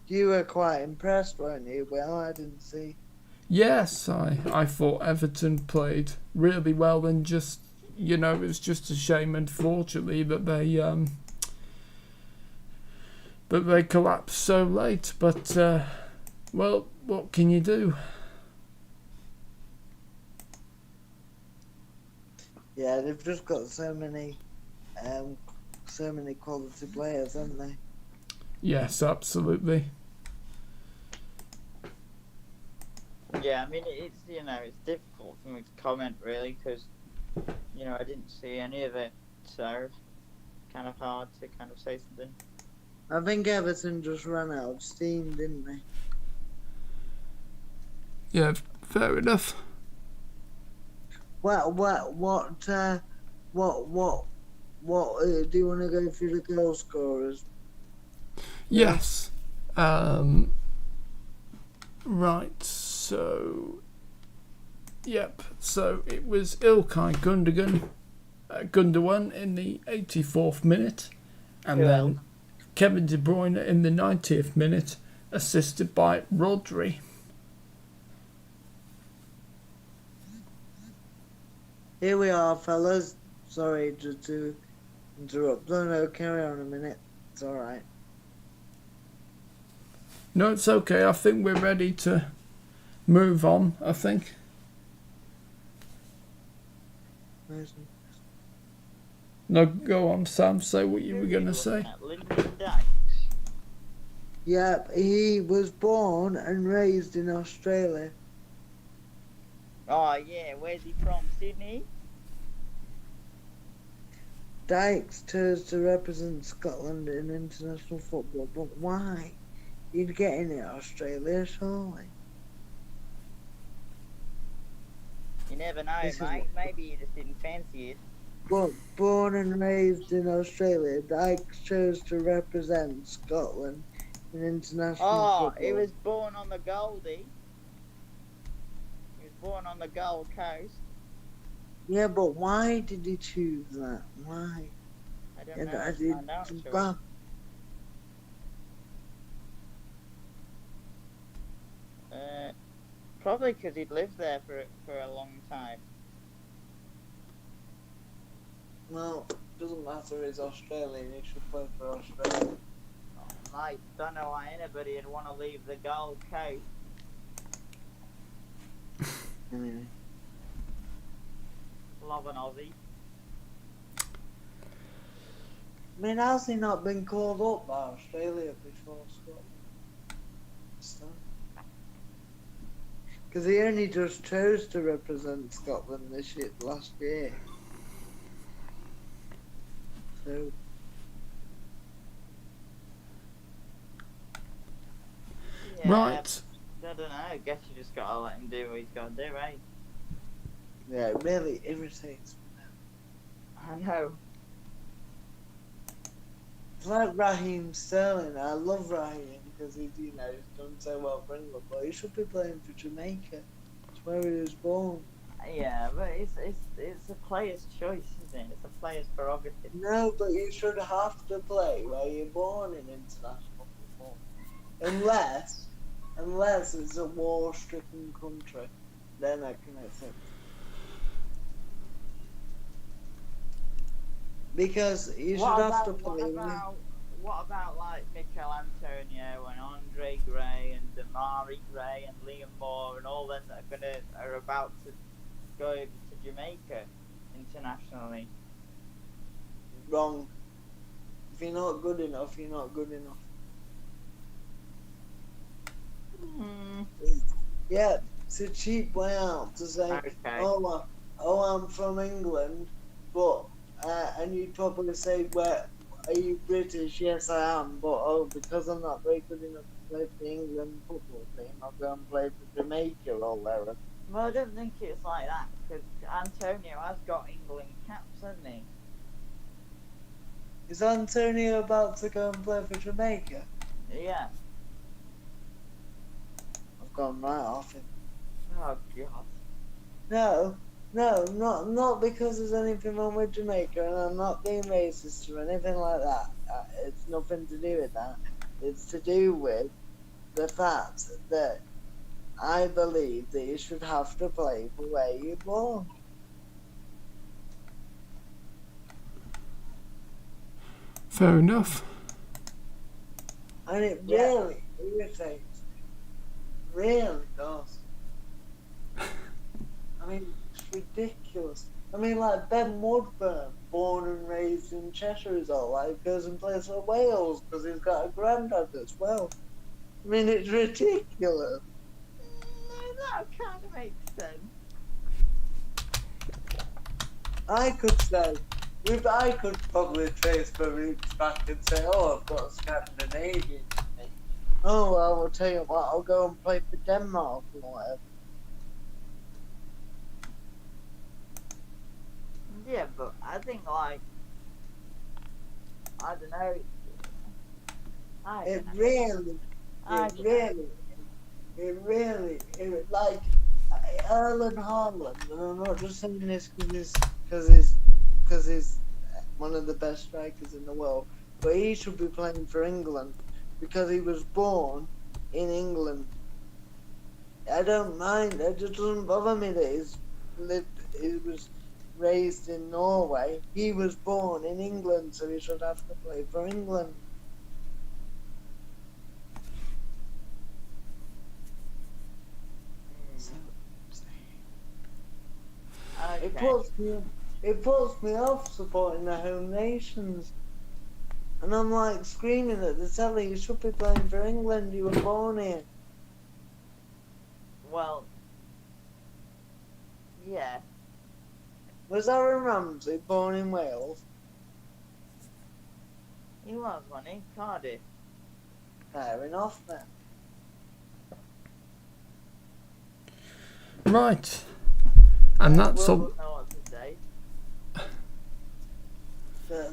you were quite impressed, weren't you? Well, I didn't see. Yes, I thought Everton played really well, and just, it was just a shame, unfortunately, that they collapsed so late. But well, what can you do? Yeah, they've just got so many so many quality players, haven't they? Yes, absolutely. Yeah, I mean, it's it's difficult for me to comment really because I didn't see any of it, so kind of hard to kind of say something. I think Everton just ran out of steam, didn't they? Yeah, fair enough. What do you want to go through the goal scorers? Yes. Right, so... Yep, so it was Ilkay Gundogan in the 84th minute, and then Kevin De Bruyne in the 90th minute, assisted by Rodri. Here we are, fellas. Sorry to interrupt. No, carry on a minute. It's alright. No, it's okay. I think we're ready to move on, I think. No, go on, Sam. Say what you were going to say. Yep, he was born and raised in Australia. Oh, yeah. Where's he from? Sydney? Dykes chose to represent Scotland in international football, but why? He'd get in at Australia, surely. You never know, mate. Maybe you just didn't fancy it. But born and raised in Australia, Dykes chose to represent Scotland in international football. He was born on the Goldie. He was born on the Gold Coast. Yeah, but why did he choose that? Why? I don't know. Probably because he'd lived there for a long time. Well, doesn't matter, he's Australian, he should play for Australia. Oh, mate, don't know why anybody would want to leave the Gold Coast. Anyway. Love an Aussie. I mean, has he not been called up by Australia before Scotland? Because he only just chose to represent Scotland last year. So. Yeah, Right. I don't know. I guess you just gotta let him do what he's gotta do, right? Yeah, it really irritates me. I know. It's like Raheem Sterling. I love Raheem because he's done so well for England, but he should be playing for Jamaica. It's where he was born. Yeah, but it's a player's choice, isn't it? It's a player's prerogative. No, but you should have to play where you're born in international football, unless it's a war-stricken country. Then I can accept. Because you should have to play. What about like Mikel Antonio and Andre Gray and Damari Gray and Liam Moore and all them that are about to go over to Jamaica internationally? Wrong. If you're not good enough, you're not good enough. Yeah, it's a cheap way out to say, Okay. oh, I'm from England, but and you'd probably say, well, are you British? Yes, I am, but because I'm not very good enough to play for the England football team, I'll go and play for Jamaica or whatever. Well, I don't think it's like that, because Antonio has got England caps, hasn't he? Is Antonio about to go and play for Jamaica? Yeah. I've gone right off him. Oh, God. No, not because there's anything wrong with Jamaica, and I'm not being racist or anything like that. It's nothing to do with that. It's to do with the fact that I believe that you should have to play for where you're born. Fair enough. And it really irritates me. Really does. I mean, it's ridiculous. I mean, like Ben Woodburn, born and raised in Cheshire his whole life, goes and plays for Wales because he's got a granddad as well. I mean, it's ridiculous. That kind of makes sense. I could say, I could probably trace my roots back and say, oh, I've got a Scandinavian in me. Oh, well, I'll tell you what, I'll go and play for Denmark or whatever. Yeah, but I think, like, I don't know. It really, like, Erling Haaland, and I'm not just saying this because he's one of the best strikers in the world, but he should be playing for England because he was born in England. I don't mind. It just doesn't bother me that he was raised in Norway. He was born in England, so he should have to play for England. Okay. It puts me off supporting the home nations. And I'm like screaming at the telly, you should be playing for England, you were born here. Well, yeah. Was Aaron Ramsey born in Wales? He was, wasn't he? Cardiff. Fair enough then. Right. And that's Will all. will know what to say.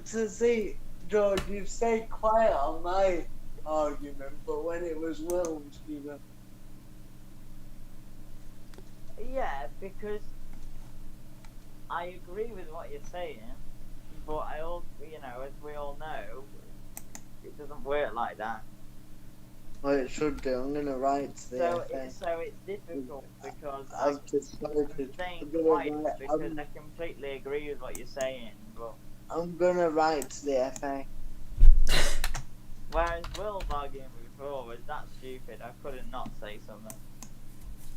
To see, George, you've stayed quiet on my argument, but when it was Will's, you were... Yeah, because I agree with what you're saying, but I also, as we all know, it doesn't work like that. Well, it should do. I'm going to write to the FA. So it's difficult because I've I'm decided saying I'm gonna quiet write- because I completely agree with what you're saying, but I'm going to write to the FA. whereas Will's argument before was that stupid, I couldn't not say something.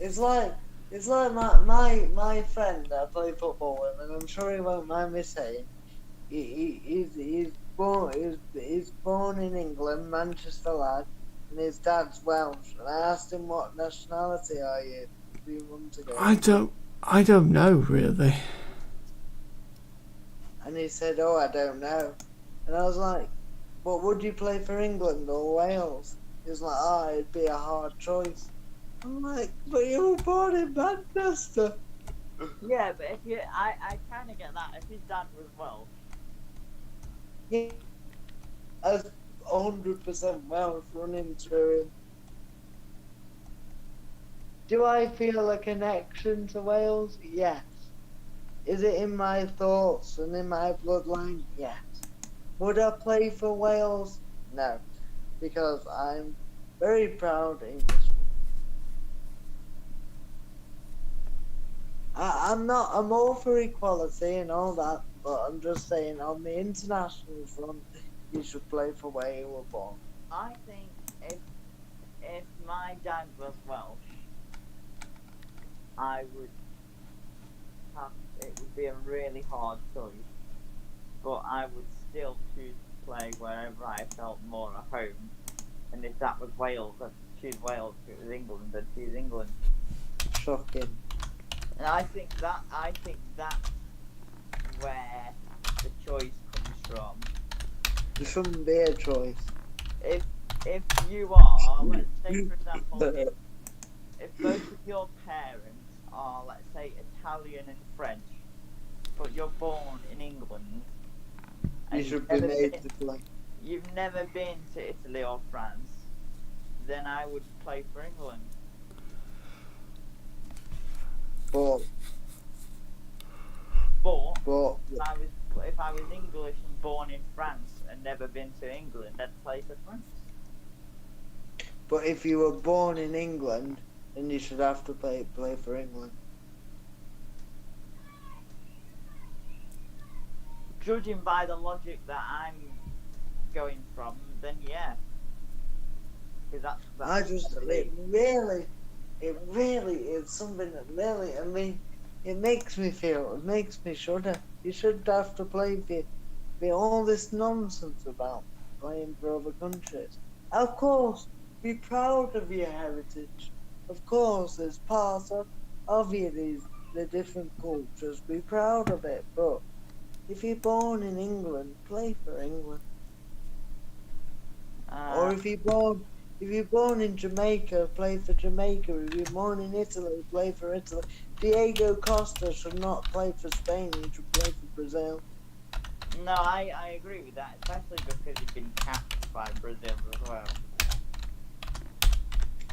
It's like my friend that I play football with, and I'm sure he won't mind me saying, he's born in England, Manchester lad, and his dad's Welsh. And I asked him, what nationality are you a few months ago? I don't know really. And he said, oh, I don't know. And I was like, but would you play for England or Wales? He was like, oh, it'd be a hard choice. I'm like, but you were born in Manchester. Yeah, but if I kind of get that. If his dad was Welsh, He has 100% Welsh running through him. Do I feel a connection to Wales? Yes. Is it in my thoughts and in my bloodline? Yes. Would I play for Wales? No. Because I'm very proud Englishman. I'm all for equality and all that, but I'm just saying on the international front, you should play for where you were born. I think if my dad was Welsh, I would have. It would be a really hard choice, but I would still choose to play wherever I felt more at home. And if that was Wales, I'd choose Wales. If it was England, I'd choose England. Shocking. And I think that's where the choice comes from. There shouldn't be a choice. If you are, let's say for example, if both of your parents are, let's say, Italian and French, but you're born in England, You and should be made to play. you've never been to Italy or France, then I would play for England. But if I was English and born in France and never been to England, I'd play for France. But if you were born in England, then you should have to play for England. Judging by the logic that I'm going from, then yeah. Because that's It really is something that really, I mean, It makes me shudder. You shouldn't have to play for all this nonsense about playing for other countries. Of course, be proud of your heritage. Of course, as part of you, the different cultures. Be proud of it. But if you're born in England, play for England. Or if you're born in Jamaica, play for Jamaica. If you're born in Italy, play for Italy. Diego Costa should not play for Spain. He should play for Brazil. No, I agree with that, especially because he's been capped by Brazil as well.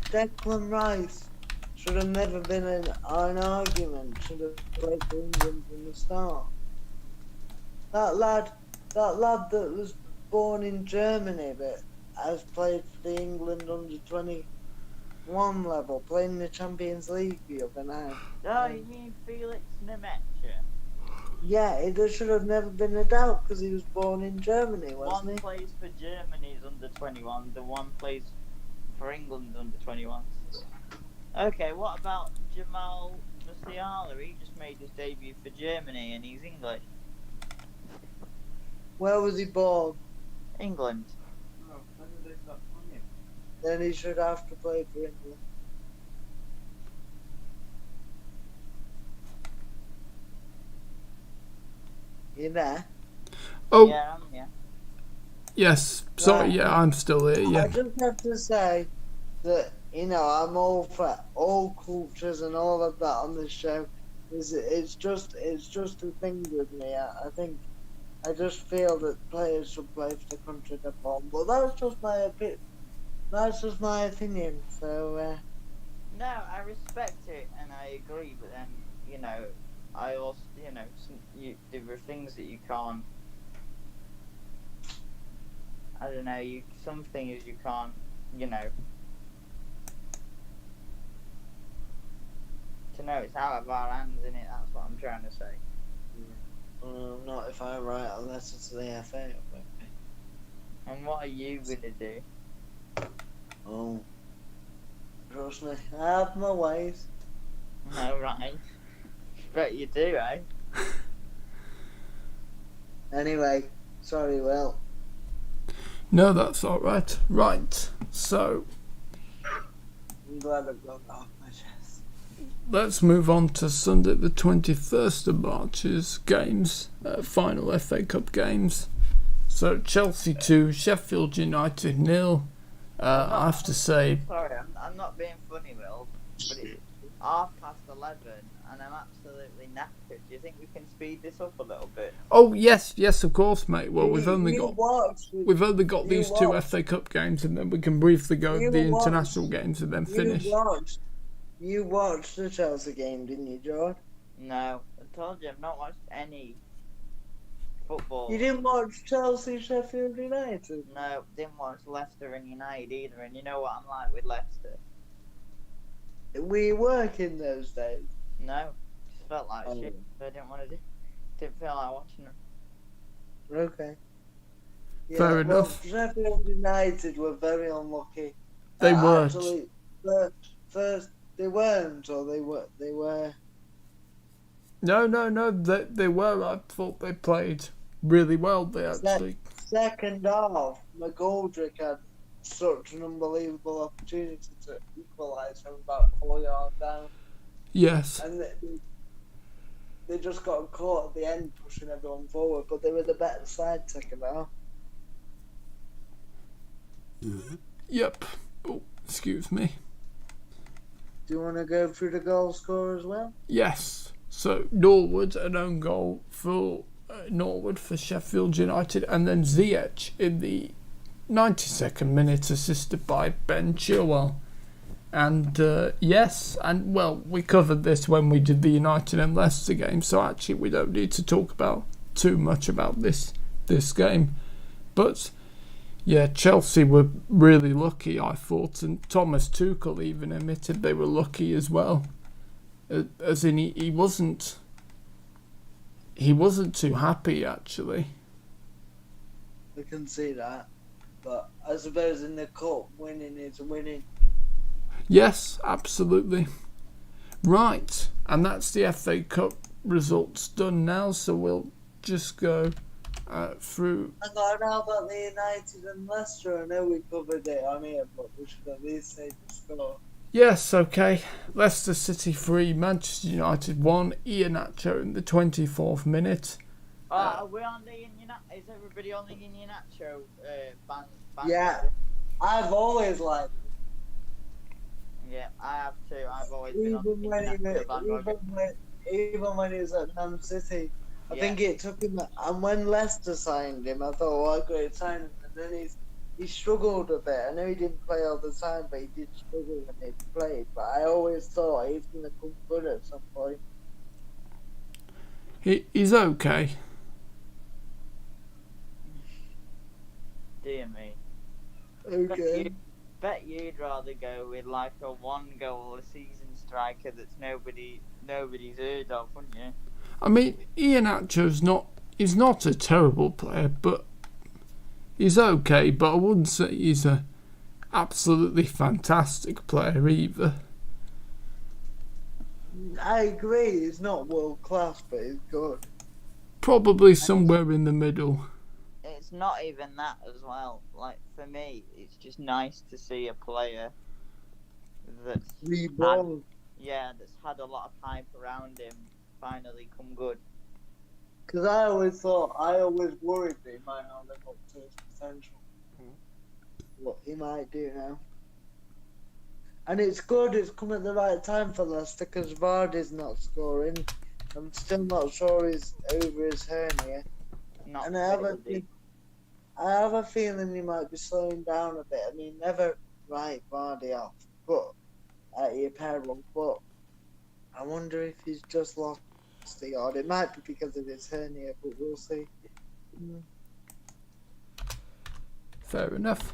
Declan Rice should have never been an argument. Should have played for England from the start. That lad that was born in Germany but has played for the England under 21 level, playing the Champions League the other night. Oh, you mean Felix Nemecha? Yeah, it should have never been a doubt because he was born in Germany, wasn't One he? plays for Germany's under 21, the one plays for England's under 21. Okay, what about Jamal Musiala? He just made his debut for Germany and he's English. Where was he born? England. Oh, when did they stop playing? Then he should have to play for England. You there? Oh, Yeah, yeah. yes. Sorry, yeah, I'm still here, I yeah. just have to say that, I'm all for all cultures and all of that on this show. It's just a thing with me. I just feel that players should play for the country they're born. But that's just my opinion. That's just my opinion. So No, I respect it and I agree, but then, I also, there are things that you can't, I don't know, some things you can't, it's out of our hands, isn't it? That's what I'm trying to say. not if I write a letter to the FA. And what are you gonna do? Oh, trust me, I have my ways. No, right. Bet you do, eh? Anyway, sorry, Will. No, that's alright. Right, so I'm glad I've got that off my chest. let's move on to Sunday the 21st of March's games, final FA Cup games. So Chelsea 2, Sheffield United 0. I have to say, Sorry, I'm not being funny, Will, but it's 11:30 and I'm absolutely knackered. Do you think we can speed this up a little bit? oh yes, of course, mate. Well, we've only got You these two watched. FA Cup games, and then we can briefly go You over the watched. international games and then finish. You watched the Chelsea game, didn't you, George? No, I told you I've not watched any football. You didn't watch Chelsea Sheffield United? No, didn't watch Leicester and United either, and you know what I'm like with Leicester. Were you working those days? No, just felt like Oh. shit. So I didn't want to do. Didn't feel like watching them. Okay. Yeah, Fair well, enough. Sheffield United were very unlucky. They weren't. Actually, first they weren't, or they were. No, they were. I thought they played really well. They actually. Second half, McGoldrick had such an unbelievable opportunity to equalise from about 4 yards down, Yes. and they just got caught at the end pushing everyone forward. But they were the better side second half. Yep. Oh, excuse me. Do you want to go through the goal score as well? Yes. So Norwood, an own goal for Norwood for Sheffield United, and then Ziyech in the 92nd minute, assisted by Ben Chilwell. And yes, and well, we covered this when we did the United and Leicester game, so actually we don't need to talk about too much about this game. But yeah, Chelsea were really lucky, I thought, and Thomas Tuchel even admitted they were lucky as well. As in, he wasn't too happy actually. We can see that, but I suppose in the cup, winning is winning. Yes, absolutely. Right, and that's the FA Cup results done now, so we'll just go through. Hang on, how about the United and Leicester? I know we covered it on here, but we should at least say the score. Yes, okay. Leicester City 3, Manchester United 1, Iheanacho in the 24th minute. Are we on the Iheanacho? Is everybody on the Iheanacho band? Yeah, I've always liked it. Yeah, I have too. I've always been on the Iheanacho bandwagon. Even when he was at Man City, I Yeah. think it took him. And when Leicester signed him, I thought, what a great signing. And then he struggled a bit. I know he didn't play all the time, but he did struggle when he played. But I always thought he's going to come good at some point. He's okay. Dear me. Okay. Bet you'd rather go with like a 1 goal a season striker that's nobody's heard of, wouldn't you? I mean, Iheanacho's he's not a terrible player, but he's okay. But I wouldn't say he's a absolutely fantastic player either. I agree, he's not world class, but he's good. Probably somewhere in the middle. It's not even that as well. Like, for me, it's just nice to see a player that's Reborn. that's had a lot of hype around him finally come good. Because I always worried that he might not live up to his potential. What he might do now. And it's good, it's come at the right time for Leicester because Vardy's not scoring. I'm still not sure he's over his hernia. Not And really. I have a feeling he might be slowing down a bit. I mean, never write Vardy off, but at your peril. But I wonder if he's just lost the yard. It might be because of his hernia, but we'll see. Fair enough.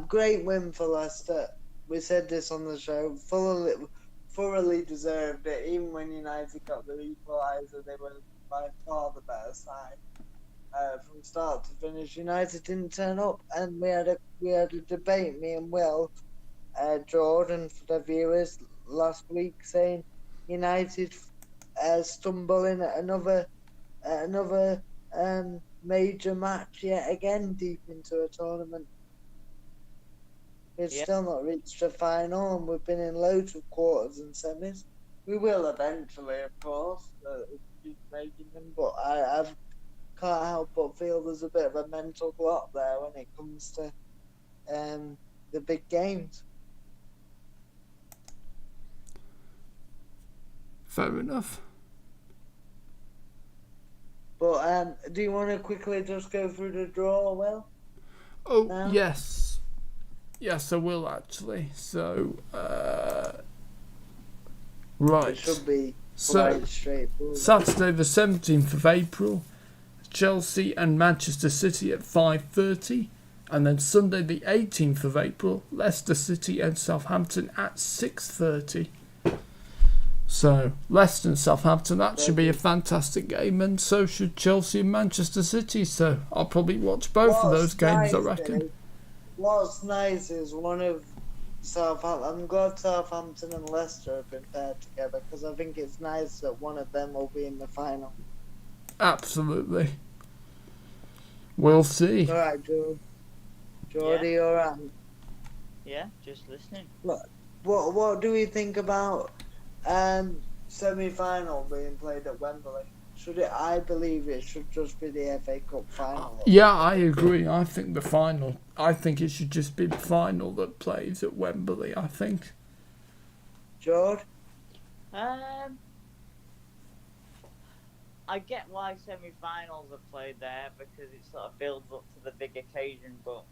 Great win for Leicester. We said this on the show. Thoroughly deserved it. Even when United got the equaliser, they were by far the better side. From start to finish, United didn't turn up, and we had a debate, me and Will, Jordan, for the viewers last week, saying United stumbling at another major match yet again deep into a tournament. We've still not reached a final, and we've been in loads of quarters and semis. We will eventually, of course, keep making them, but I can't help but feel there's a bit of a mental block there when it comes to the big games. Fair enough. But do you want to quickly just go through the draw, Will? Oh, No? yes. Yes, I will actually. So, right. It should be So, quite straightforward. Saturday the 17th of April, Chelsea and Manchester City at 5:30. And then Sunday the 18th of April, Leicester City and Southampton at 6:30. So, Leicester and Southampton, that should be a fantastic game, and so should Chelsea and Manchester City. So, I'll probably watch both of those games, I reckon. What's nice is one of Southampton. I'm glad Southampton and Leicester have been paired together because I think it's nice that one of them will be in the final. Absolutely. We'll see. All right, Geordie, all right. Yeah, just listening. What do we think about semi-final being played at Wembley? I believe it should just be the FA Cup final. Yeah, I agree. I think it should just be the final that plays at Wembley, I think. George? I get why semi-finals are played there because it sort of builds up to the big occasion, but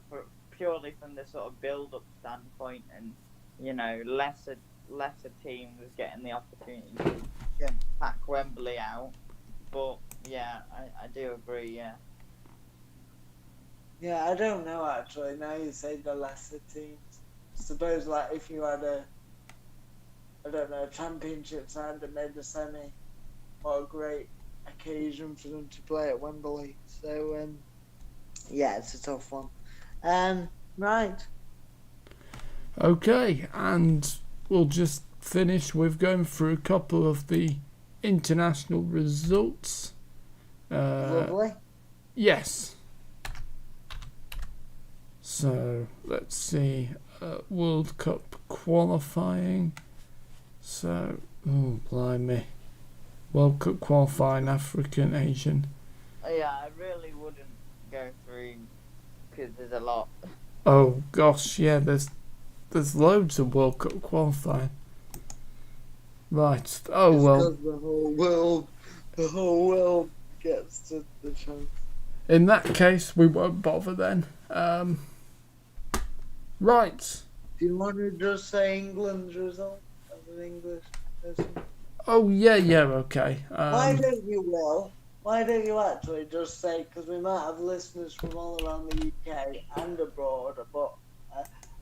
for purely from the sort of build-up standpoint, and lesser teams getting the opportunity to pack Wembley out, but yeah, I do agree. Yeah, I don't know actually. Now you say the lesser teams. Suppose like if you had a championship side that made the semi, what a great occasion for them to play at Wembley. So yeah, it's a tough one. Right. Okay, and we'll just finish with going through a couple of the international results. Lovely. Yes. So let's see. World Cup qualifying. So, oh blimey. World Cup qualifying, African, Asian. Yeah, I really wouldn't go through because there's a lot. Oh gosh, yeah, there's loads of World Cup qualifying. Right. Oh It's well. 'cause the whole world gets to the chance. In that case, we won't bother then. Right. Do you want to just say England's result as an English person? Oh yeah, okay. Why don't you, Will? Why don't you actually just say, because we might have listeners from all around the UK and abroad, but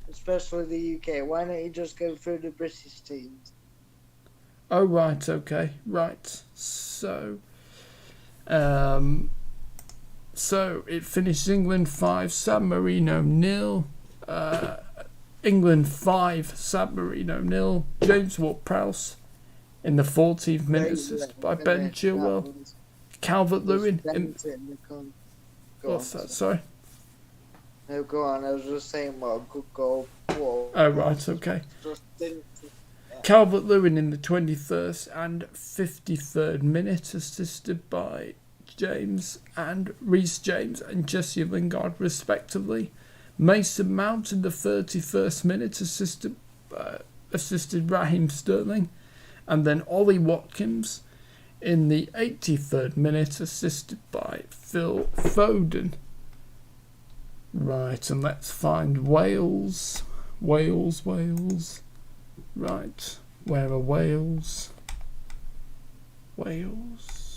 especially the UK, why don't you just go through the British teams? Oh right, okay, right. So it finished England 5, San Marino 0. England 5, San Marino 0. James Ward-Prowse in the 14th minute assist by Ben Chilwell. Calvert-Lewin in... What's that, sorry? No, go on, I was just saying what a good goal. Whoa. Oh right, okay. Just didn't... Calvert-Lewin in the 23rd and 53rd minute, assisted by Reece James and Jesse Lingard respectively. Mason Mount in the 31st minute, assisted Raheem Sterling, and then Ollie Watkins in the 83rd minute, assisted by Phil Foden. Right, and let's find Wales. Right, where are Wales? Wales.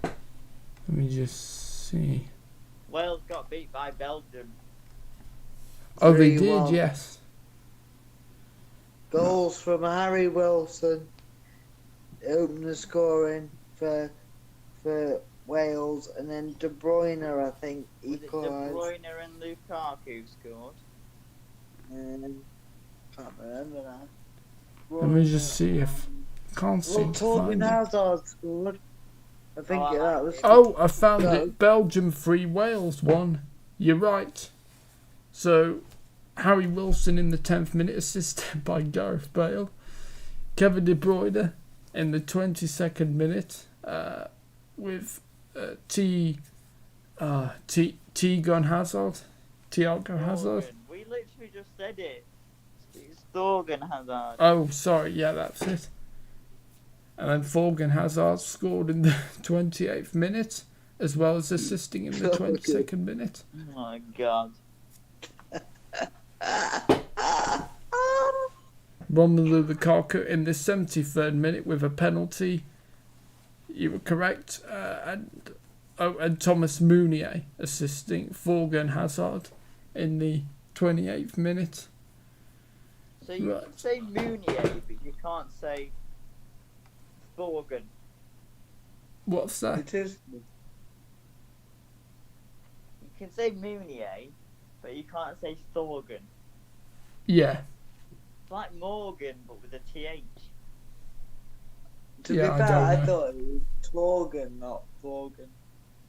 Let me just see. Wales got beat by Belgium. Oh, they 3-1. did, yes. Goals from Harry Wilson, opened the scoring for Wales, and then De Bruyne, I think, Was it De equalised. Bruyne and Lukaku scored? Can't remember that. Let me just see if... Can't seem Well, to Torgan find it. Hazard scored. I think Oh, that was... Oh, I found No. it. Belgium 3, Wales 1. You're right. So, Harry Wilson in the 10th minute, assisted by Gareth Bale. Kevin De Bruyne in the 22nd minute with Thiago Hazard. Thorgan. We literally just said it. It's Thorgan Hazard. Oh, sorry. Yeah, that's it. And then Thorgan Hazard scored in the 28th minute, as well as assisting in the 22nd minute. Oh my god. Romelu Lukaku in the 73rd minute with a penalty. You were correct. And Thomas Meunier assisting Thorgan Hazard in the 28th minute. So you Right. can say Meunier, but you can't say Thorgan. What's that? It is. You can say Meunier, but you can't say Thorgan. Yeah. It's like Morgan, but with a TH. To Yeah, be I fair, don't I know. thought it was Torgan, not Thorgan.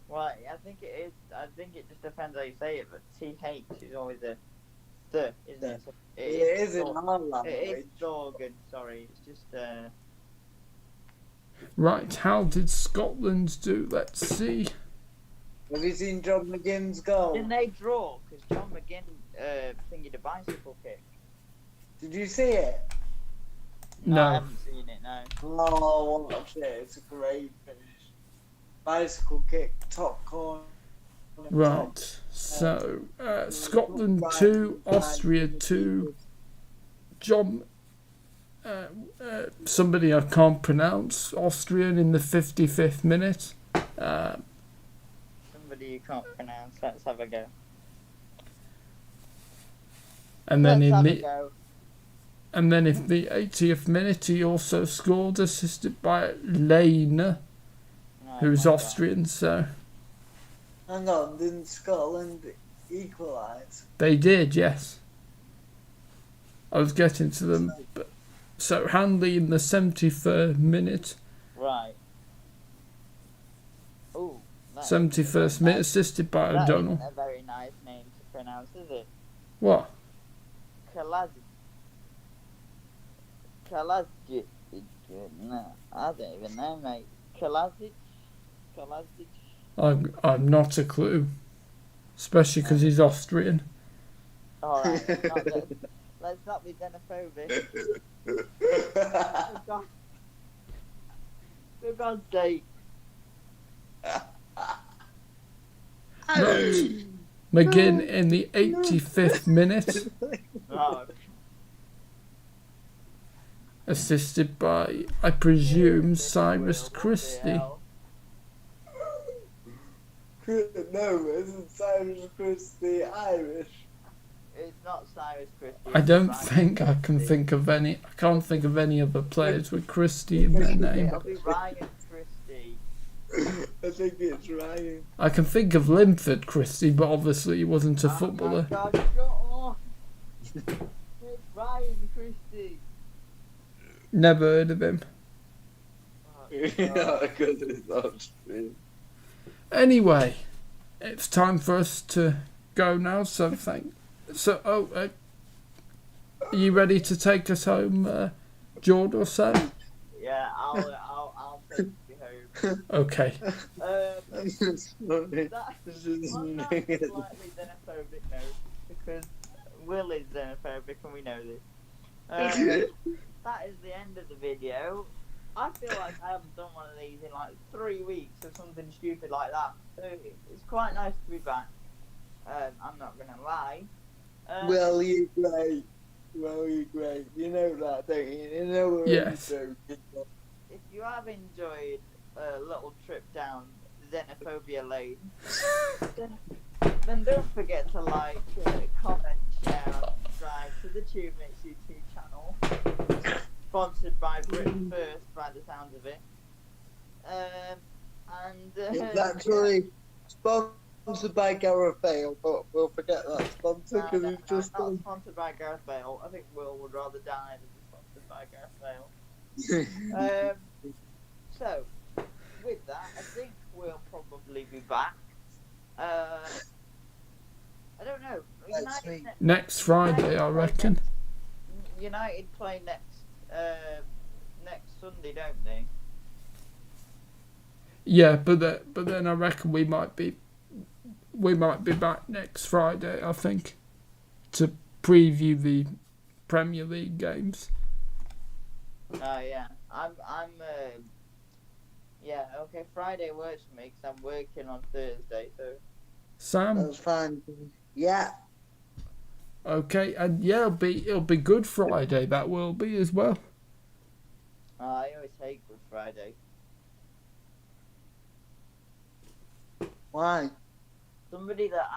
Right, I think it is. I think it just depends how you say it, but TH is always a th, isn't it? So It is in Thor- our It language. is Thorgan, sorry. It's just, Right, how did Scotland do? Let's see. Have you seen John McGinn's goal? didn't they draw? Because John McGinn thingied a bicycle kick. Did you see it? No, I No. haven't seen it, no. Oh, watch it. It's a great finish. Bicycle kick, top corner. Right, so Scotland 2, Austria 2, John... somebody I can't pronounce, Austrian in the 55th minute. Somebody you can't pronounce. Let's have a go. And then Let's in have a the go. and then in the 80th minute he also scored, assisted by Lane who's my God. Austrian, so Hang on, didn't Scotland equalise? they did, yes. I was getting to them, but so Hanley in the 73rd minute, Right. Ooh. that 71st isn't minute, nice- assisted by That O'Donnell. isn't a very nice name to pronounce, is it? What? Kalazic. No, I don't even know, mate. Kalazic? I'm not a clue, especially because he's Austrian. Alright, let's not be xenophobic. For God's sake. Right. McGinn in the 85th minute, Oh, assisted by, I presume, Cyrus Christie. No, isn't Cyrus Christie Irish? It's not Cyrus Christie. I don't it's think I Ryan can Christie. think of any. I can't think of any other players with Christie in their name. It'll be Ryan Christie. I think it's Ryan. I can think of Linford Christie, but obviously he wasn't a footballer. Oh my God, shut up. It's Ryan Christie. Never heard of him. Yeah, because it's Austrian. Anyway, it's time for us to go now. So are you ready to take us home, Jord or Sam? Yeah, I'll take you home. Okay. Sorry. That, This is on that amazing. slightly xenophobic note, because Will is xenophobic and we know this. That is the end of the video. I feel like I haven't done one of these in like 3 weeks or something stupid like that. So it's quite nice to be back. I'm not gonna lie. Well, you're great. Well, you're great. You know that, don't you? You know we're Yes. only joking. If you have enjoyed a little trip down xenophobia lane, then don't forget to like, comment, share, and subscribe to the TubeMix YouTube channel. Sponsored by Britain First, by the sounds of it. It's actually sponsored by Gareth Bale, but we'll forget that sponsor because it's just not sponsored by Gareth Bale. I think Will would rather die than be sponsored by Gareth Bale. So, with that, I think we'll probably be back. I don't know. Next week. Next Friday, I reckon. United play next Sunday, don't they? Yeah, but then I reckon we might be back next Friday. I think to preview the Premier League games. Oh yeah, I'm yeah, okay. Friday works for me because I'm working on Thursday, so. Sam. That's fine. Yeah. Okay, and yeah, it'll be Good Friday. That will be as well. I always hate Good Friday. Why? Somebody that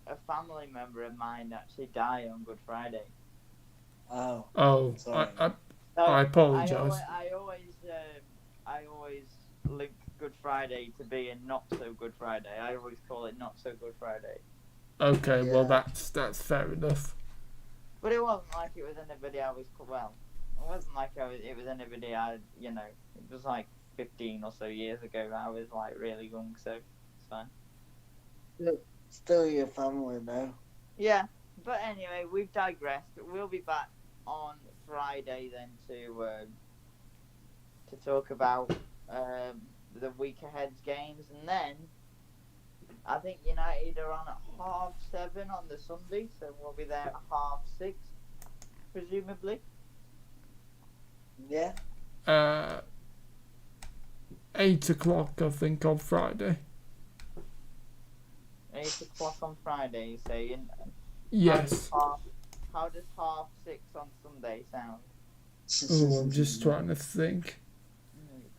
a family member of mine actually died on Good Friday. Oh. Oh, Sorry. I apologise. I always link Good Friday to being not so Good Friday. I always call it not so Good Friday. Okay, well Yeah. that's fair enough. But it wasn't like it was anybody I was well. It wasn't like it was anybody it was like 15 or so years ago. I was like really young, so it's fine. Still your family though. Yeah, but anyway, we've digressed. We'll be back on Friday then to talk about the week ahead's games, and then I think United are on at 7:30 on the Sunday, so we'll be there at 6:30, presumably. Yeah. 8 o'clock, I think, on Friday. 8 o'clock on Friday, you saying? Yes. How does 6:30 on Sunday sound? Oh, I'm just trying to think.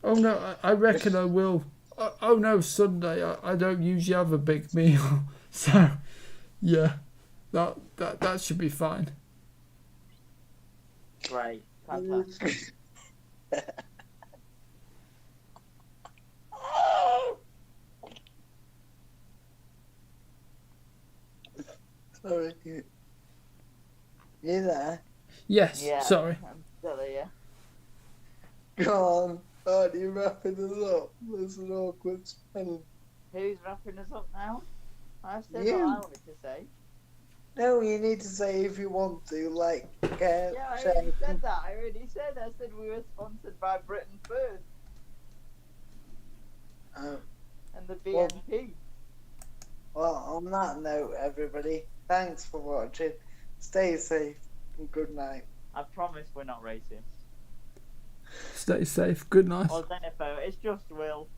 Oh no, I reckon I will. Oh no, Sunday. I don't usually have a big meal, so yeah, that should be fine. Great, fantastic. Sorry. You there? Yes, Yeah. sorry. I'm still here. Go on. Are you wrapping us up? There's an awkward spell. Who's wrapping us up now? I've said You. what I wanted to say. No, you need to say if you want to, like, Yeah, I already say- said that. I said we were sponsored by Britain Food Oh. and the Well- BNP. Well, on that note, everybody, thanks for watching. Stay safe and good night. I promise we're not racist. Stay safe. Good night. Or xenophobe. It's just Will.